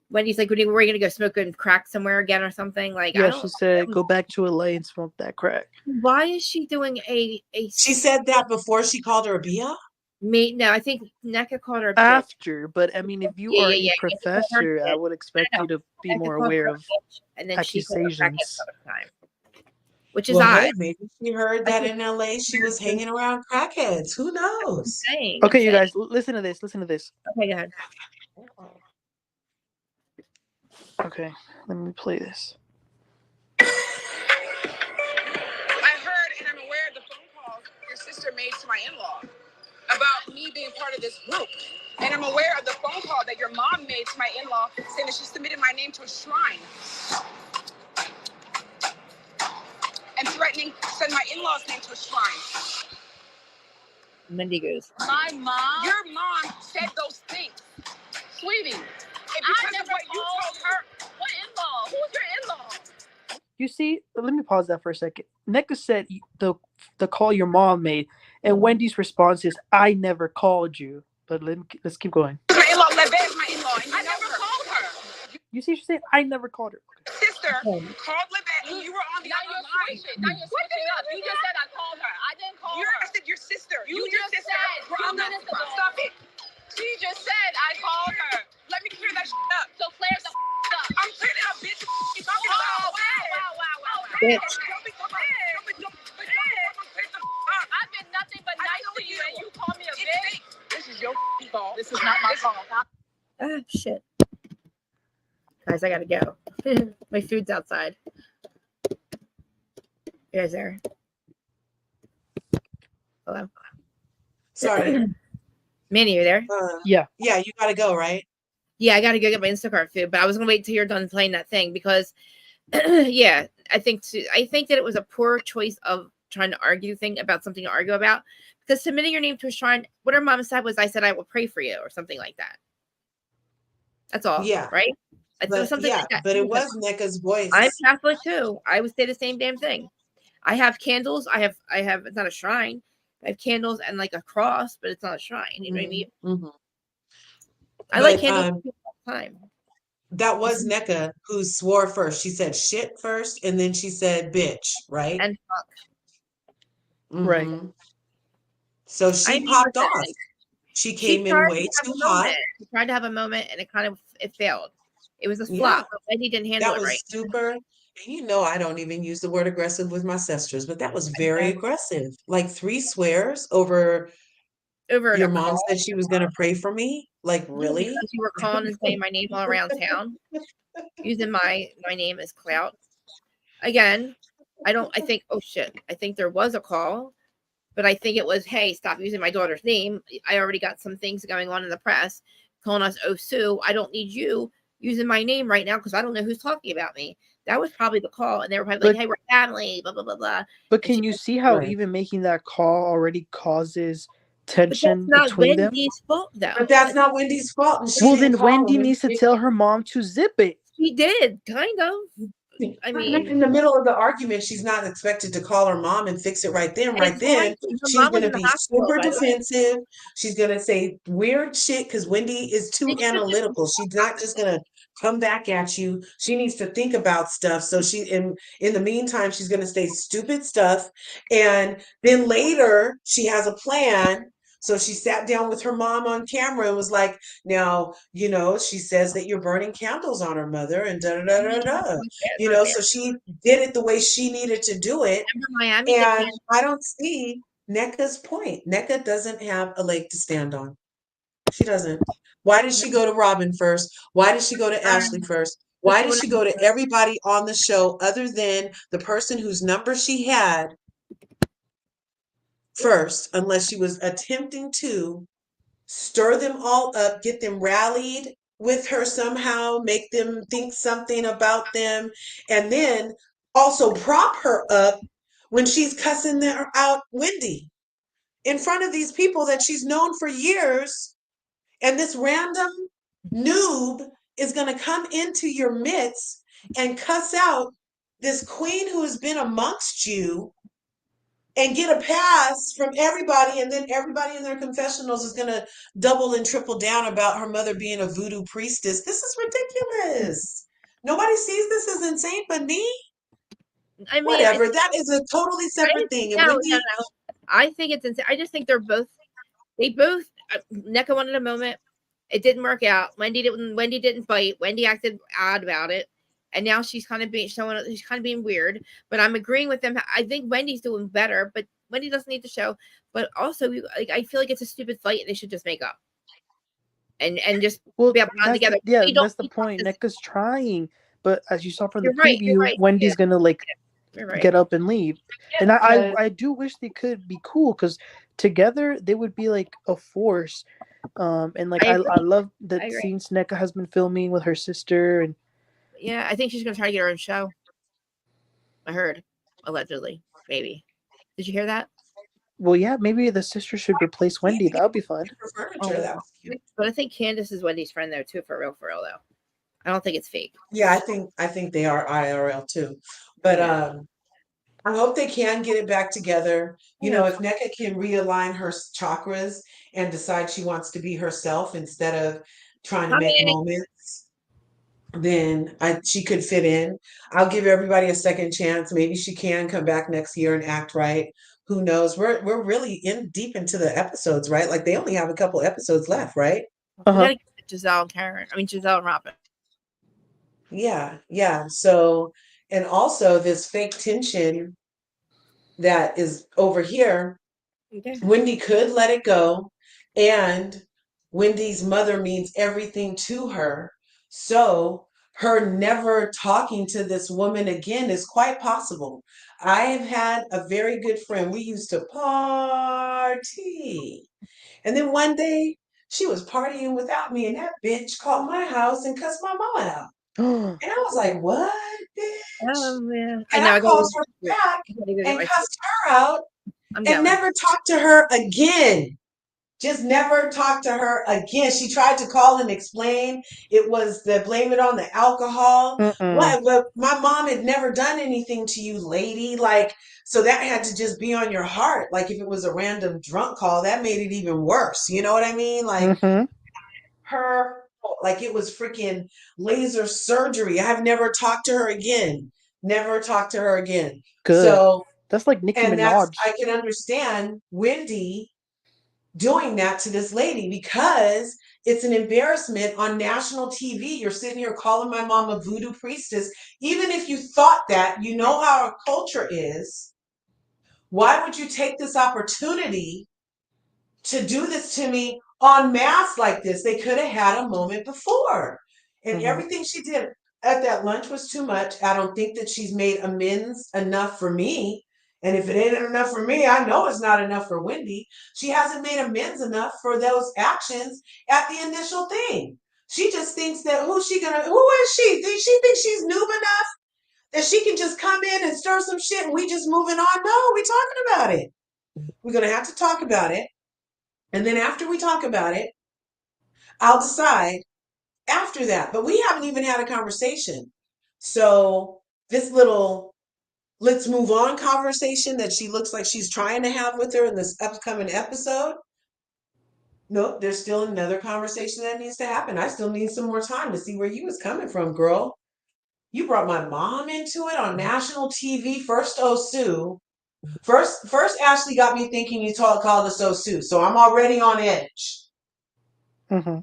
Wendy's like, "Where are you gonna go smoke and crack somewhere again or something?" Like, I Yeah, don't. she said go back to LA and smoke that crack. Why is she doing a? She said that before she called her a Bia? No, I think Nneka called her a bitch. After, but I mean, if you are a Nneka called her a professor, I bitch. would expect know. you to be Nneka more called her aware a of bitch, and then she called her crackhead accusations. another time, which is Well, odd. hey, maybe she heard that in LA she was hanging around crackheads. Who knows? Okay, you guys, listen to this. Listen to this. Okay, go ahead. Okay, let me play this. I heard and I'm aware of the phone calls your sister made to my in-law about me being part of this group. And I'm aware of the phone call that your mom made to my in-law saying that she submitted my name to a shrine and threatening to send my in-law's name to a shrine. Wendy goes. My mom? Your mom said those things. Sweetie, I never told her. What in-law? Who's your in-law? You see, let me pause that for a second. Nneka said the call your mom made, and Wendy's response is, "I never called you." But let's keep going. My in-law, Lebe is my in-law. I never called her. You see, she said, "I never called her." Okay. Sister called Lebe, and you were on the other line. Now you're switching up. You just said I called her. I didn't call her. I said your sister. You just said. Stop it. She just said I called her. Let me clear that shit up. So clear the up. I'm clearing it up, bitch. Wow. Bitch. I've been nothing but nice to you, and you call me a bitch. This is your fault. This is not my fault. Ah, shit. Guys, I gotta go. My food's outside. You guys there? Hello? Sorry. Manny, you there? Yeah. Yeah, you gotta go, right? Yeah, I gotta go get my Instacart food, but I was gonna wait till you're done playing that thing because, yeah, I think that it was a poor choice of trying to argue about something to argue about, because submitting your name to a shrine, what her mom said was, I said I will pray for you or something like that. That's all. Yeah. Right? It was But something yeah, like that. but it was Nneka's voice. I'm Catholic too. I would say the same damn thing. I have candles. I have. It's not a shrine. I have candles and like a cross, but it's not a shrine. You know what I mean? Mm-hmm. I like candles all the time. That was Nneka who swore first. She said shit first, and then she said bitch, right? And fuck. Right. So she popped off. She came in way too hot. She tried to have a moment, and it failed. It was a flop. Wendy didn't handle it right. That was super. And you know, I don't even use the word aggressive with my sisters, but that was very aggressive. Like 3 swears over over Your a mom call. said she was going to pray for me? Like, Yeah, really? because you were calling and saying my name all around town, using my name as clout. Again, I think, oh shit, I think there was a call, but I think it was, hey, stop using my daughter's name. I already got some things going on in the press calling us, oh, Sue, I don't need you using my name right now because I don't know who's talking about me. That was probably the call. And they were probably like, hey, we're family, blah, blah, blah, blah. But And can you see how even making that call already causes tension not between them? Wendy's fault, though. But that's not Wendy's fault. And she Well, didn't then call Wendy him. needs to tell her mom to zip it. She did, kind of. I mean, in the middle of the argument, she's not expected to call her mom and fix it right then. Right then, exactly. Her she's mom was going to in the be hospital, super by the way. defensive. She's going to say weird shit because Wendy is too analytical. She's not just going to come back at you. She needs to think about stuff. So she, in the meantime, she's going to say stupid stuff. And then later, she has a plan. So she sat down with her mom on camera and was like, now, you know, she says that you're burning candles on her mother and da da da da da. You know, so she did it the way she needed to do it. Miami, and I don't see NECA's point. NECA doesn't have a leg to stand on. She doesn't. Why did she go to Robin first? Why did she go to Ashley first? Why did she go to everybody on the show other than the person whose number she had first, unless she was attempting to stir them all up, get them rallied with her somehow, make them think something about them, and then also prop her up when she's cussing out Wendy in front of these people that she's known for years. And this random noob is going to come into your midst and cuss out this queen who has been amongst you and get a pass from everybody, and then everybody in their confessionals is going to double and triple down about her mother being a voodoo priestess. This is ridiculous. Nobody sees this as insane but me. I mean, whatever. That is a totally separate thing. And Wendy, no. I think it's insane. I just think they both NECA wanted a moment. It didn't work out. Wendy didn't bite. Wendy acted odd about it. And now she's kind of she's kind of being weird. But I'm agreeing with them. I think Wendy's doing better, but Wendy doesn't need the show. But also, I feel like it's a stupid fight, and they should just make up and just be able to run together. Yeah, that's the point. NECA's trying, but as you saw from the You're preview, right. Wendy's gonna like get up and leave. And Yeah. I do wish they could be cool because together they would be like a force. And like I love the scenes NECA has been filming with her sister, and yeah, I think she's gonna try to get her own show. I heard, allegedly, maybe. Did you hear that? Well, yeah, maybe the sister should replace Wendy. That would be fun. That was cute. But I think Candace is Wendy's friend though too, for real though. I don't think it's fake. Yeah, I think they are IRL too. But I hope they can get it back together. You know, if NECA can realign her chakras and decide she wants to be herself instead of trying to make moments, then she could fit in. I'll give everybody a second chance. Maybe she can come back next year and act right. Who knows? We're really deep into the episodes, right? Like they only have a couple episodes left, right? We gotta get Giselle and Karen. I mean Giselle and Robin. Yeah. So, and also this fake tension that is over here. Okay. Wendy could let it go, and Wendy's mother means everything to her. So her never talking to this woman again is quite possible. I have had a very good friend. We used to party. And then one day she was partying without me, and that bitch called my house and cussed my mama out. And I was like, what, bitch? Oh, yeah. And I called her back and cussed her out and never talked to her again. Just never talked to her again. She tried to call and explain it was blame it on the alcohol. What? But my mom had never done anything to you, lady. Like, so that had to just be on your heart. Like, if it was a random drunk call, that made it even worse. You know what I mean? Like, her, like it was freaking laser surgery. I have never talked to her again. Never talked to her again. Good. So that's like Nicki Minaj. I can understand Wendy doing that to this lady because it's an embarrassment on national TV. You're sitting here calling my mom a voodoo priestess. Even if you thought that, you know how our culture is. Why would you take this opportunity to do this to me en masse like this. They could have had a moment before. And everything she did at that lunch was too much. I don't think that she's made amends enough for me. And if it ain't enough for me, I know it's not enough for Wendy. She hasn't made amends enough for those actions at the initial thing. She just thinks that who is she? She thinks she's noob enough that she can just come in and stir some shit and we just moving on. No, we talking about it. We're gonna have to talk about it. And then after we talk about it, I'll decide after that. But we haven't even had a conversation. So this little let's move on conversation that she looks like she's trying to have with her in this upcoming episode. Nope, there's still another conversation that needs to happen. I still need some more time to see where you was coming from, girl. You brought my mom into it on national TV. First Osu. First Ashley got me thinking you called us Osu. So I'm already on edge. Mm-hmm.